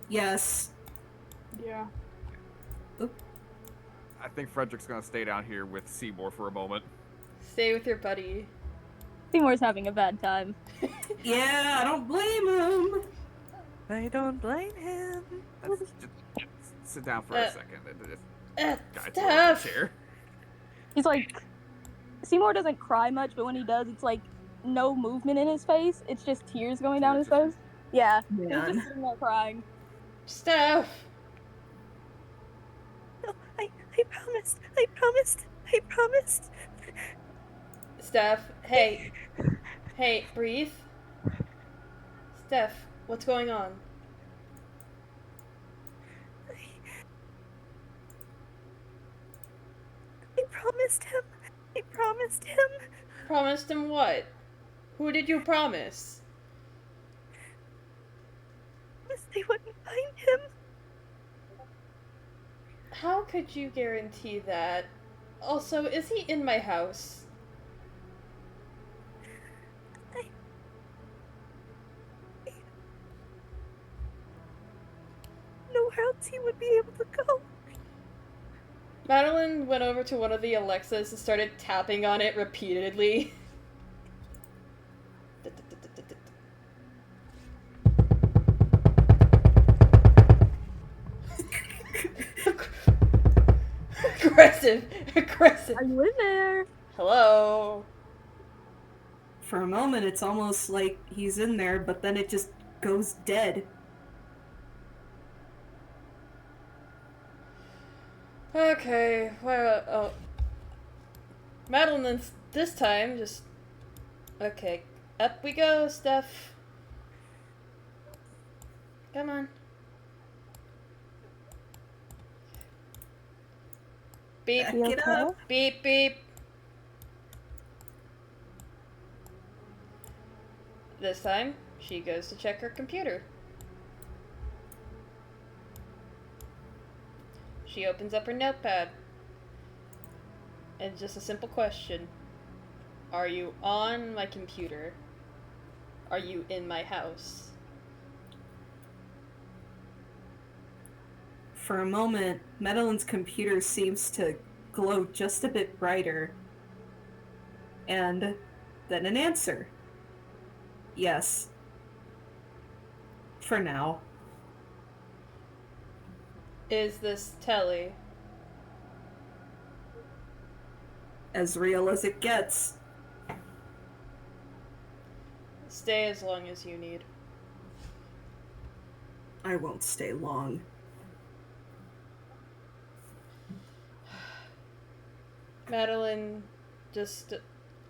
Yes. Yeah. I think Frederick's gonna stay down here with Seymour for a moment. Stay with your buddy. Seymour's having a bad time. Yeah, I don't blame him. I don't blame him. Just sit down for a second. Guide to a Steph! chair. He's like, Seymour doesn't cry much, but when he does, it's like no movement in his face. It's just tears going down his face. Yeah, he's Man. just sitting there crying. Steph! No, I promised. Steph, hey. Hey, breathe. Steph, what's going on? I promised him. Promised him what? Who did you promise? They wouldn't find him. How could you guarantee that? Also, is he in my house? Nowhere else he would be able to go. Madeline went over to one of the Alexas and started tapping on it repeatedly. Aggressive. Are you in there? Hello. For a moment, it's almost like he's in there, but then it just goes dead. Okay, well, oh. Madeline, this time, just... Okay, up we go, Steph. Come on. Beep, You Get okay? up. beep, beep. This time, she goes to check her computer. She opens up her notepad. And just a simple question. Are you on my computer? Are you in my house? For a moment, Madeline's computer seems to glow just a bit brighter. And then an answer. Yes. For now. Is this Telly? As real as it gets. Stay as long as you need. I won't stay long. Madeline just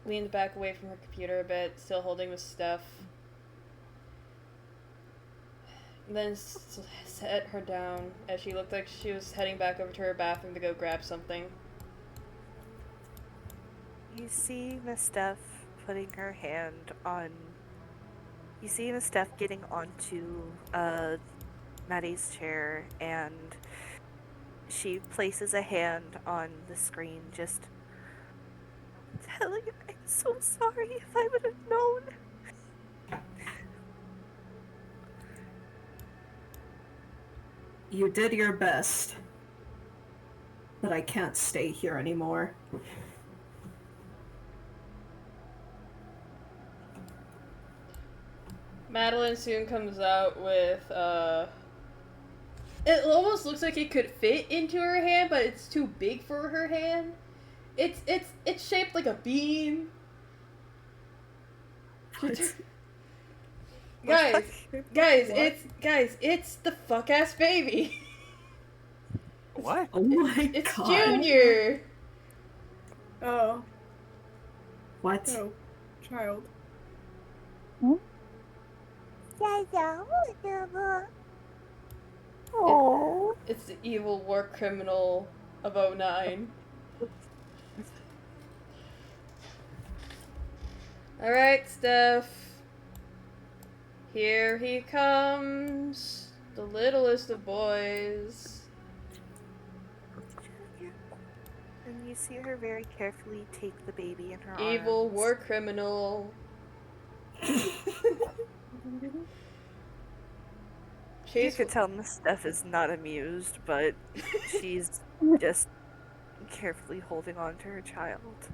leaned back away from her computer a bit, still holding the stuff. Then set her down as she looked like she was heading back over to her bathroom to go grab something. You see Miss Steph putting her hand on. You see Miss Steph getting onto Maddie's chair, and she places a hand on the screen, just telling her, "I'm so sorry. If I would have known." You did your best. But I can't stay here anymore. Madeline soon comes out with, it almost looks like it could fit into her hand, but it's too big for her hand. It's shaped like a bean. Guys, it's the fuck-ass baby. What? Oh my It's god. Junior. Oh, What? no. Child. Oh. It's the evil war criminal of 09. Alright, Steph. Here he comes. The littlest of boys. And you see her very carefully take the baby in her Evil arms. war criminal. You could tell Miss Steph is not amused, but she's just carefully holding on to her child.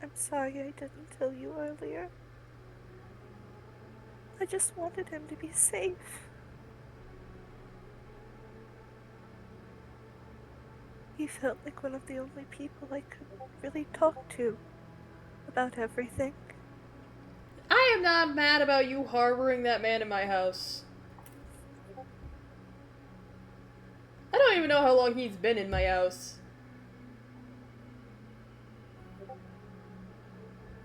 I'm sorry I didn't tell you earlier. I just wanted him to be safe. He felt like one of the only people I could really talk to about everything. I am not mad about you harboring that man in my house. I don't even know how long he's been in my house.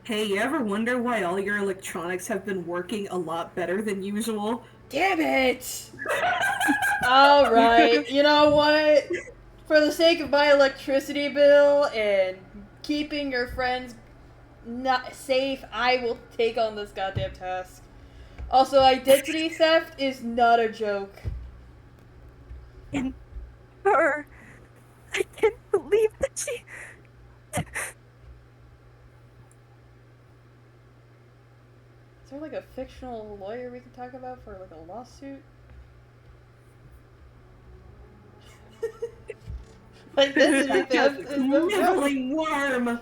Hey, you ever wonder why all your electronics have been working a lot better than usual? Damn it! Alright, you know what? For the sake of my electricity bill and keeping your friends not safe, I will take on this goddamn task. Also, identity theft is not a joke. And her, I can't believe that she... Is there like a fictional lawyer we can talk about for like a lawsuit? Identity theft is no joke. Nibbling worm!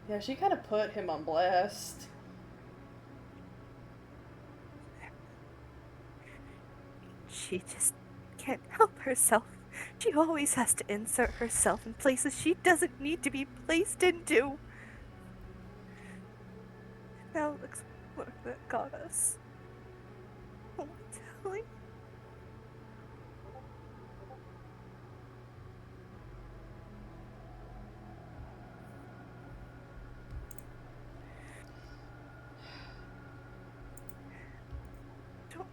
Yeah, she kind of put him on blast. She just can't help herself. She always has to insert herself in places she doesn't need to be placed into. Now looks what that got us. Oh, telling. Don't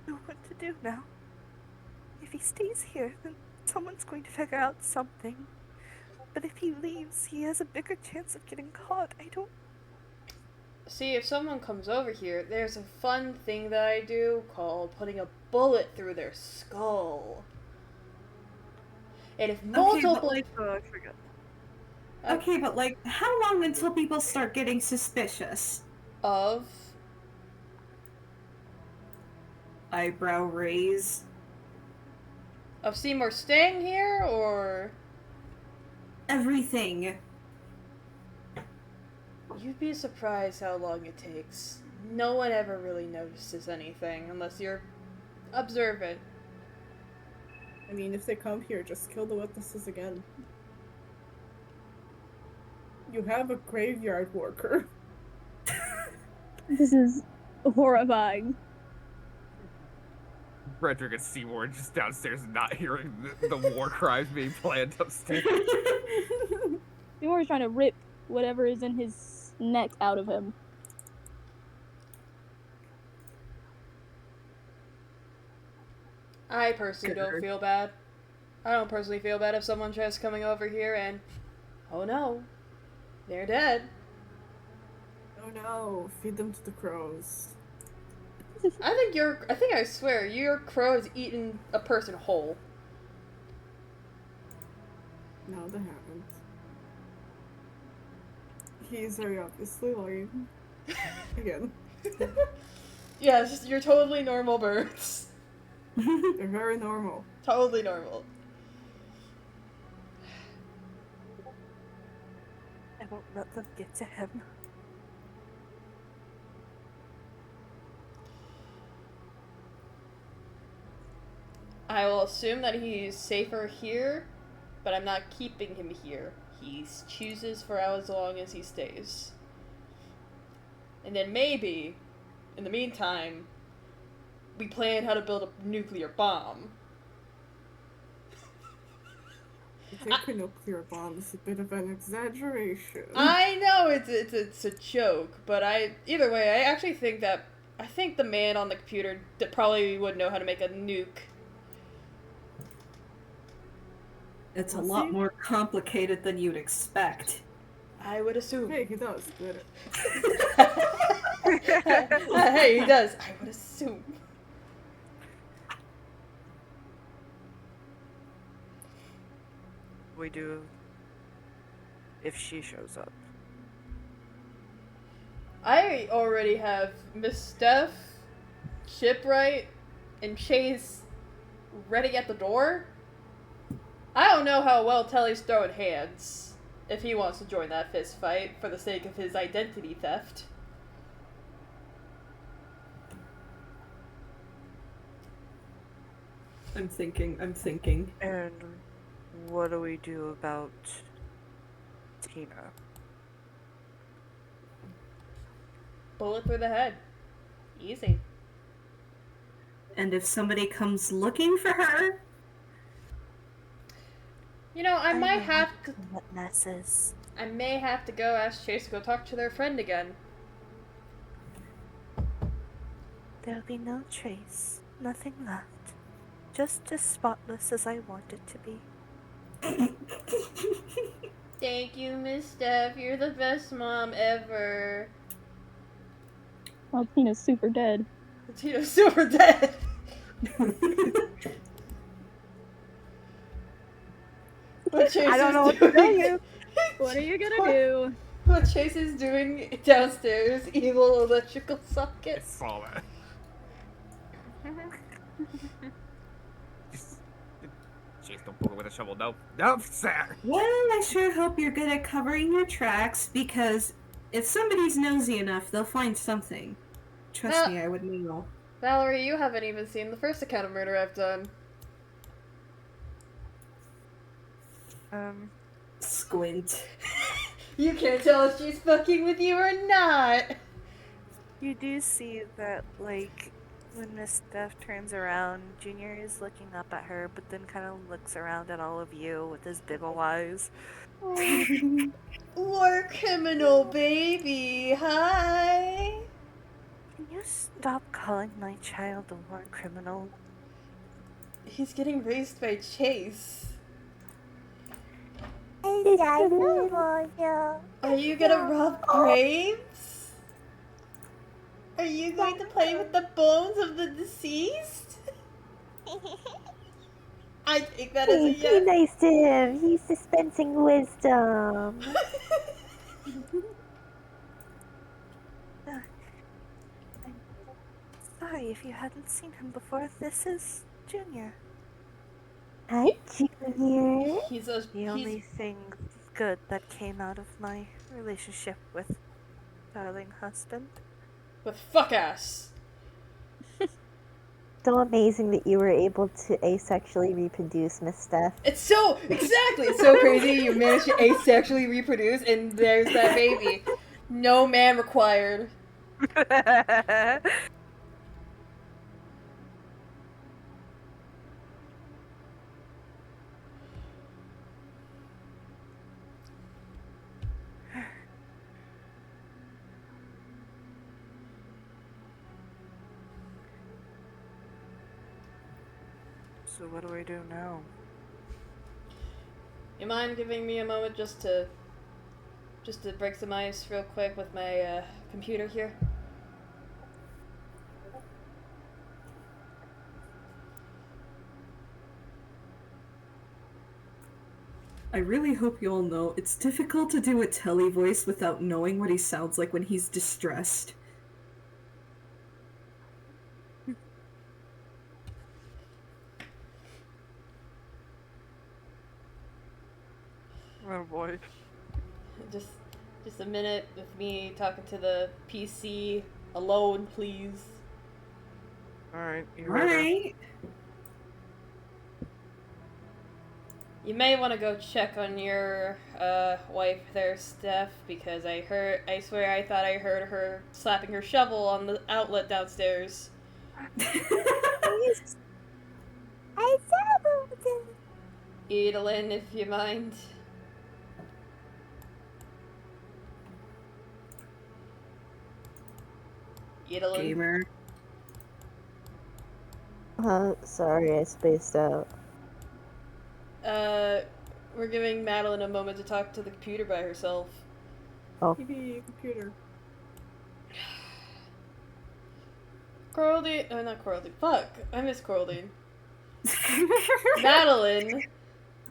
know what to do now. If he stays here, then someone's going to figure out something. but if he leaves, he has a bigger chance of getting caught. I don't. See, if someone comes over here, there's a fun thing that I do called putting a bullet through their skull. And if multiple... Oh, I forgot. Okay, but like, how long until people start getting suspicious? Of... Eyebrow raise. Of Seymour staying here, or... Everything. You'd be surprised how long it takes. No one ever really notices anything, unless you're observant. I mean, if they come here, just kill the witnesses again. You have a graveyard worker. This is horrifying. Frederick and Seymour just downstairs not hearing the war crimes being planned upstairs. Seymour's trying to rip whatever is in his neck out of him. I personally don't feel bad. I don't personally feel bad if someone tries coming over here and... Oh no. They're dead. Oh no, feed them to the crows. I swear, your crow has eaten a person whole. No, they haven't. He's very obviously lying. Again. Yes, you're totally normal birds. They're very normal. Totally normal. I won't let them get to him. I will assume that he's safer here, but I'm not keeping him here. He chooses for as long as he stays. And then maybe, in the meantime, we plan how to build a nuclear bomb. I think a nuclear bomb is a bit of an exaggeration. I know it's a joke, but either way, I actually think the man on the computer probably would know how to make a nuke. It's a lot more complicated than you'd expect. I would assume. Hey, he does. Good. Hey, he does. I would assume. We do if she shows up. I already have Miss Steph, Shipwright, and Chase ready at the door. I don't know how well Telly's throwing hands if he wants to join that fist fight for the sake of his identity theft. I'm thinking. And what do we do about Tina? Bullet through the head. Easy. And if somebody comes looking for her? You know, I might have to... What messes? I may have to go ask Chase to go talk to their friend again. There'll be no trace. Nothing left. Just as spotless as I want it to be. Thank you, Miss Steph. You're the best mom ever. Well, Tina's super dead. Tina's super dead. What Chase I don't know what to tell you. What are you gonna do? What Chase is doing downstairs, evil electrical I socket. saw that. Chase, don't poke it with a shovel. Nope, sir. Well, I sure hope you're good at covering your tracks, because if somebody's nosy enough, they'll find something. Trust me, I would know. Valerie, you haven't even seen the first account of murder I've done. Squint. You can't tell if she's fucking with you or not. You do see that, like, when Miss Steph turns around, Junior is looking up at her, but then kind of looks around at all of you with his big ol' eyes. War criminal baby, hi. Can you stop calling my child a war criminal? He's getting raised by Chase. excited for you. Are you gonna rub graves? Are you going to play with the bones of the deceased? I think that is a Be yes. nice to him. He's dispensing wisdom. I'm sorry if you hadn't seen him before. This is Junior. Hi, Junior. The only thing good that came out of my relationship with darling husband. with fuck ass. So amazing that you were able to asexually reproduce, Miss Steph. It's so exactly. It's so crazy. You managed to asexually reproduce, and there's that baby. No man required. So what do I do now? You mind giving me a moment just to break some ice real quick with my computer here? I really hope you all know it's difficult to do a Telly voice without knowing what he sounds like when he's distressed. Oh boy. Just a minute with me talking to the PC alone, please. Alright, you Alright. ready? You may want to go check on your wife there, Steph, because I swear I thought I heard her slapping her shovel on the outlet downstairs. I saw Edelyn, if you mind. Edelyn. Gamer. sorry, I spaced out. We're giving Madeline a moment to talk to the computer by herself. TV computer. Coraldine, not Coraldine, fuck, I miss Coraldine. Madeline,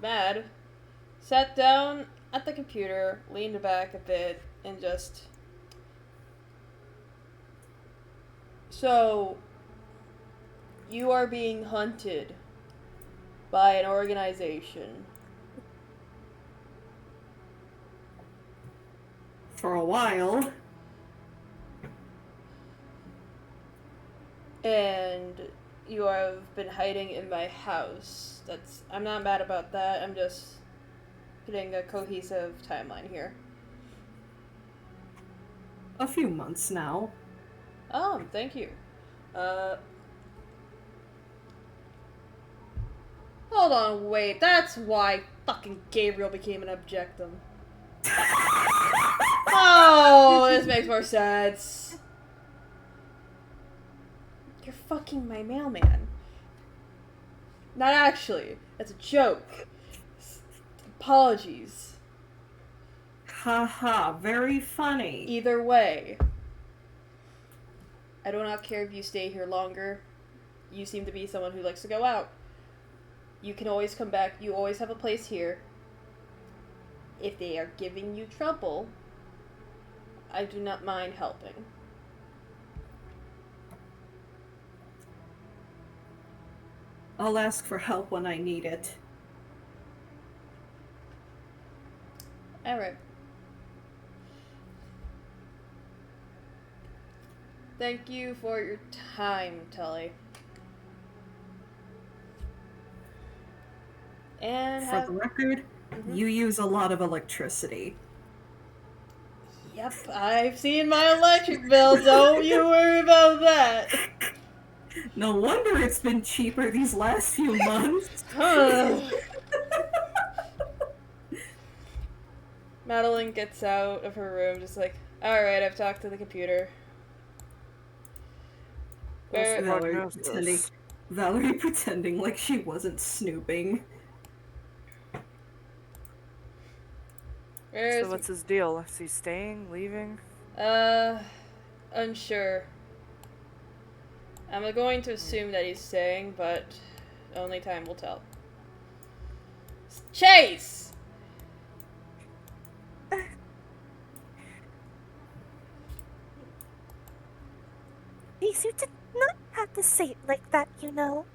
Mad, sat down at the computer, leaned back a bit, and just... So, you are being hunted by an organization. For a while. And you have been hiding in my house. I'm not mad about that, I'm just getting a cohesive timeline here. A few months now. Thank you. Hold on, wait, that's why fucking Gabriel became an objectum. Oh, this makes more sense. You're fucking my mailman. Not actually. That's a joke. Apologies. Haha, very funny. Either way. I do not care if you stay here longer. You seem to be someone who likes to go out. You can always come back. You always have a place here. If they are giving you trouble, I do not mind helping. I'll ask for help when I need it. Alright. Thank you for your time, Tully. And For the record, you use a lot of electricity. Yep, I've seen my electric bill, don't you worry about that. No wonder it's been cheaper these last few months. Madeline gets out of her room just like, alright, I've talked to the computer. Valerie pretending like she wasn't snooping. There's, So what's his deal? Is he staying, leaving? unsure. I'm going to assume that he's staying, but only time will tell. Chase! Yes, you did not have to say it like that, you know.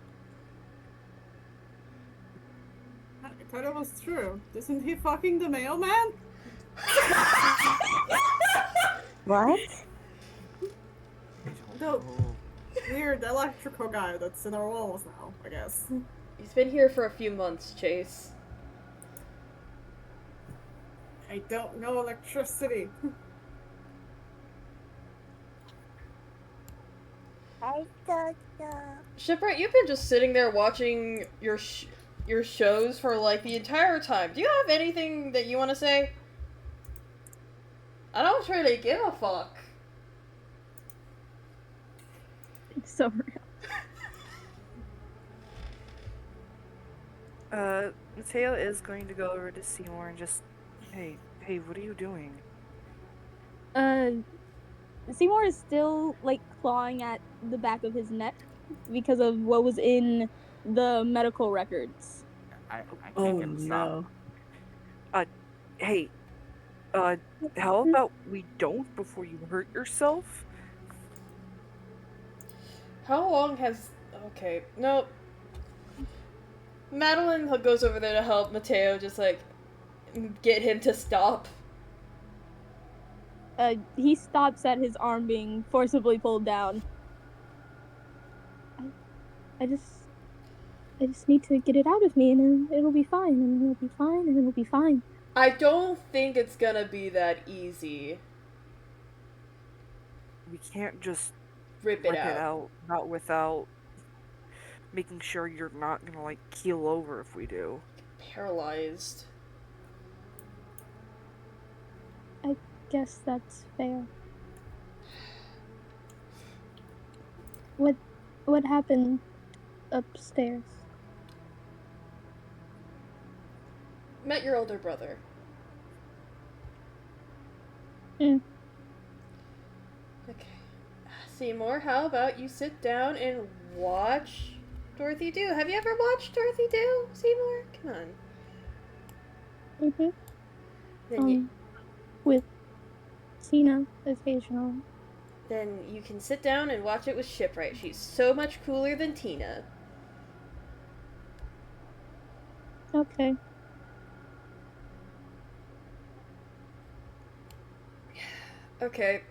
I thought it was true. Isn't he fucking the mailman? What? The weird electrical guy that's in our walls now, I guess. He's been here for a few months, Chase. I don't know electricity. I don't know. Shipwright, you've been just sitting there watching your shows for like the entire time. Do you have anything that you want to say? I don't really give a fuck. It's so real. Mateo is going to go over to Seymour and just, hey, what are you doing? Seymour is still like clawing at the back of his neck because of what was in the medical records. I Oh can't get him to stop. no. Hey, how about we don't before you hurt yourself? How long has... Okay, nope. Madeline goes over there to help Mateo, just like, get him to stop. He stops at his arm being forcibly pulled down. I just need to get it out of me, and then it'll be fine, and it'll be fine, and it'll be fine. I don't think it's gonna be that easy. We can't just Rip it out. not without making sure you're not gonna like keel over if we do. Paralyzed. I guess that's fair. What happened upstairs? Met your older brother. Hmm. Okay. Seymour, how about you sit down and watch Dorothy do? Have you ever watched Dorothy do, Seymour? Come on. Mm-hmm. Then you, With Tina occasionally. then you can sit down and watch it with Shipwright. She's so much cooler than Tina. Okay. Okay.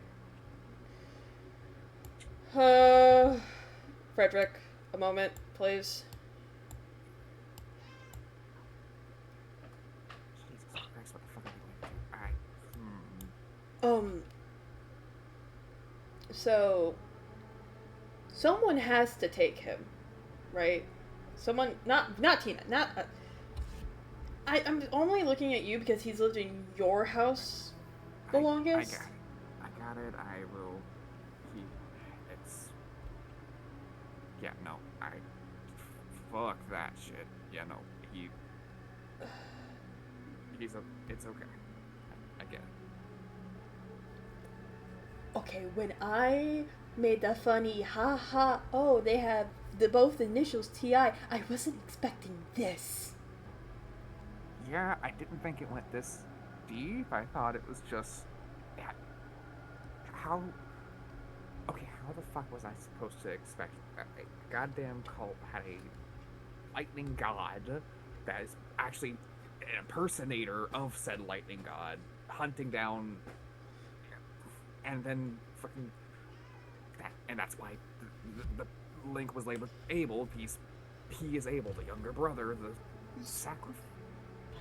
Frederick, a moment, please. Jesus Christ, what the fuck are we going to do? Alright. So, someone has to take him, right? Someone, not Tina, I'm only looking at you because he's lived in your house the longest. I got it. I will. It's. Yeah, no. Fuck that shit. Yeah, no. It's okay. I get it. Okay, when I made the funny ha ha, oh, they have both initials TI, I wasn't expecting this. Yeah, I didn't think it went this deep. I thought it was just. How. Okay, how the fuck was I supposed to expect a goddamn cult had a lightning god that is actually an impersonator of said lightning god hunting down, and then fucking that, and that's why the Link was labeled Abel. He is Abel, the younger brother, the sacrifice.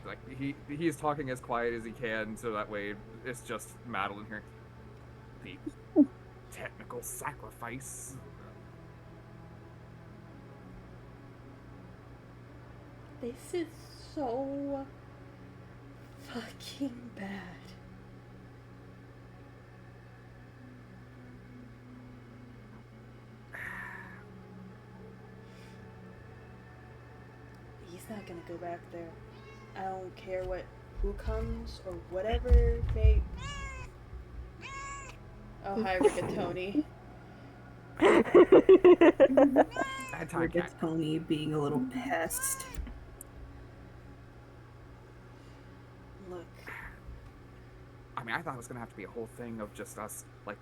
Like he is talking as quiet as he can, so that way it's just Madeline here. The technical sacrifice. This is so fucking bad. He's not gonna go back there. I don't care what who comes or whatever may... Oh, hi, Rigatoni. Bad time, cat. Tony being a little pest. Look. I mean, I thought it was gonna have to be a whole thing of just us, like,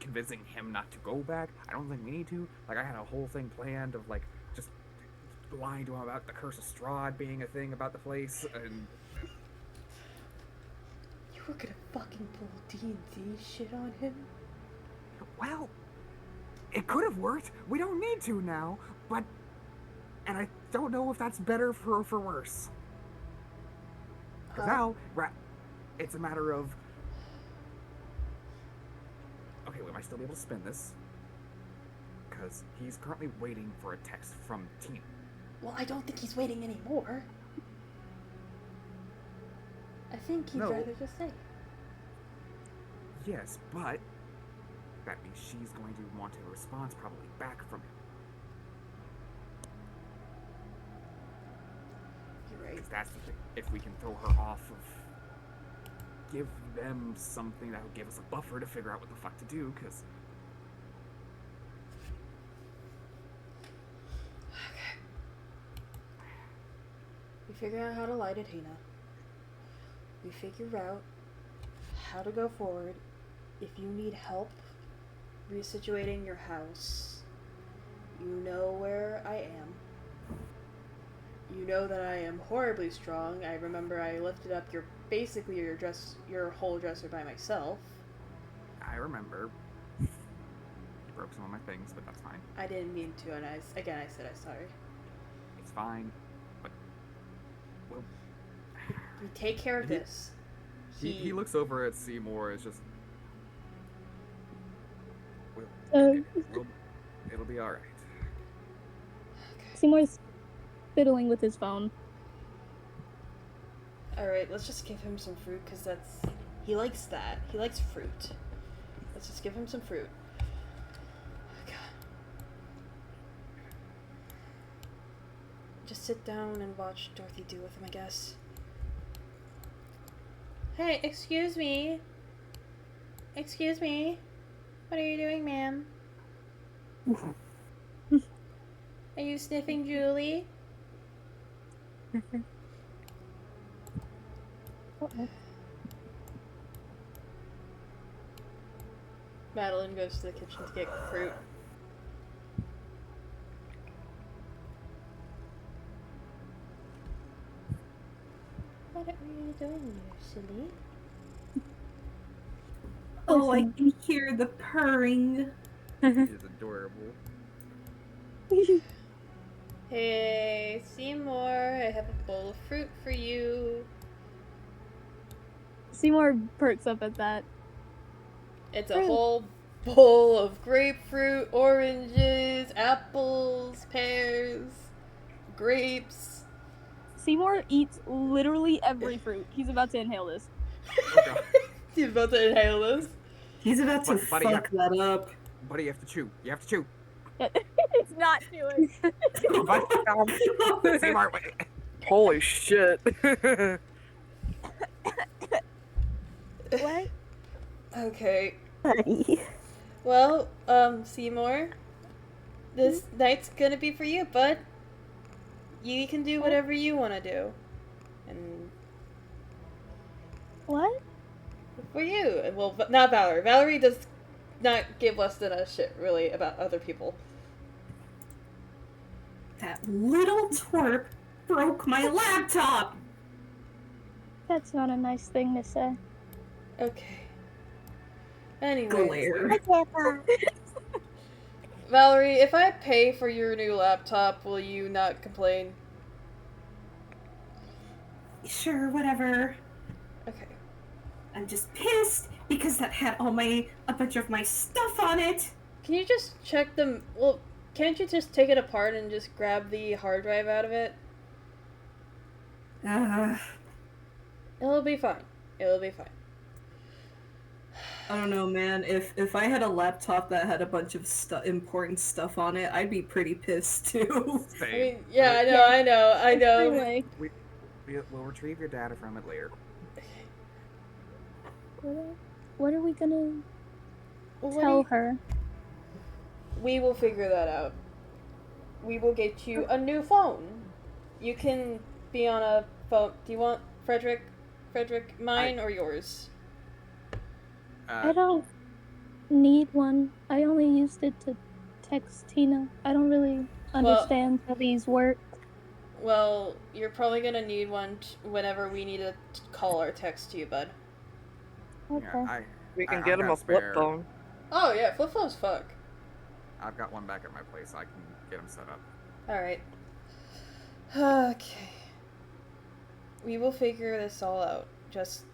convincing him not to go back. I don't think we need to. Like, I had a whole thing planned of, like, just lying to him about the Curse of Strahd being a thing about the place, and... You were gonna fucking pull D&D shit on him? Well, it could have worked. We don't need to now, but... And I don't know if that's better or for worse. Because now, it's a matter of... Okay, will I still be able to spin this? Because he's currently waiting for a text from Tina. Well, I don't think he's waiting anymore. I think he'd No. rather just say. Yes, but that means she's going to want a response probably back from him. You're right. Because that's the thing. If we can throw her off of... Give them something that would give us a buffer to figure out what the fuck to do, because... Okay. We figure out how to lie to Tina. We figure out how to go forward. If you need help resituating your house, you know where I am. You know that I am horribly strong. I remember I lifted up basically your whole dresser by myself. I remember. You broke some of my things, but that's fine. I didn't mean to, and I said I'm sorry. It's fine, but... Well... We take care of this. He looks over at Seymour, it's just... It'll be alright. Seymour's fiddling with his phone. Alright, let's just give him some fruit, because he likes that. He likes fruit. Let's just give him some fruit. God. Just sit down and watch Dorothy do with him, I guess. Hey, excuse me. Excuse me. What are you doing, ma'am? Are you sniffing Julie? Madeline goes to the kitchen to get fruit. What are you doing, you silly? Oh, I can hear the purring. It's adorable. Hey, Seymour, I have a bowl of fruit for you. Seymour perks up at that. It's a whole bowl of grapefruit, oranges, apples, pears, grapes. Seymour eats literally every fruit. He's about to inhale this. Oh god. He's about to inhale this. He's about to Buddy, fuck that up. Buddy, you have to chew. You have to chew. It's not doing. Seymour, wait. Holy shit. What? Okay. Honey. Well, Seymour, this night's gonna be for you, bud. You can do whatever you want to do. And What? for you. Well, not Valerie. Valerie does not give less than a shit, really, about other people. That little twerp broke my laptop! That's not a nice thing to say. Okay. Anyway. Glare. Valerie, if I pay for your new laptop, will you not complain? Sure, whatever. Okay. I'm just pissed because that had a bunch of my stuff on it. Can you just check them? Well, can't you just take it apart and just grab the hard drive out of it? It'll be fine. It'll be fine. I don't know, man. If I had a laptop that had a bunch of important stuff on it, I'd be pretty pissed too. I mean, yeah, I know. Anyway. We We'll retrieve your data from it later. What are we gonna What do tell you- her? We will figure that out. We will get you a new phone. You can be on a phone. Do you want Frederick, mine or yours? I don't need one. I only used it to text Tina. I don't really understand how these work. Well, you're probably gonna need one whenever we need to call or text you, bud. Okay. Yeah, We can I've get him got a flip spare. phone. Oh yeah, flip phones fuck. I've got one back at my place. I can get him set up. Alright. Okay. We will figure this all out. Just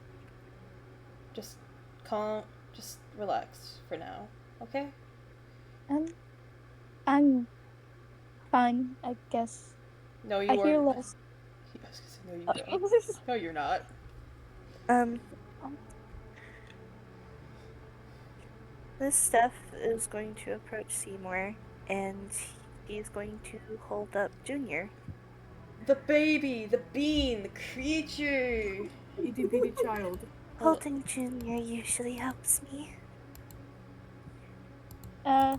calm, just relax for now, okay? I'm fine, I guess. No, you I hear aren't. less. I was gonna say, no, you don't. No, you're not. This Steph is going to approach Seymour, and he's going to hold up Junior. The baby, the bean, the creature. Itty bitty child. Holding Junior usually helps me. I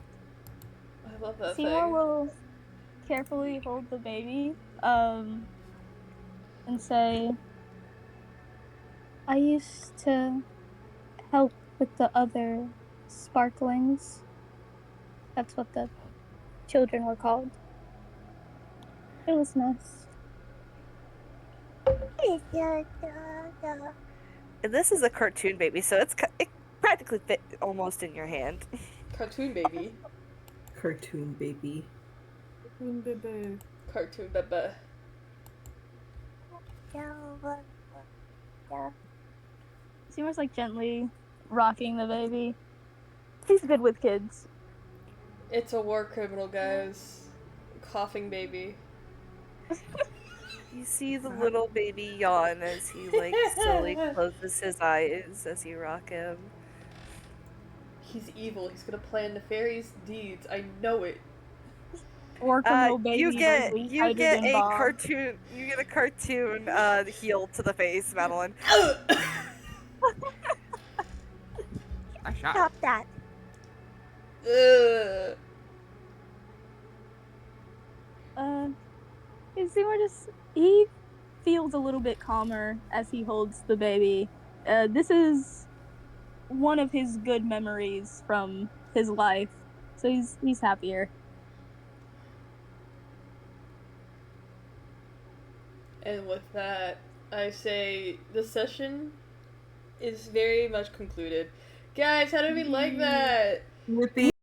love that Seymour thing. will carefully hold the baby, and say, I used to help with the other sparklings. That's what the children were called. It was nice. And this is a cartoon baby, so it practically fit almost in your hand. Cartoon baby. Cartoon baby. Cartoon bebe. Seymour's like gently rocking the baby. He's good with kids. It's a war criminal, guys. Coughing baby. You see the little baby yawn as he slowly closes his eyes as you rock him. He's evil. He's gonna plan nefarious deeds. I know it. War criminal baby. You get versus a hydrogen bomb. cartoon. You get a cartoon heel to the face, Madeline. I shot. Stop that. Ugh. Seymour he feels a little bit calmer as he holds the baby. This is one of his good memories from his life, so he's happier. And with that, I say the session is very much concluded. Guys, how did we like that? With the